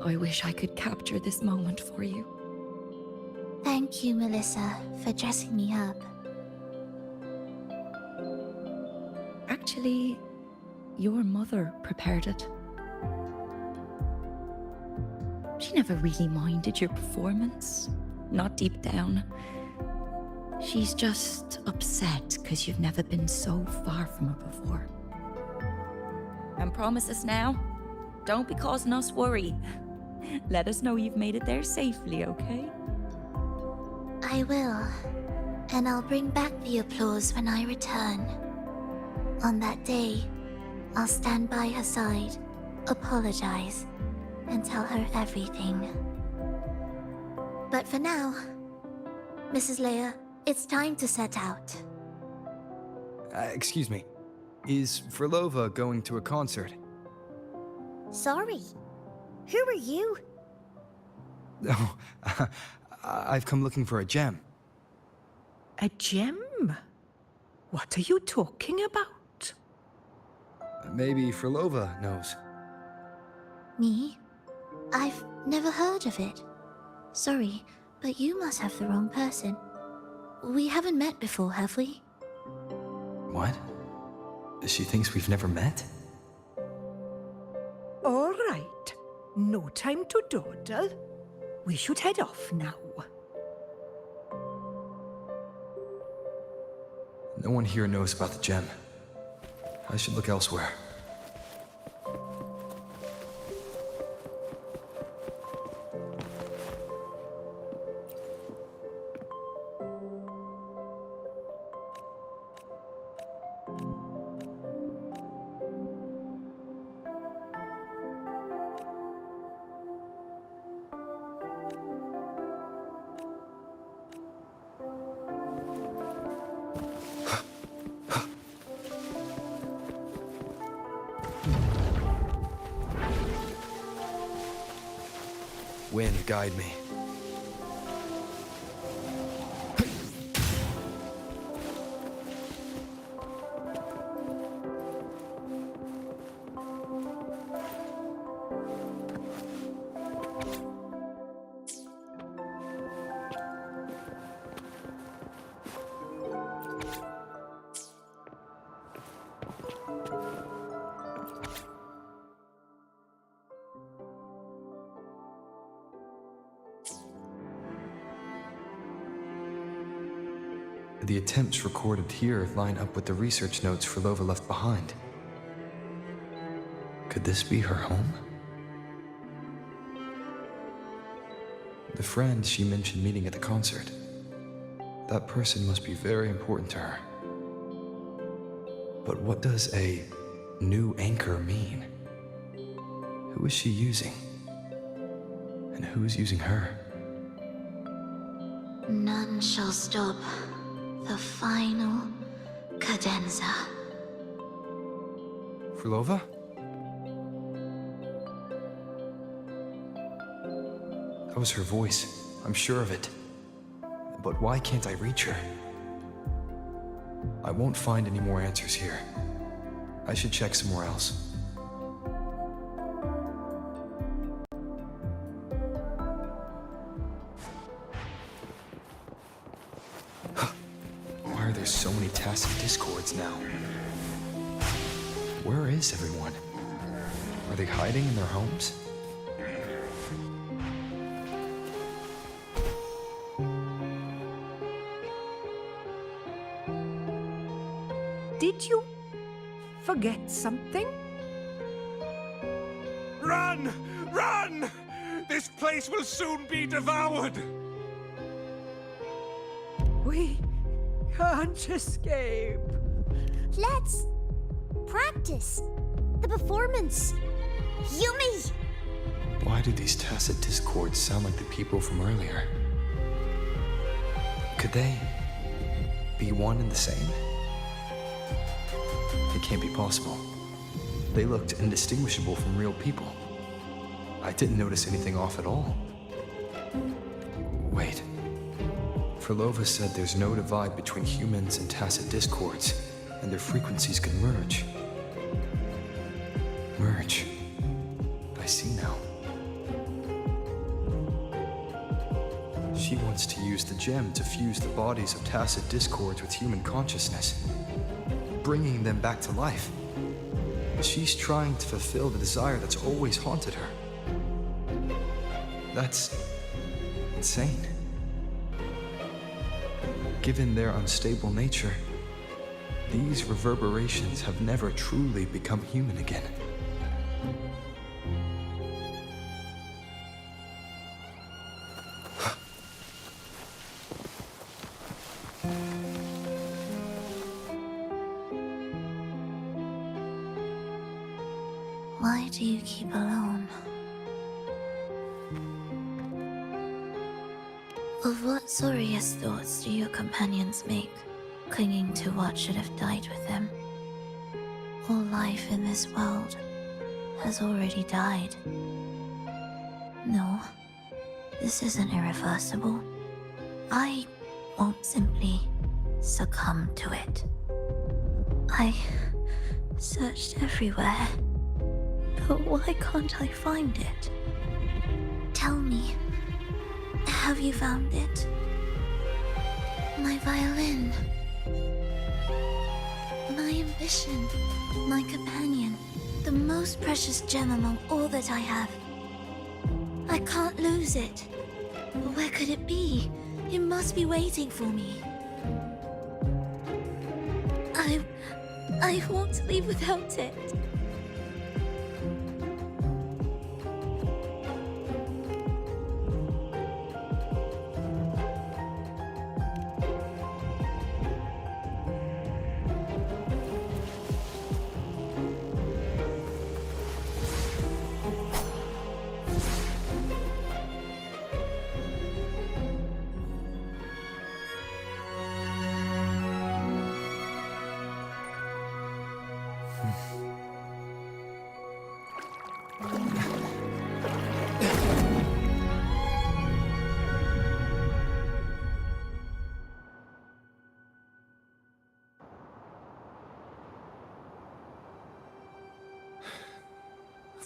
I wish I could capture this moment for you. Thank you, Melissa, for dressing me up. Actually, your mother prepared it. She never really minded your performance, not deep down. She's just upset because you've never been so far from her before. And promise us now, don't be causing us worry. Let us know you've made it there safely, okay? I will. And I'll bring back the applause when I return. On that day, I'll stand by her side, apologize, and tell her everything. But for now, Mrs. Leia, it's time to set out. Excuse me. Is Frolova going to a concert? Sorry. Who are you? Oh, I've come looking for a gem. A gem? What are you talking about? Maybe Frolova knows. Me? I've never heard of it. Sorry, but you must have the wrong person. We haven't met before, have we? What? She thinks we've never met? All right. No time to dawdle. We should head off now. No one here knows about the gem. I should look elsewhere. Wind, guide me. The attempts recorded here line up with the research notes Frolova left behind. Could this be her home? The friend she mentioned meeting at the concert. That person must be very important to her. But what does a new anchor mean? Who is she using? And who's using her? None shall stop the final cadenza. Frolova? That was her voice. I'm sure of it. But why can't I reach her? I won't find any more answers here. I should check somewhere else. Why are there so many tacit discords now? Where is everyone? Are they hiding in their homes? Did you forget something? Run! Run! This place will soon be devoured! We can't escape. Let's practice the performance. Yummy! Why do these tacit discords sound like the people from earlier? Could they be one and the same? It can't be possible. They looked indistinguishable from real people. I didn't notice anything off at all. Wait. Frolova said there's no divide between humans and tacit discords, and their frequencies can merge. Merge. I see now. She wants to use the gem to fuse the bodies of tacit discords with human consciousness, bringing them back to life. She's trying to fulfill the desire that's always haunted her. That's insane. Given their unstable nature, these reverberations have never truly become human again. Why do you keep alone? Of what sorriest thoughts do your companions make, clinging to what should have died with them? All life in this world has already died. No, this isn't irreversible. I won't simply succumb to it. I searched everywhere, but why can't I find it? Tell me, have you found it? My violin. My ambition. My companion. The most precious gem among all that I have. I can't lose it. Where could it be? It must be waiting for me. I won't leave without it.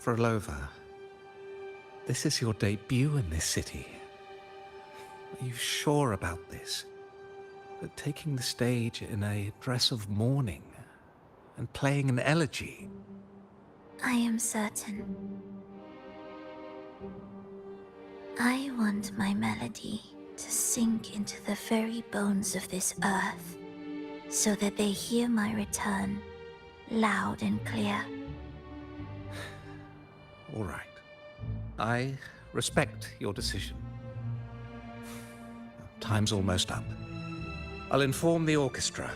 Frolova, this is your debut in this city. Are you sure about this? That taking the stage in a dress of mourning and playing an elegy? I am certain. I want my melody to sink into the very bones of this earth, so that they hear my return loud and clear. All right. I respect your decision. Time's almost up. I'll inform the orchestra.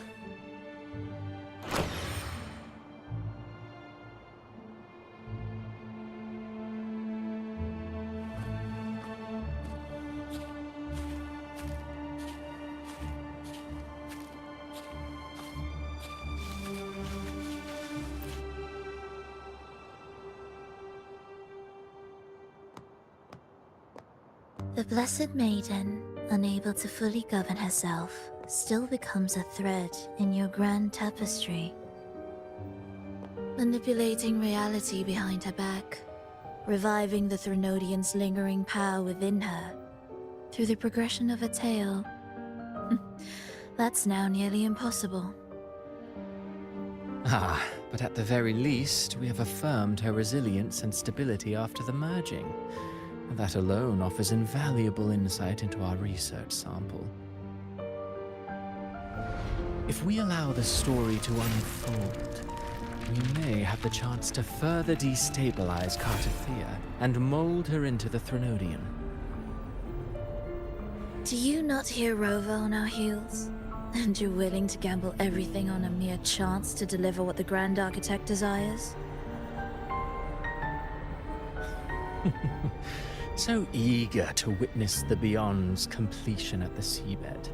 The Blessed Maiden, unable to fully govern herself, still becomes a thread in your grand tapestry. Manipulating reality behind her back, reviving the Threnodian's lingering power within her, through the progression of a tale. That's now nearly impossible. Ah, but at the very least, we have affirmed her resilience and stability after the merging. That alone offers invaluable insight into our research sample. If we allow the story to unfold, we may have the chance to further destabilize Cartathea and mold her into the Threnodian. Do you not hear Rover on our heels? And you're willing to gamble everything on a mere chance to deliver what the Grand Architect desires? So eager to witness the Beyond's completion at the seabed.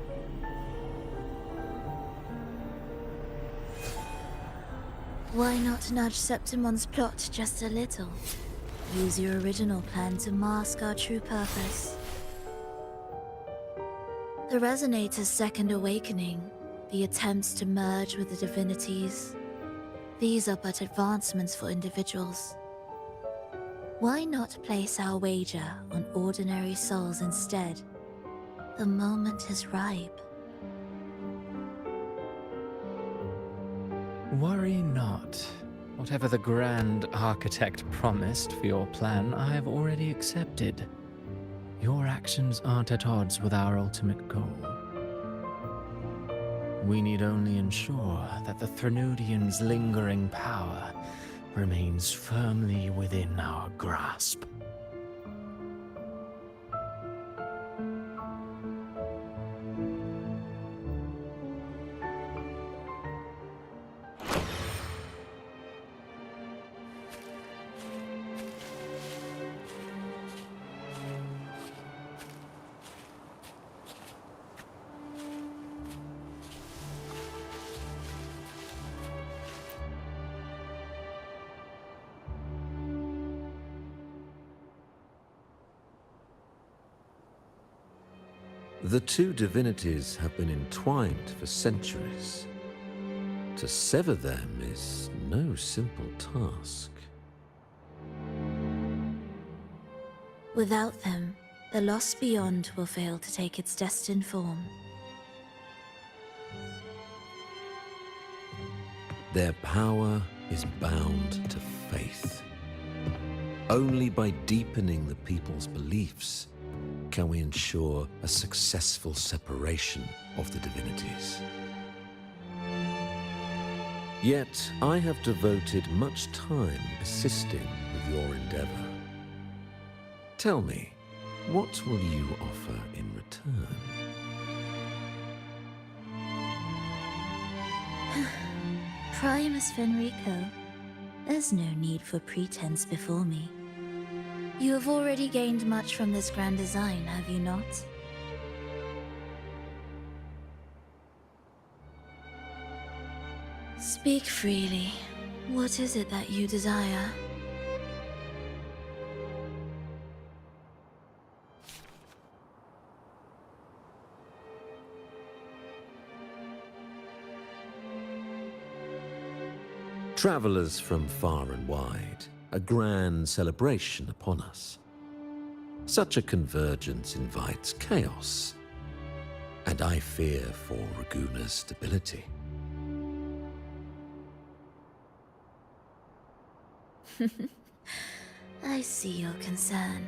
Why not nudge Septimon's plot just a little? Use your original plan to mask our true purpose. The Resonator's second awakening, the attempts to merge with the divinities, these are but advancements for individuals. Why not place our wager on ordinary souls instead? The moment is ripe. Worry not. Whatever the Grand Architect promised for your plan, I have already accepted. Your actions aren't at odds with our ultimate goal. We need only ensure that the Threnodian's lingering power remains firmly within our grasp. The two divinities have been entwined for centuries. To sever them is no simple task. Without them, the lost beyond will fail to take its destined form. Their power is bound to faith. Only by deepening the people's beliefs can we ensure a successful separation of the divinities. Yet, I have devoted much time assisting with your endeavor. Tell me, what will you offer in return? Primus Fenrico, there's no need for pretense before me. You have already gained much from this grand design, have you not? Speak freely. What is it that you desire? Travelers from far and wide, a grand celebration upon us. Such a convergence invites chaos, and I fear for Raguna's stability. I see your concern.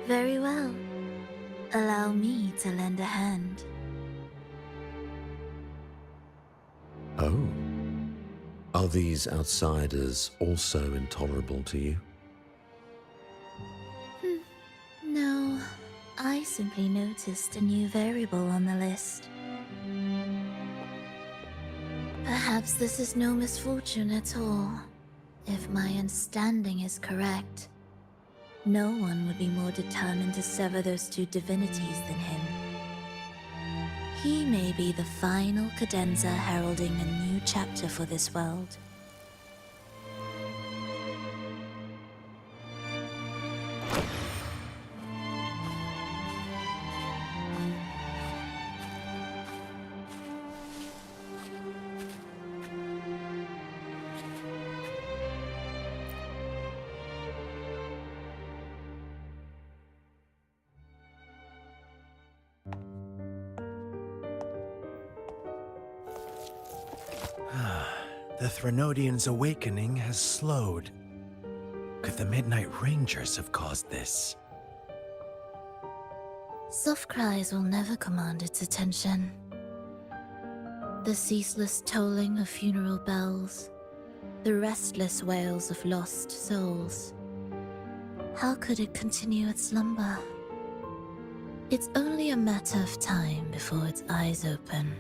Very well. Allow me to lend a hand. Oh. Are these outsiders also intolerable to you? No, I simply noticed a new variable on the list. Perhaps this is no misfortune at all. If my understanding is correct, no one would be more determined to sever those two divinities than him. He may be the final cadenza heralding a new chapter for this world. The Threnodian's awakening has slowed. Could the Midnight Rangers have caused this? Soft cries will never command its attention. The ceaseless tolling of funeral bells, the restless wails of lost souls. How could it continue its slumber? It's only a matter of time before its eyes open.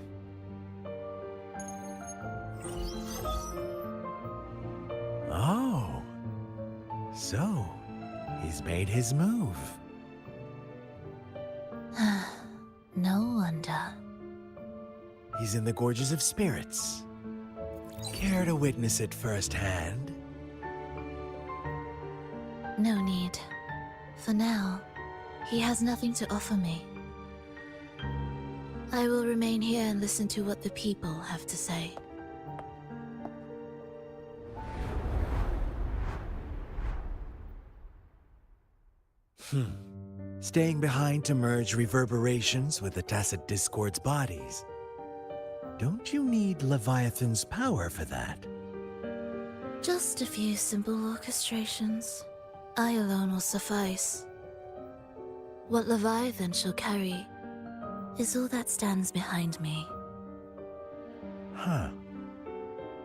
Oh. So, he's made his move. No wonder. He's in the Gorges of Spirits. Care to witness it firsthand? No need. For now, he has nothing to offer me. I will remain here and listen to what the people have to say. Staying behind to merge reverberations with the Tacit Discord's bodies. Don't you need Leviathan's power for that? Just a few simple orchestrations. I alone will suffice. What Leviathan shall carry is all that stands behind me. Huh.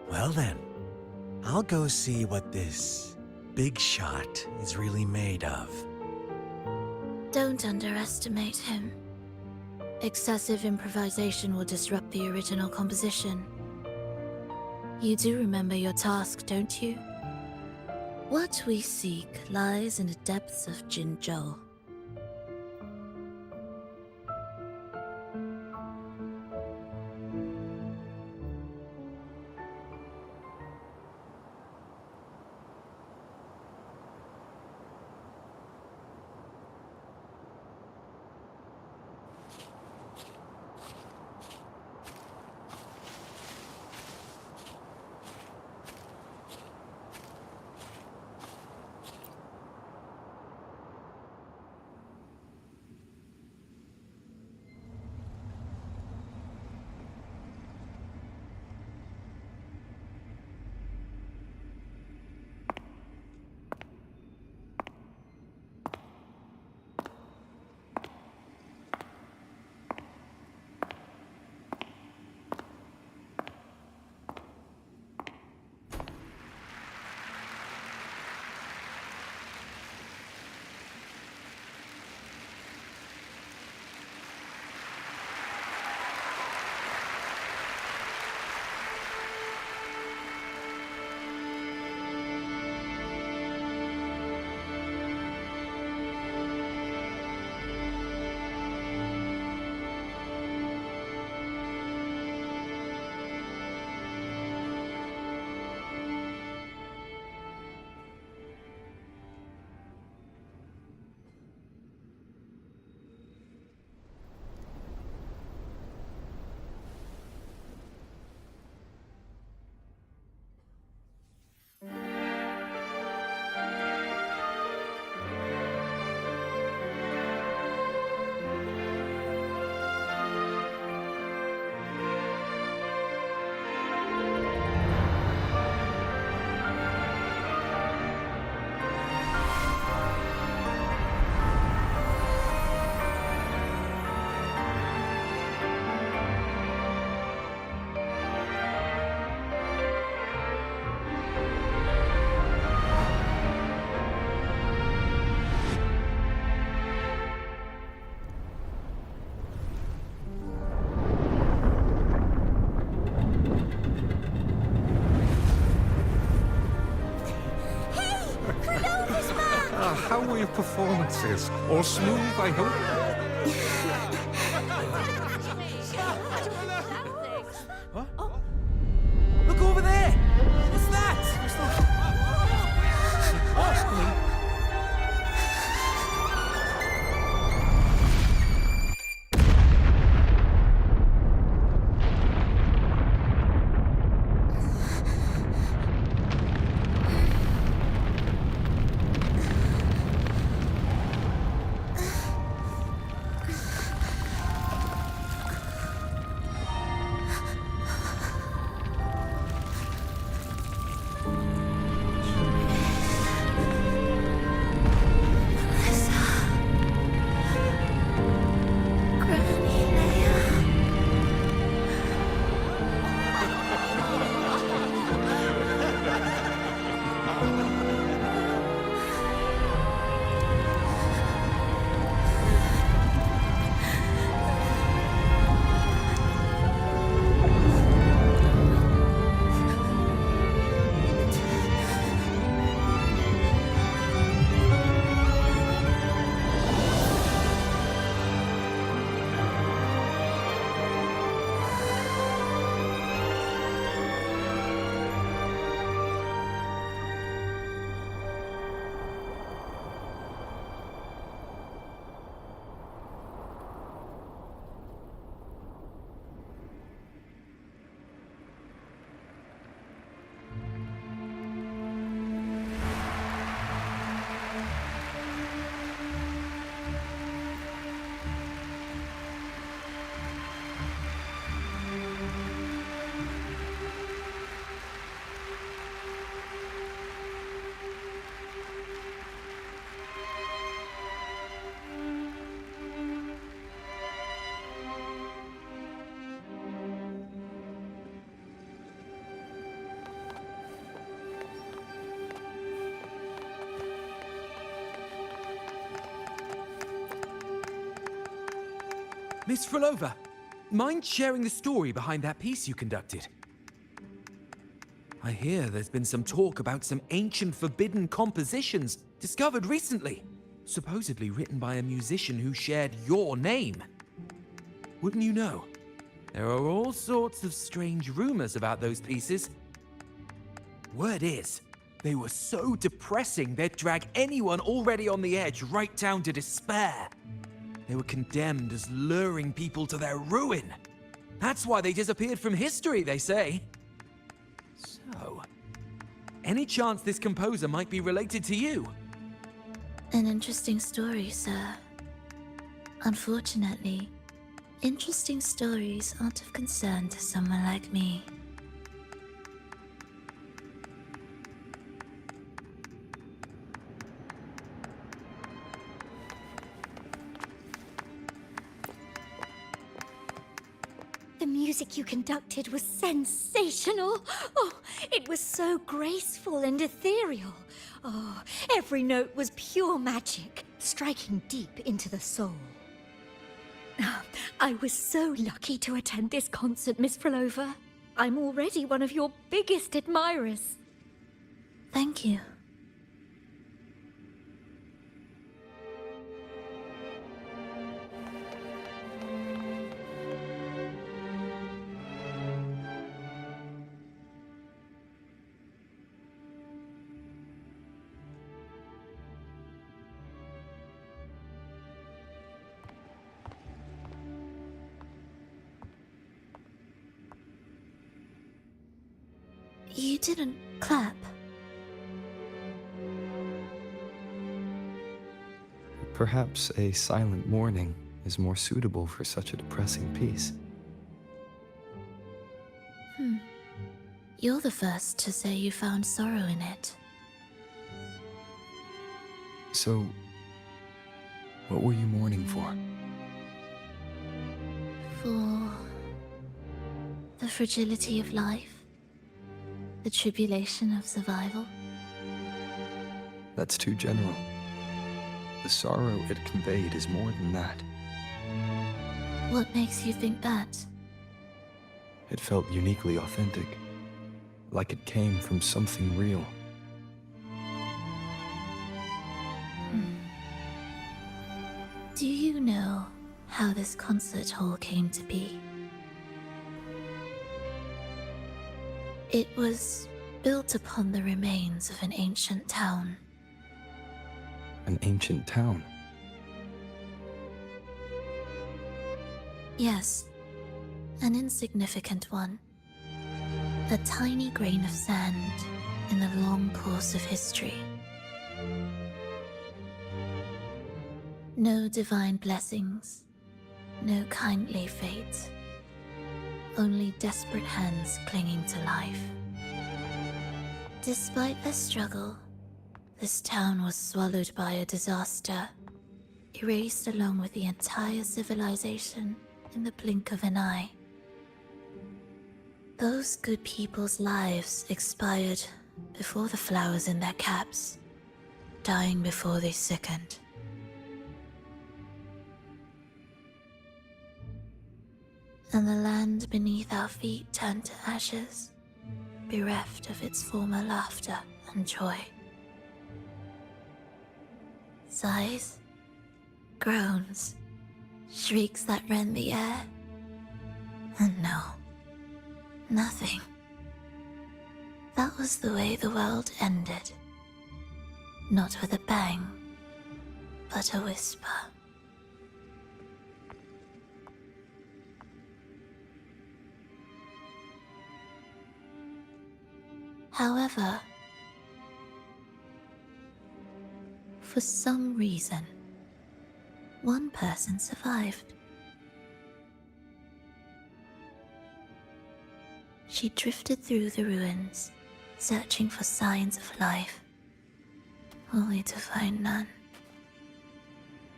Well then, I'll go see what this big shot is really made of. Don't underestimate him. Excessive improvisation will disrupt the original composition. You do remember your task, don't you? What we seek lies in the depths of Jinzhou. how were your performances? All smooth, I hope? What? Look over there! What's that? Miss Frolova, mind sharing the story behind that piece you conducted? I hear there's been some talk about some ancient forbidden compositions discovered recently, supposedly written by a musician who shared your name. Wouldn't you know? There are all sorts of strange rumors about those pieces. Word is, they were so depressing they'd drag anyone already on the edge right down to despair. They were condemned as luring people to their ruin. That's why they disappeared from history, they say. So, any chance this composer might be related to you? An interesting story, sir. Unfortunately, interesting stories aren't of concern to someone like me. The music you conducted was sensational. Oh, it was so graceful and ethereal. Oh, every note was pure magic, striking deep into the soul. I was so lucky to attend this concert, Miss Frolova. I'm already one of your biggest admirers. Thank you. You didn't clap. Perhaps a silent mourning is more suitable for such a depressing piece. You're the first to say you found sorrow in it. So, what were you mourning for? For the fragility of life, the tribulation of survival. That's too general. The sorrow it conveyed is more than that. What makes you think that? It felt uniquely authentic, like it came from something real. this concert hall came to be. It was built upon the remains of an ancient town. An ancient town? Yes, an insignificant one. A tiny grain of sand in the long course of history. No divine blessings, no kindly fate. Only desperate hands clinging to life. Despite their struggle, this town was swallowed by a disaster, erased along with the entire civilization in the blink of an eye. Those good people's lives expired before the flowers in their caps, dying before they sickened. And the land beneath our feet turned to ashes, bereft of its former laughter and joy. Sighs, groans, shrieks that rend the air. And no, nothing. That was the way the world ended. Not with a bang, but a whisper. However, for some reason, one person survived. She drifted through the ruins, searching for signs of life, only to find none.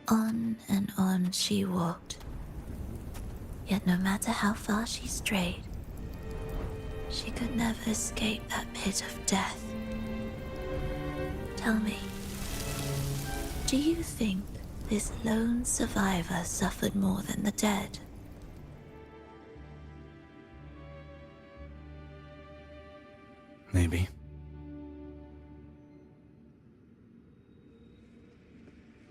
On and on she walked, yet no matter how far she strayed, she could never escape that pit of death. Tell me, do you think this lone survivor suffered more than the dead? Maybe.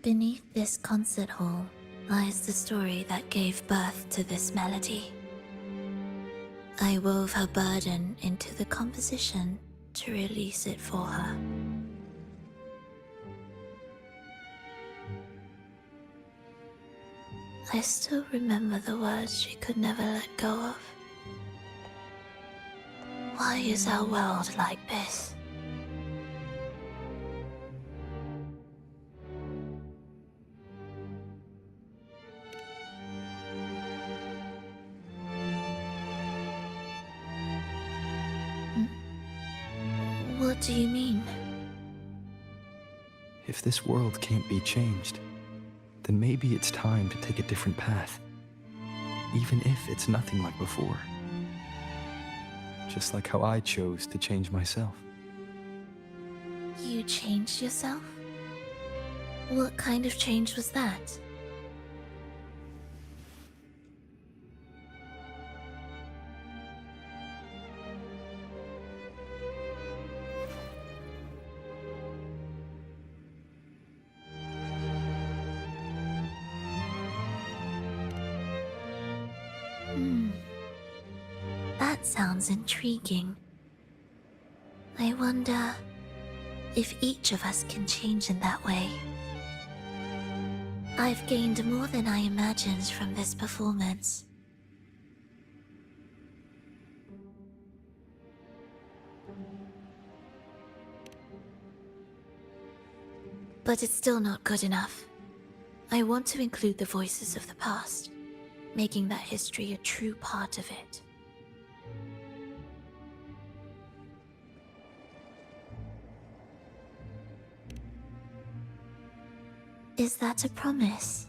Beneath this concert hall lies the story that gave birth to this melody. I wove her burden into the composition to release it for her. I still remember the words she could never let go of. Why is our world like this? What do you mean? If this world can't be changed, then maybe it's time to take a different path. Even if it's nothing like before. Just like how I chose to change myself. You changed yourself? What kind of change was that? That sounds intriguing. I wonder if each of us can change in that way. I've gained more than I imagined from this performance. But it's still not good enough. I want to include the voices of the past, making that history a true part of it. Is that a promise?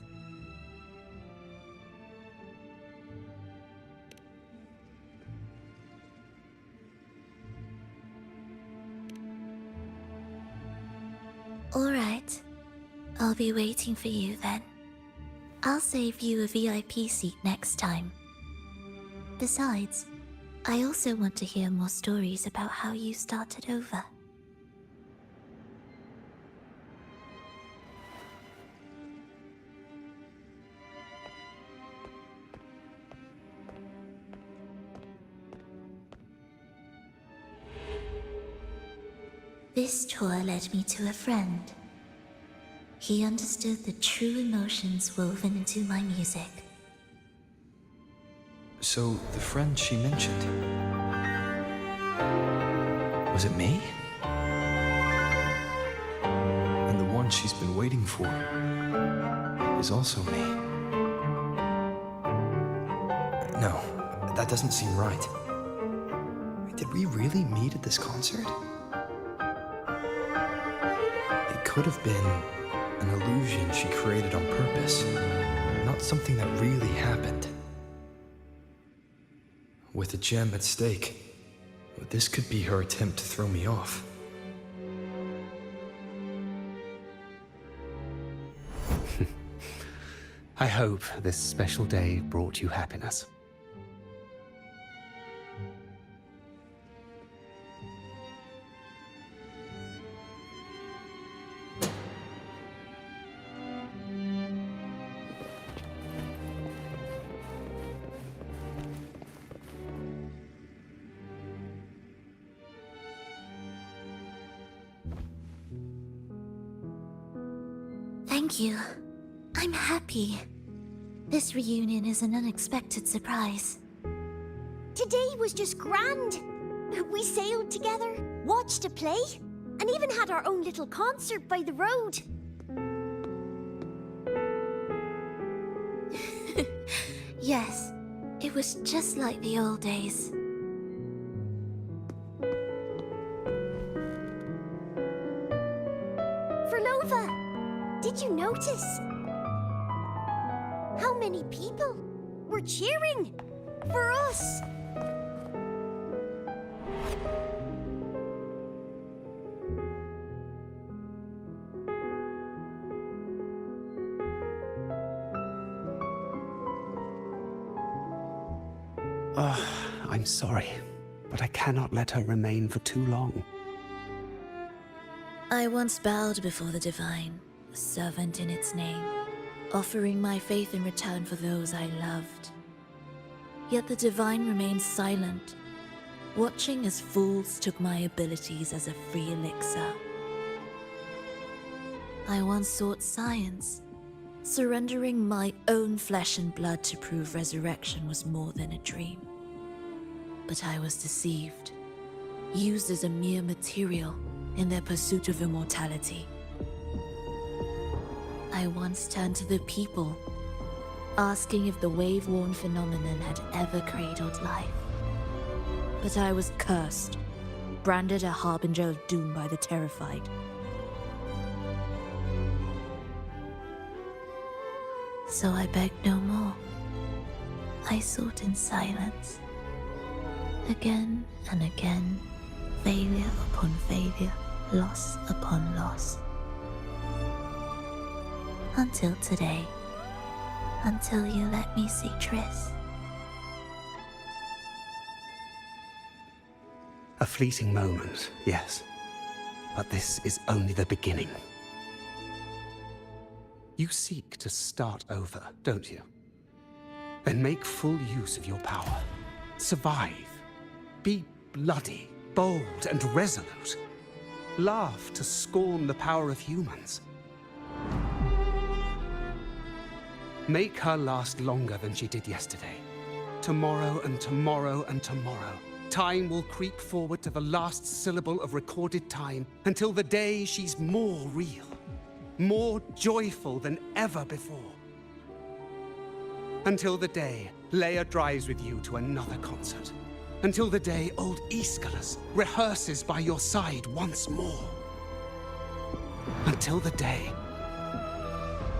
All right. I'll be waiting for you then. I'll save you a VIP seat next time. Besides, I also want to hear more stories about how you started over. This tour led me to a friend. He understood the true emotions woven into my music. So, the friend she mentioned... was it me? And the one she's been waiting for is also me. No, that doesn't seem right. Did we really meet at this concert? It could have been an illusion she created on purpose, not something that really happened. With a gem at stake, this could be her attempt to throw me off. I hope this special day brought you happiness. Thank you. I'm happy. This reunion is an unexpected surprise. Today was just grand. We sailed together, watched a play, and even had our own little concert by the road. Yes, it was just like the old days. Verlova, did you notice? How many people were cheering for us? I'm sorry, but I cannot let her remain for too long. I once bowed before the divine, a servant in its name, offering my faith in return for those I loved. Yet the divine remained silent, watching as fools took my abilities as a free elixir. I once sought science, surrendering my own flesh and blood to prove resurrection was more than a dream. But I was deceived, used as a mere material in their pursuit of immortality. I once turned to the people, asking if the wave-worn phenomenon had ever cradled life. But I was cursed, branded a harbinger of doom by the terrified. So I begged no more. I sought in silence. Again and again, failure upon failure, loss upon loss. Until today. Until you let me see Triss. A fleeting moment, yes. But this is only the beginning. You seek to start over, don't you? Then make full use of your power. Survive. Be bloody, bold, and resolute. Laugh to scorn the power of humans. Make her last longer than she did yesterday. Tomorrow and tomorrow and tomorrow. Time will creep forward to the last syllable of recorded time until the day she's more real, more joyful than ever before. Until the day Leia drives with you to another concert. Until the day old Aeschylus rehearses by your side once more. Until the day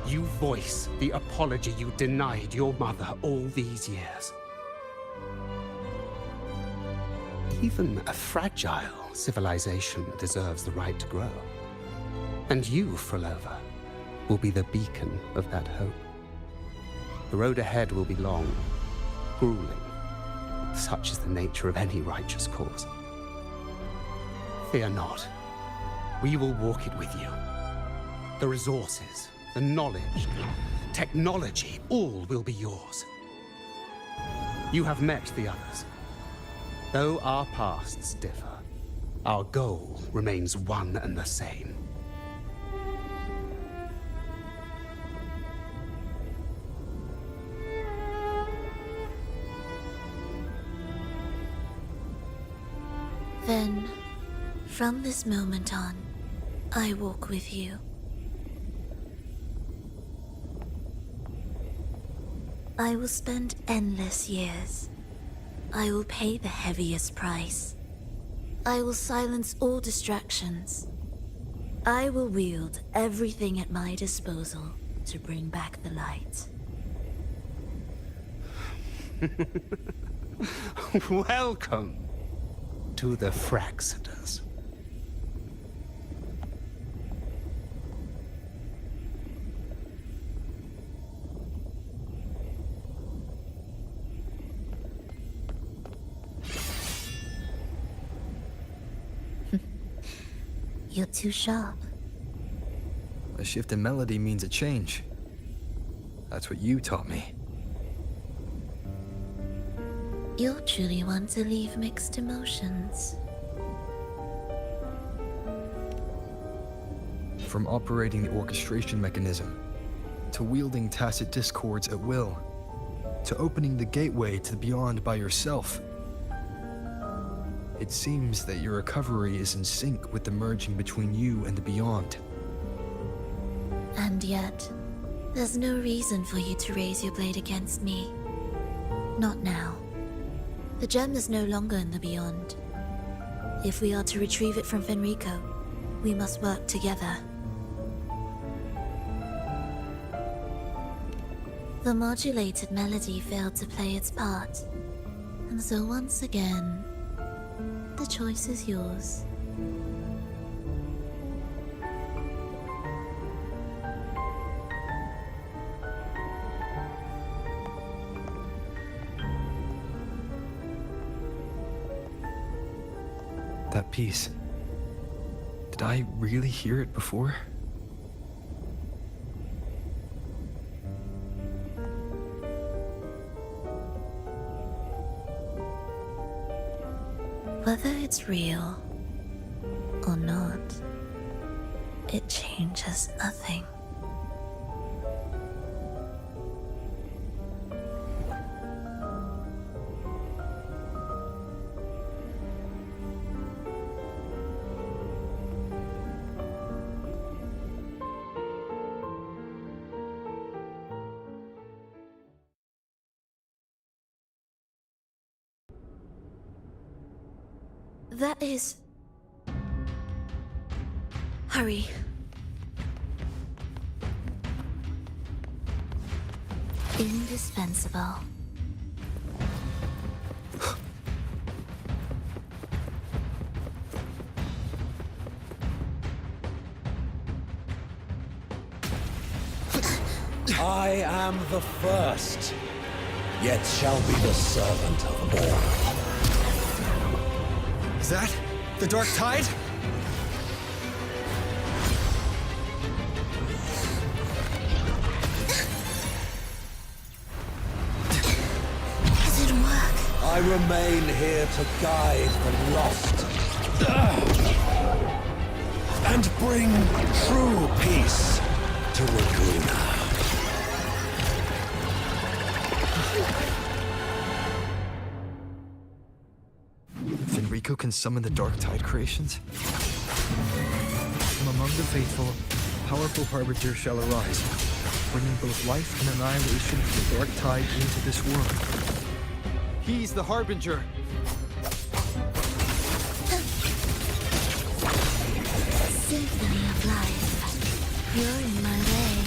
you voice the apology you denied your mother all these years. Even a fragile civilization deserves the right to grow. And you, Frolova, will be the beacon of that hope. The road ahead will be long, grueling. Such is the nature of any righteous cause. Fear not. We will walk it with you. The resources, the knowledge, technology, all will be yours. You have met the others. Though our pasts differ, Our goal remains one and the same. Then, from this moment on, I walk with you. I will spend endless years. I will pay the heaviest price. I will silence all distractions. I will wield everything at my disposal to bring back the light. Welcome to the Fraxiters. You're too sharp. A shift in melody means a change. That's what you taught me. You're truly one to leave mixed emotions. From operating the orchestration mechanism, to wielding tacit discords at will, to opening the gateway to the beyond by yourself. It seems that your recovery is in sync with the merging between you and the beyond. And yet, there's no reason for you to raise your blade against me. Not now. The gem is no longer in the beyond. If we are to retrieve it from Fenrico, we must work together. The modulated melody failed to play its part, and so once again, the choice is yours. That piece. Did I really hear it before? Whether it's real or not, it changes nothing. That is... Hurry. Indispensable. I am the first, yet shall be the servant of all. Is that the Dark Tide? It didn't work. I remain here to guide the lost and bring true peace to Raguna. Fenrico can summon the Dark Tide creations? From among the faithful, a powerful harbinger shall arise, bringing both life and annihilation of the Dark Tide into this world. He's the harbinger! Symphony of life. You're in my way.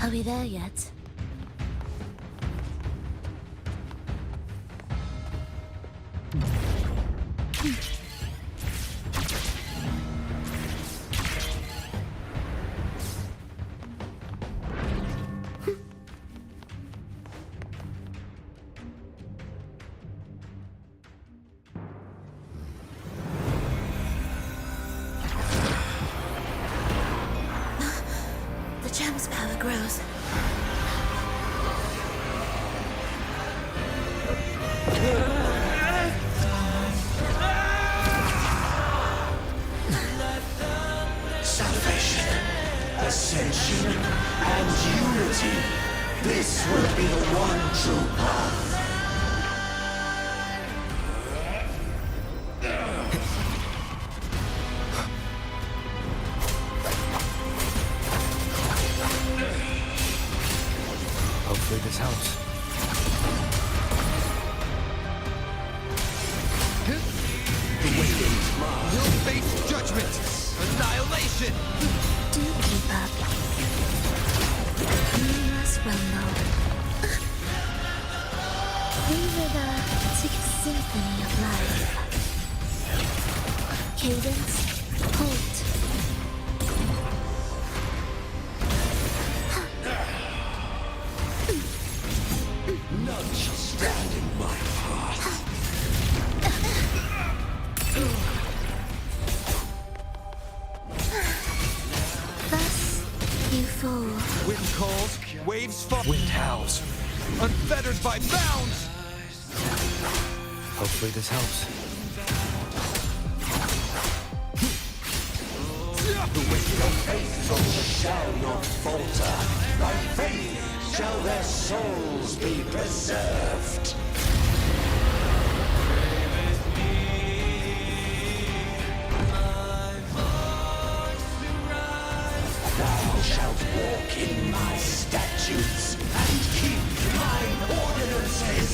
Are we there yet? The gem's power grows. You'll face judgment, annihilation. Do keep up. You must rumble. We were the symphony of life. Cadence, halt. None shall stand in my path. Thus, you fall. Wind calls, waves fall. Wind howls, unfettered by bounds. Hopefully this helps. The faithful shall not falter. By faith shall their souls be preserved. Thou shalt walk in my statutes and keep mine ordinances.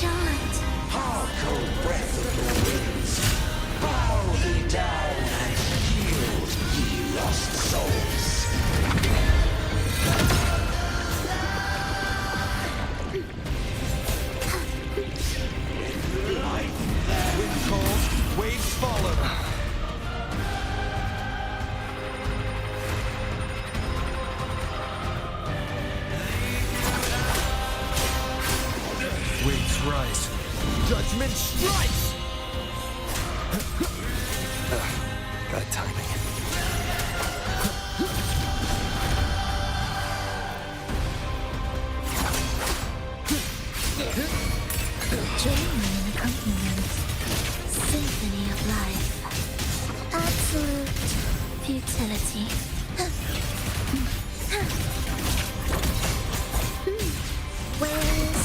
Chant. Hark, O breath of the winds, bow thee down and yield, ye lost souls. Wind calls, waves follow. Waves rise. Judgment strikes! Bad timing. Join me in accompaniment. Symphony of life. Absolute futility. Where is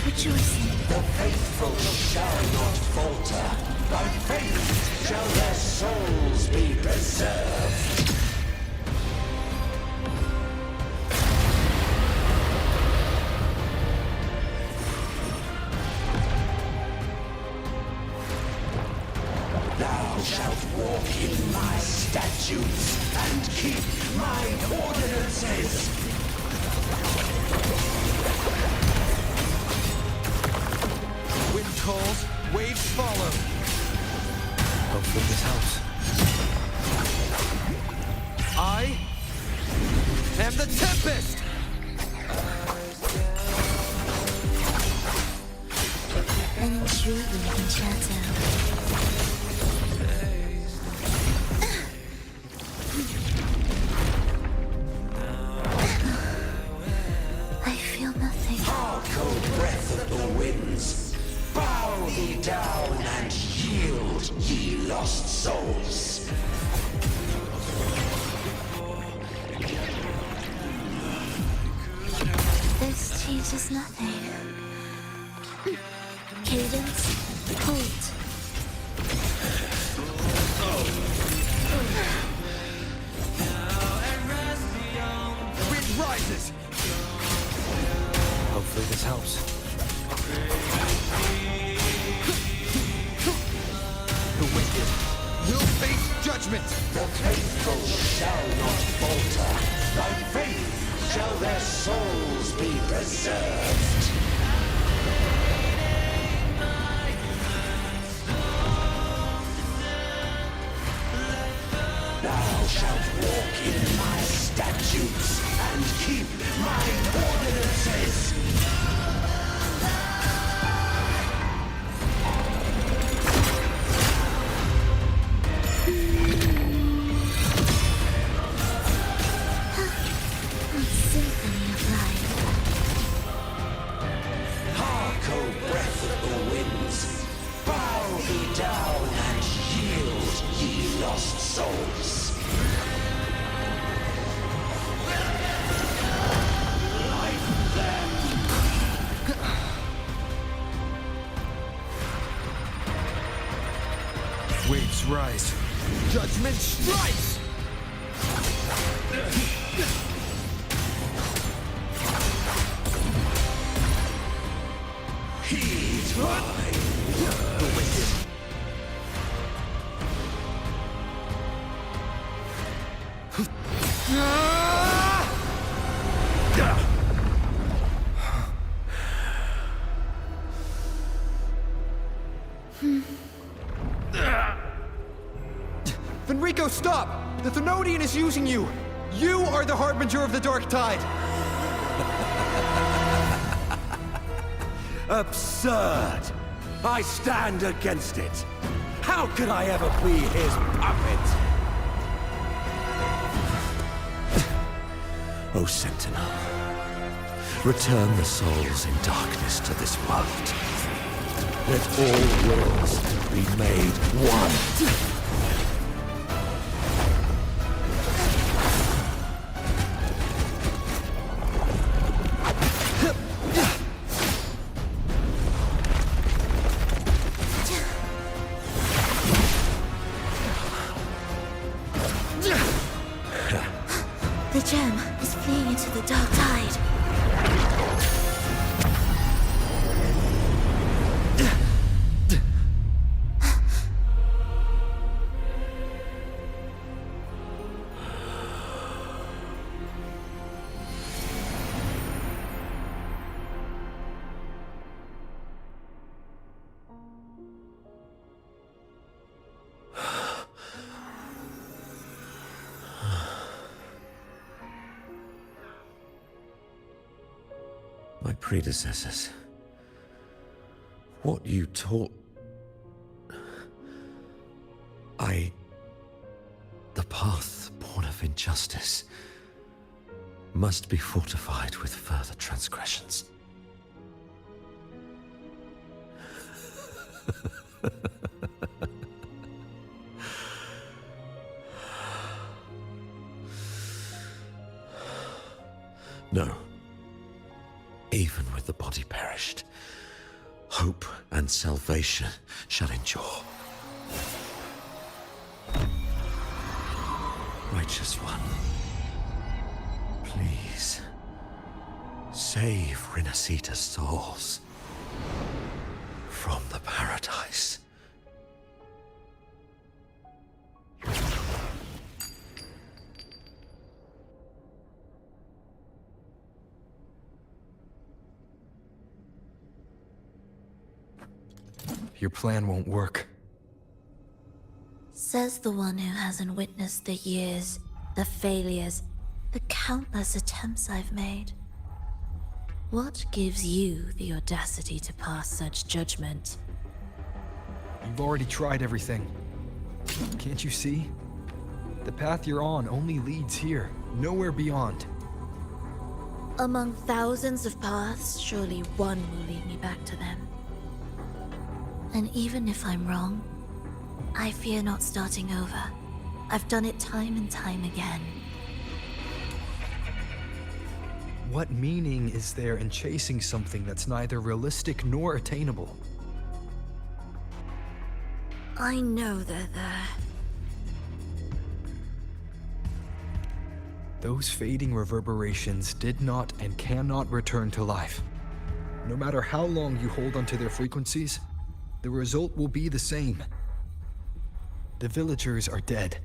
rejoicing? The faithful shall not falter. By faith shall their souls be preserved. Thou shalt walk in my statutes and keep mine ordinances. Wind calls, waves follow. Hopefully this helps. I am the Tempest! An intriguing concerto. I feel nothing. Hark, O breath of the winds, bow thee down and yield, ye lost souls. This changes nothing. Cadence, halt. Wind rises! Hopefully this helps. The wicked will face judgment! The faithful shall not falter. By faith shall their souls be preserved. Thou shalt walk in my statutes and keep mine ordinances. Symphony of life. Hark, O breath of the winds, bow thee down and yield, ye lost souls. Life them. Waves rise. Judgment strikes! Fenrico, stop! The Thenodian is using you! You are the harbinger of the Dark Tide! Absurd! I stand against it! How could I ever be his puppet? O Sentinel, return the souls in darkness to this world. Let all worlds be made one. The gem is fleeing into the Dark Tide. My predecessors. What you taught... The path born of injustice must be fortified with further transgressions. No. Even with the body perished, hope and salvation shall endure. Righteous One, please save Renacita's souls from the paradise. Your plan won't work. Says the one who hasn't witnessed the years, the failures, the countless attempts I've made. What gives you the audacity to pass such judgment? You've already tried everything. Can't you see? The path you're on only leads here, nowhere beyond. Among thousands of paths, surely one will lead me back to them. And even if I'm wrong, I fear not starting over. I've done it time and time again. What meaning is there in chasing something that's neither realistic nor attainable? I know they're there. Those fading reverberations did not and cannot return to life. No matter how long you hold onto their frequencies, the result will be the same. The villagers are dead.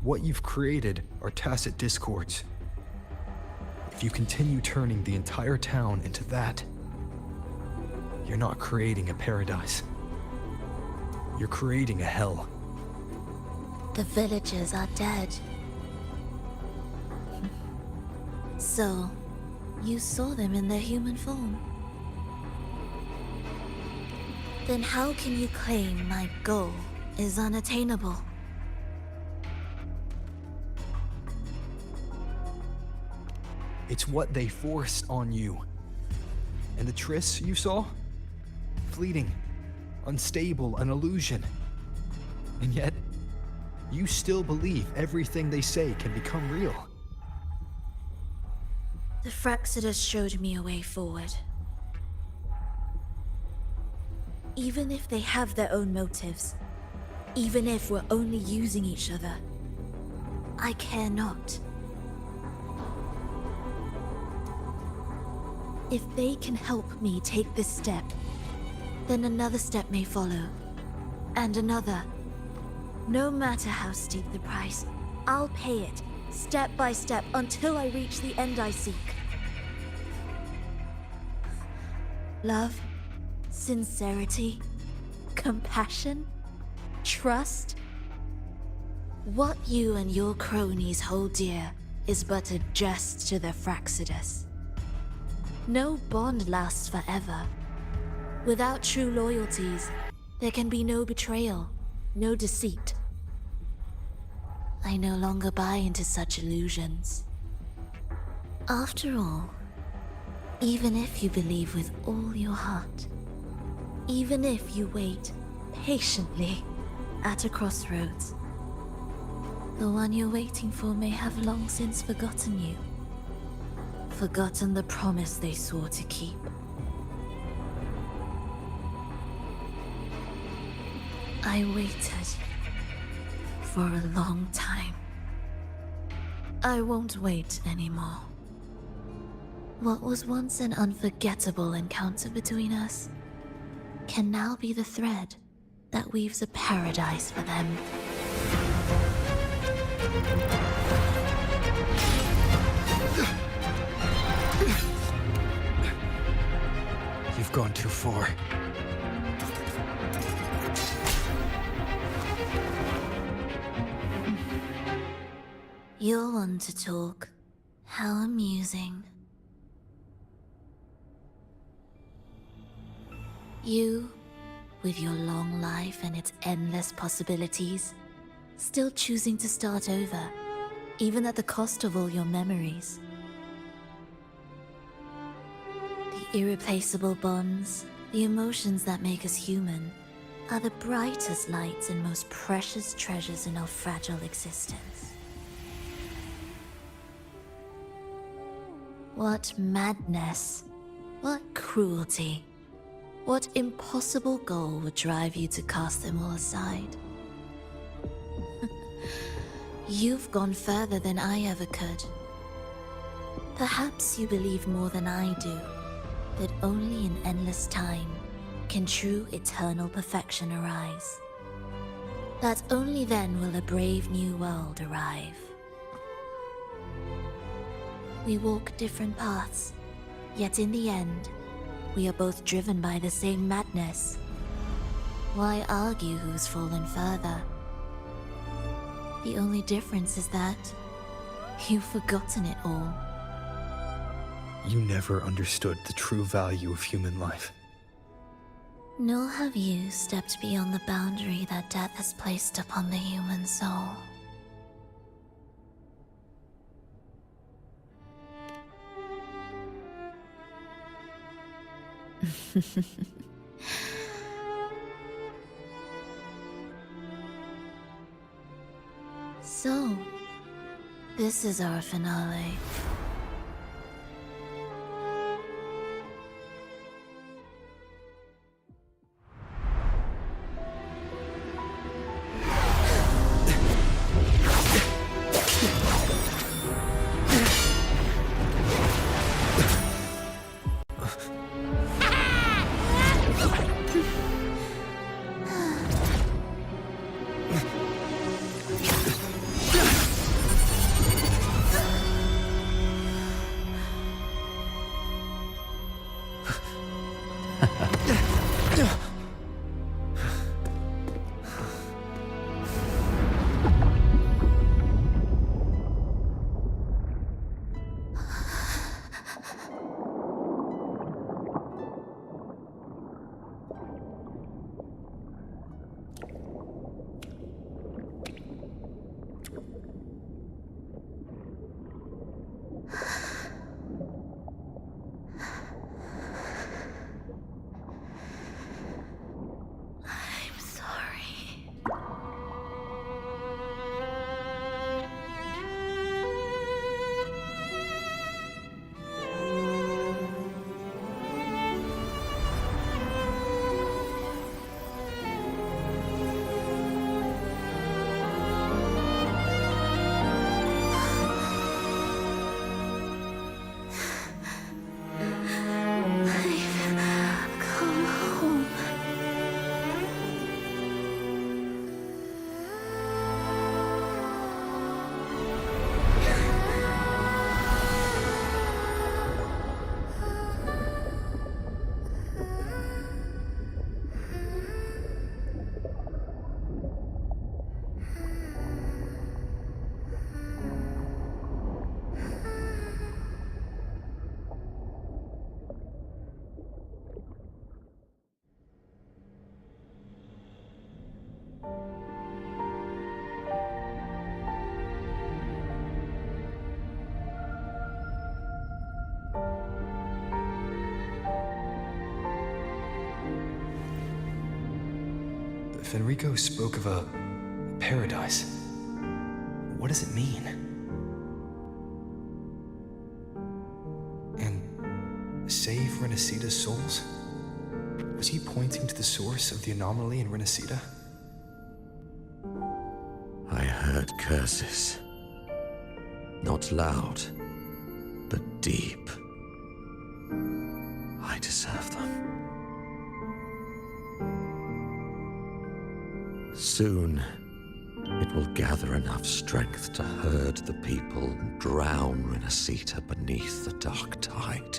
What you've created are tacit discords. If you continue turning the entire town into that, you're not creating a paradise. You're creating a hell. The villagers are dead. So, you saw them in their human form. Then how can you claim my goal is unattainable? It's what they forced on you. And the Triss you saw? Fleeting, unstable, an illusion. And yet, you still believe everything they say can become real. The Fraxidus showed me a way forward. Even if they have their own motives, even if we're only using each other, I care not. If they can help me take this step, then another step may follow, and another. No matter how steep the price, I'll pay it, step by step, until I reach the end I seek. Love, sincerity, compassion, trust. What you and your cronies hold dear is but a jest to the Fraxidus. No bond lasts forever. Without true loyalties, there can be no betrayal, no deceit. I no longer buy into such illusions. After all, even if you believe with all your heart, even if you wait patiently at a crossroads, the one you're waiting for may have long since forgotten you. Forgotten the promise they swore to keep. I waited for a long time. I won't wait anymore. What was once an unforgettable encounter between us can now be the thread that weaves a paradise for them. You've gone too far. You're one to talk. How amusing. You, with your long life and its endless possibilities, still choosing to start over, even at the cost of all your memories. The irreplaceable bonds, the emotions that make us human, are the brightest lights and most precious treasures in our fragile existence. What madness, what cruelty, what impossible goal would drive you to cast them all aside? You've gone further than I ever could. Perhaps you believe more than I do, that only in endless time can true eternal perfection arise. That only then will a brave new world arrive. We walk different paths, yet in the end, we are both driven by the same madness. Why argue who's fallen further? The only difference is that you've forgotten it all. You never understood the true value of human life. Nor have you stepped beyond the boundary that death has placed upon the human soul. So, this is our finale. Fenrico spoke of a paradise. What does it mean? And save Renacita's souls? Was he pointing to the source of the anomaly in Renacita? I heard curses. Not loud, but deep. I deserve them. Soon, it will gather enough strength to herd the people and drown Renacita beneath the dark tide.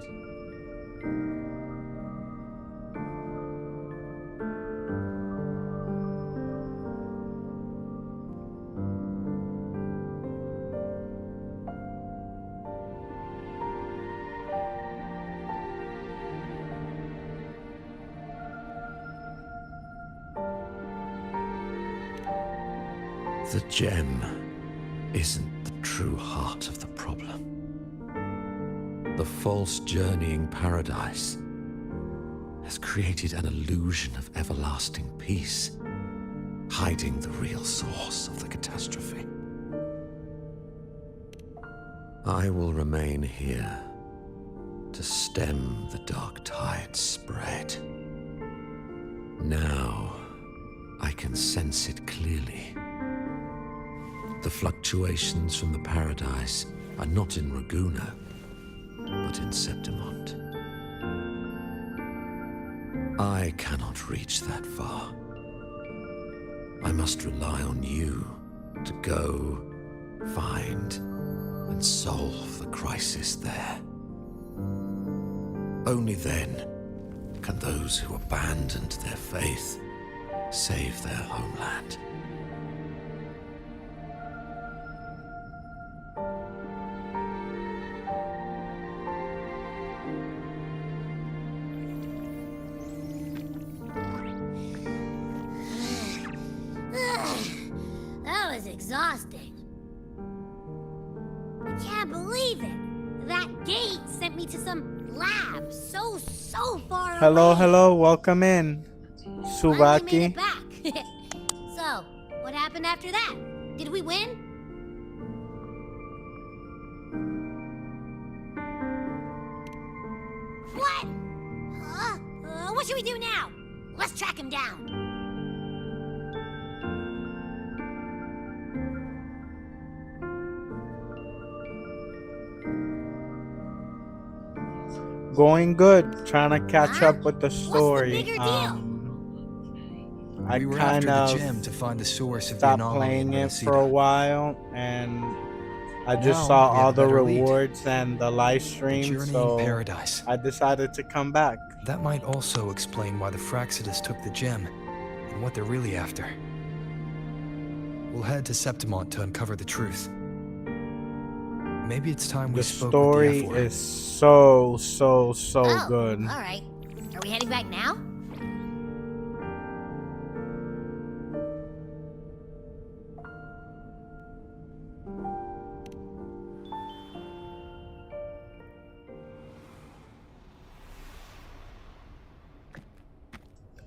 The gem isn't the true heart of the problem. The false journeying paradise has created an illusion of everlasting peace, hiding the real source of the catastrophe. I will remain here to stem the dark tide's spread. Now, I can sense it clearly. The fluctuations from the paradise are not in Raguna, but in Septimont. I cannot reach that far. I must rely on you to go, find, and solve the crisis there. Only then can those who abandoned their faith save their homeland. That was exhausting. I can't believe it. That gate sent me to some lab so far away. Hello, welcome in, Finally made Subaki. it back. So, what happened after that? Did we win? What? What should we do now? Let's track him down. Going good, trying to catch up with the story. bigger deal? I We were kind after the of gem to find the source of the stopped anomaly in playing it Renacita. for a while, and I just Now saw we have all a the better lead. rewards and the live stream, journey in so paradise. I decided to come back. That might also explain why the Fraxidas took the gem, and what they're really after. We'll head to Septimont to uncover the truth. Maybe it's time we The spoke story with the F-word. is so good. All right. Are we heading back now?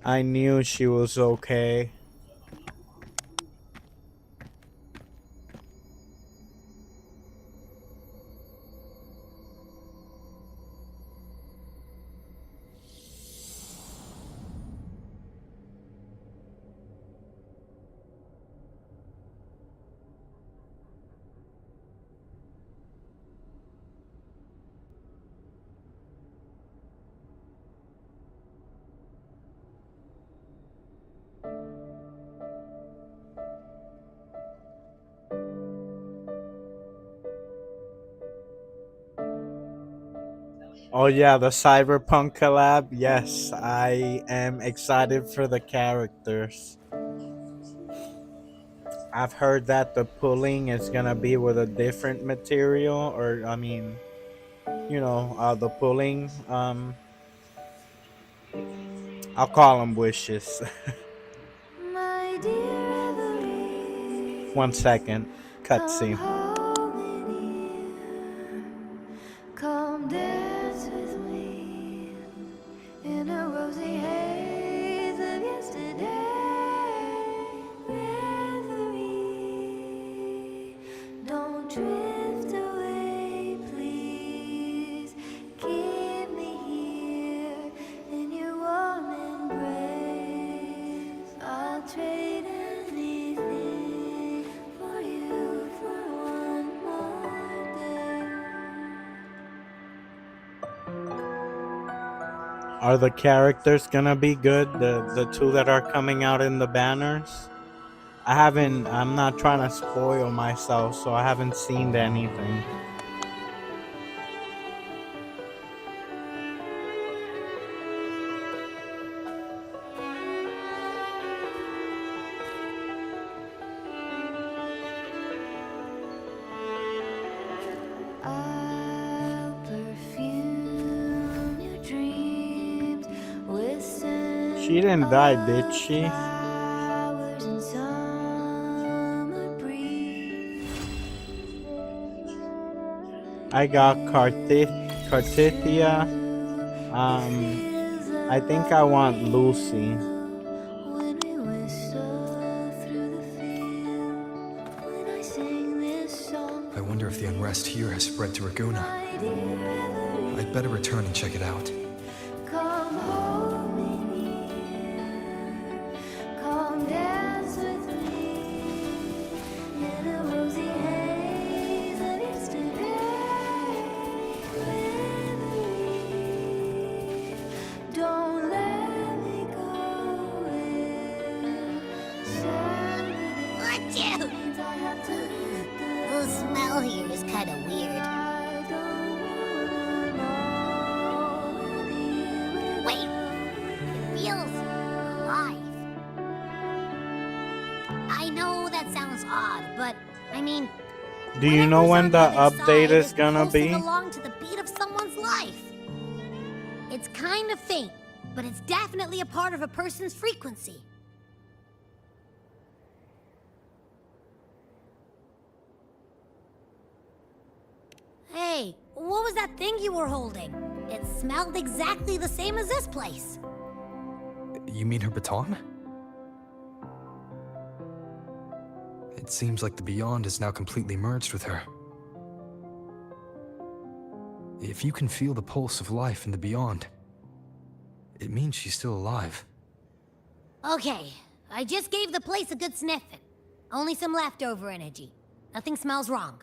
I knew she was okay. Oh yeah, the Cyberpunk collab. Yes, I am excited for the characters. I've heard that the pulling is gonna be with a different material, or I mean, the pulling. I'll call them wishes. My dear Evelyn, 1 second, cutscene. come dance with me in a rosy haze of yesterday. Are the characters gonna be good? The two that are coming out in the banners? I'm not trying to spoil myself, so I haven't seen anything. I'll perfume your dreams with scent She didn't die, did she? flowers and summer breeze. I got Cartithia. I think I want Lucy. When we whistle through the field, when I sing this song. I wonder if the unrest here has spread to Raguna. I'd better return and check it out. Come hold me near, come dance with me in the rosy haze of yesterday. With me, don't let me go. What you? The smell here is kind of weird. Wait, it feels alive. I know that sounds odd, but I mean, Do you know when the update is gonna pulsing be? along to the beat of someone's life. It's kind of faint, but it's definitely a part of a person's frequency. Hey, what was that thing you were holding? It smelled exactly the same as this place. You mean her baton? It seems like the Beyond is now completely merged with her. If you can feel the pulse of life in the Beyond, it means she's still alive. Okay, I just gave the place a good sniffing. Only some leftover energy. Nothing smells wrong.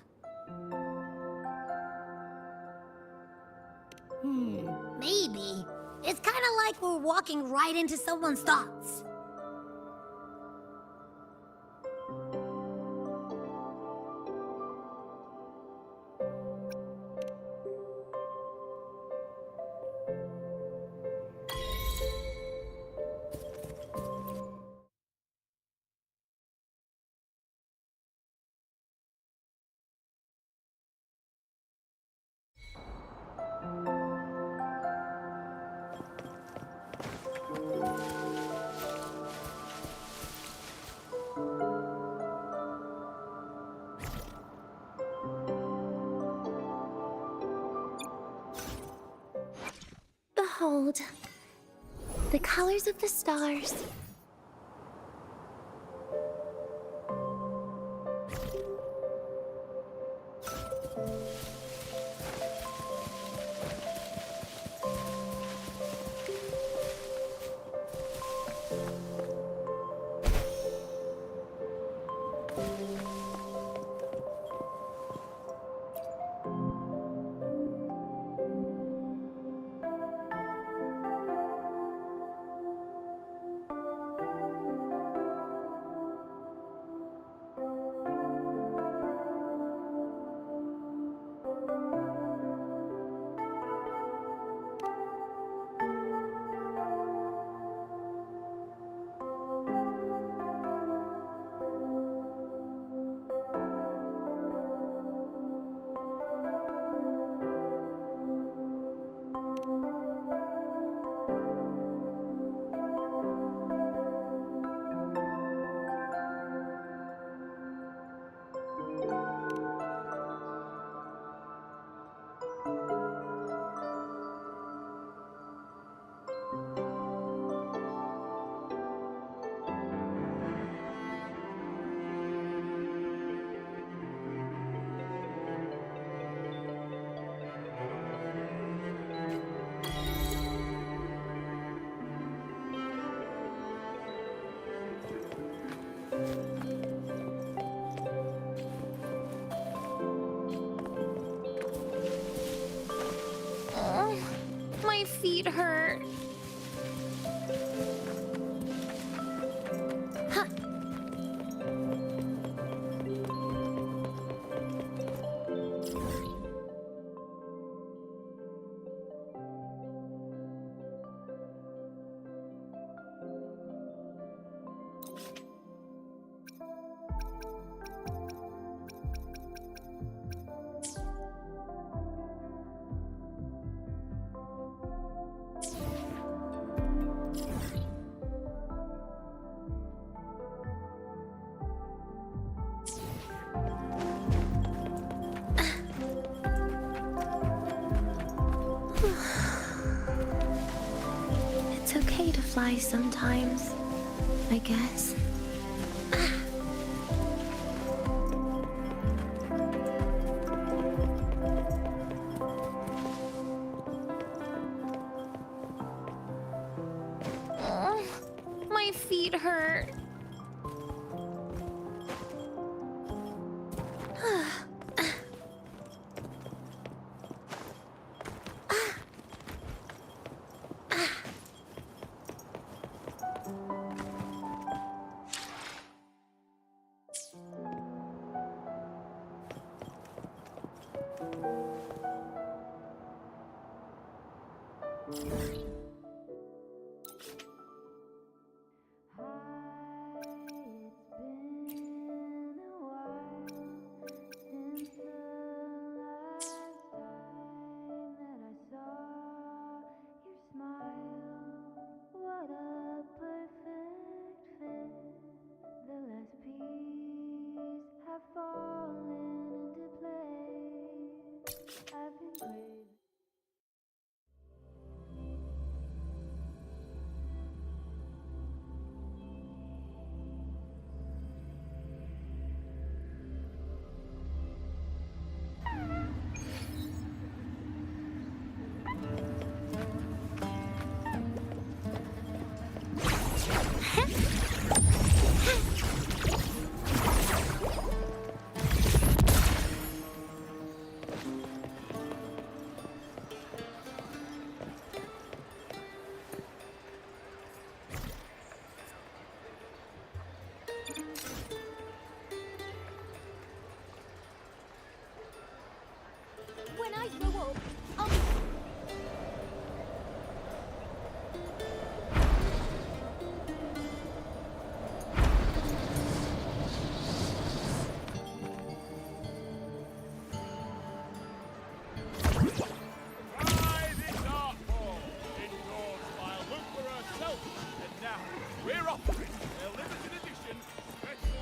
Maybe. It's kind of like we're walking right into someone's thoughts. Behold, the colors of the stars. feet hurt. It's okay to fly sometimes, I guess. Oh, my feet hurt. When I grow up, I'll... We're offering a limited edition special.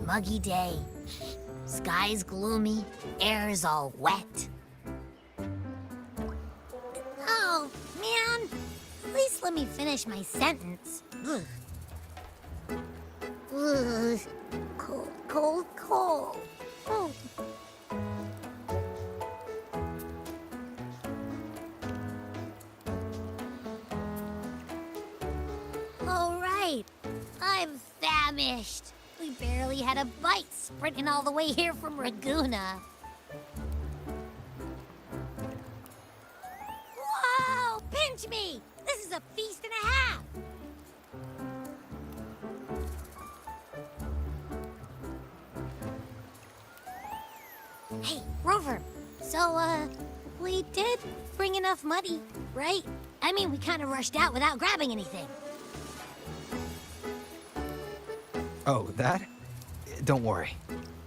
Muggy day. Sky's gloomy, air's all wet. Oh, man. At least let me finish my sentence. Ugh. Ugh. Cold, cold, cold. Oh. All right. I'm famished. We barely had a bite sprinting all the way here from Raguna. Whoa! Pinch me! This is a feast and a half! Hey, Rover. So, we did bring enough money, right? I mean, we kind of rushed out without grabbing anything. Oh, that? Don't worry.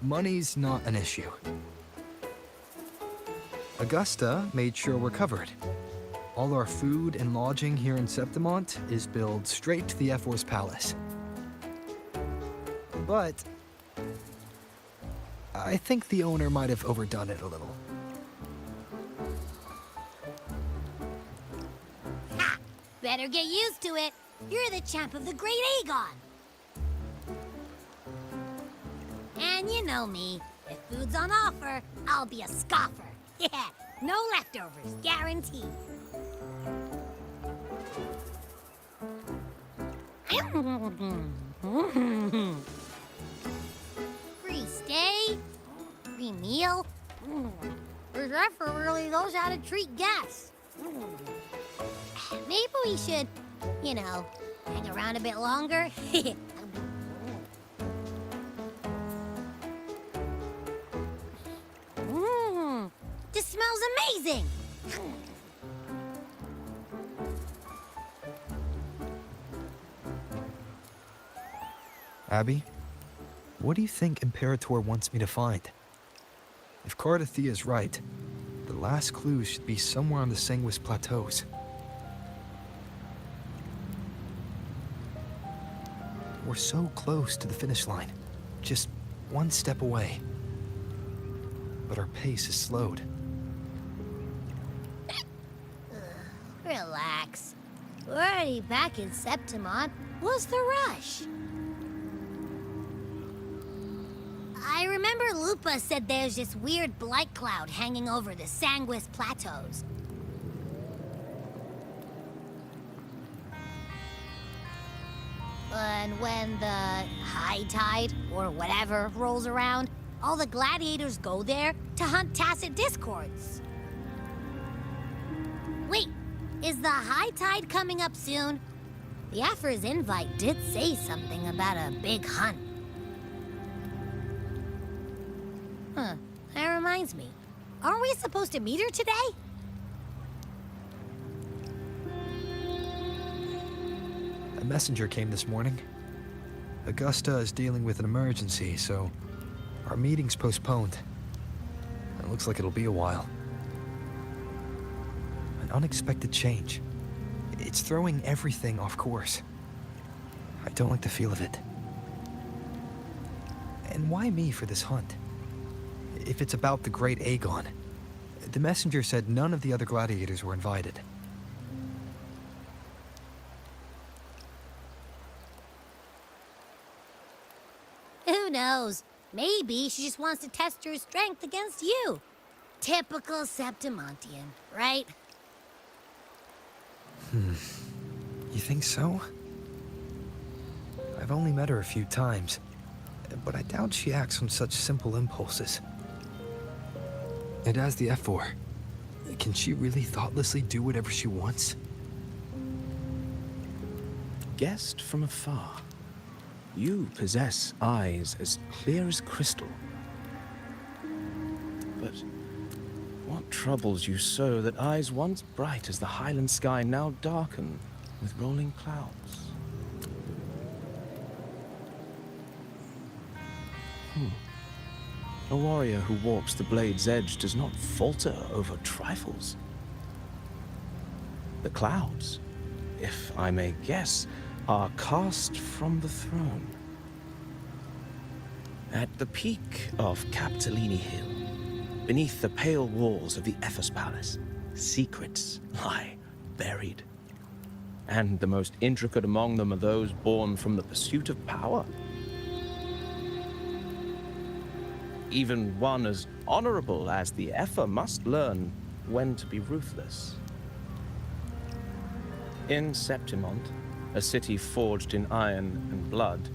Money's not an issue. Augusta made sure we're covered. All our food and lodging here in Septimont is billed straight to the F-Force Palace. But I think the owner might have overdone it a little. Ha! Better get used to it. You're the champ of the Great Aegon. And you know me. If food's on offer, I'll be a scoffer. Yeah, no leftovers, guaranteed. Free stay? Free meal? This effort really knows how to treat guests. Maybe we should, you know, hang around a bit longer. This smells amazing! Abby, what do you think Imperator wants me to find? If Cardathia is right, the last clue should be somewhere on the Sanguis Plateaus. We're so close to the finish line, just one step away. But our pace is slowed. Relax. We're already back in Septimont. What's the rush? I remember Lupa said there's this weird blight cloud hanging over the Sanguis Plateaus. And when the high tide, or whatever, rolls around, all the gladiators go there to hunt Tacit Discords. Wait, is the high tide coming up soon? The Aphor's invite did say something about a big hunt. Huh, that reminds me. Aren't we supposed to meet her today? A messenger came this morning. Augusta is dealing with an emergency, so our meeting's postponed. It looks like it'll be a while. An unexpected change. It's throwing everything off course. I don't like the feel of it. And why me for this hunt? If it's about the great Aegon, the messenger said none of the other gladiators were invited. Who knows? Maybe she just wants to test her strength against you. Typical Septimontian, right? You think so? I've only met her a few times, but I doubt she acts on such simple impulses. And as the F4, can she really thoughtlessly do whatever she wants? Guessed from afar, you possess eyes as clear as crystal. But what troubles you so that eyes once bright as the highland sky now darken with rolling clouds? A warrior who walks the blade's edge does not falter over trifles. The clouds, if I may guess, are cast from the throne. At the peak of Capitolini Hill, beneath the pale walls of the Ephes Palace, secrets lie buried. And the most intricate among them are those born from the pursuit of power. Even one as honorable as the Epher must learn when to be ruthless. In Septimont, a city forged in iron and blood,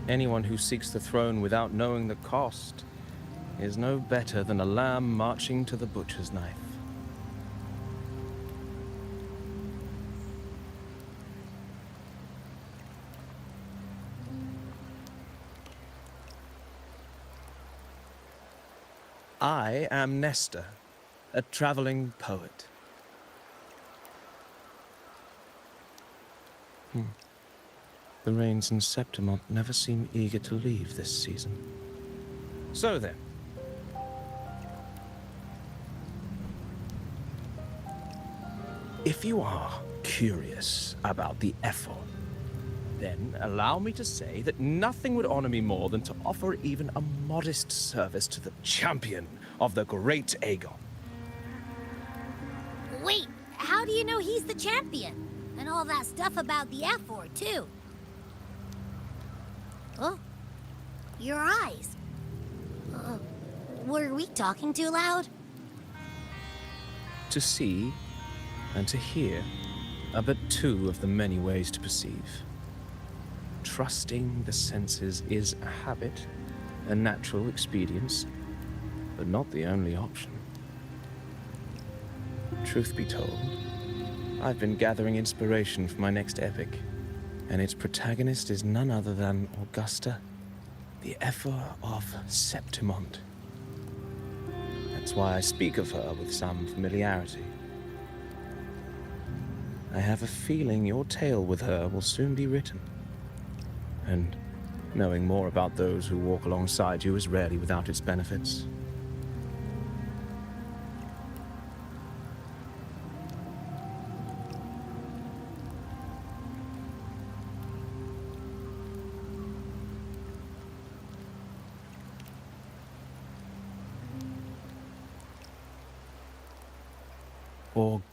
anyone who seeks the throne without knowing the cost is no better than a lamb marching to the butcher's knife. I am Nestor, a traveling poet. The rains in Septimont never seem eager to leave this season. So then. If you are curious about the Epher, then allow me to say that nothing would honor me more than to offer even a modest service to the champion of the great Aegon. Wait, how do you know he's the champion? And all that stuff about the F4, too. Oh, your eyes. Were we talking too loud? To see and to hear are but two of the many ways to perceive. trusting the senses is a habit, a natural expedience, but not the only option. Truth be told, I've been gathering inspiration for my next epic, and its protagonist is none other than Augusta, the Ephor of Septimont. That's why I speak of her with some familiarity. I have a feeling your tale with her will soon be written. And knowing more about those who walk alongside you is rarely without its benefits.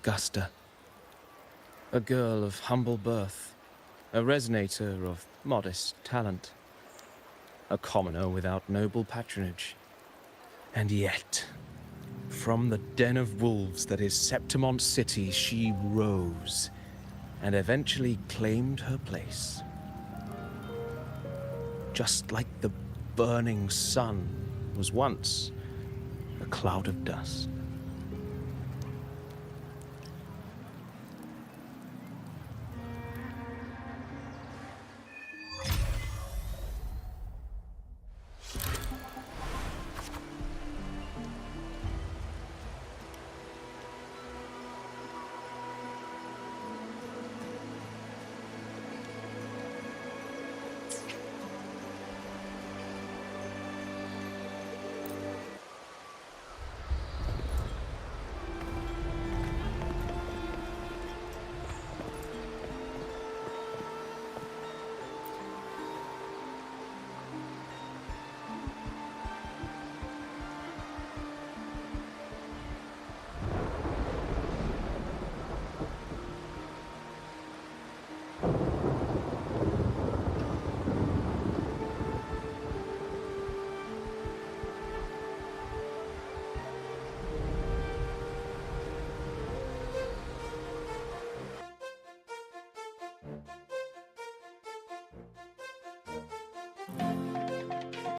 Augusta. A girl of humble birth, a resonator of modest talent, a commoner without noble patronage. And yet, from the den of wolves that is Septimont City, she rose and eventually claimed her place. Just like the burning sun was once a cloud of dust.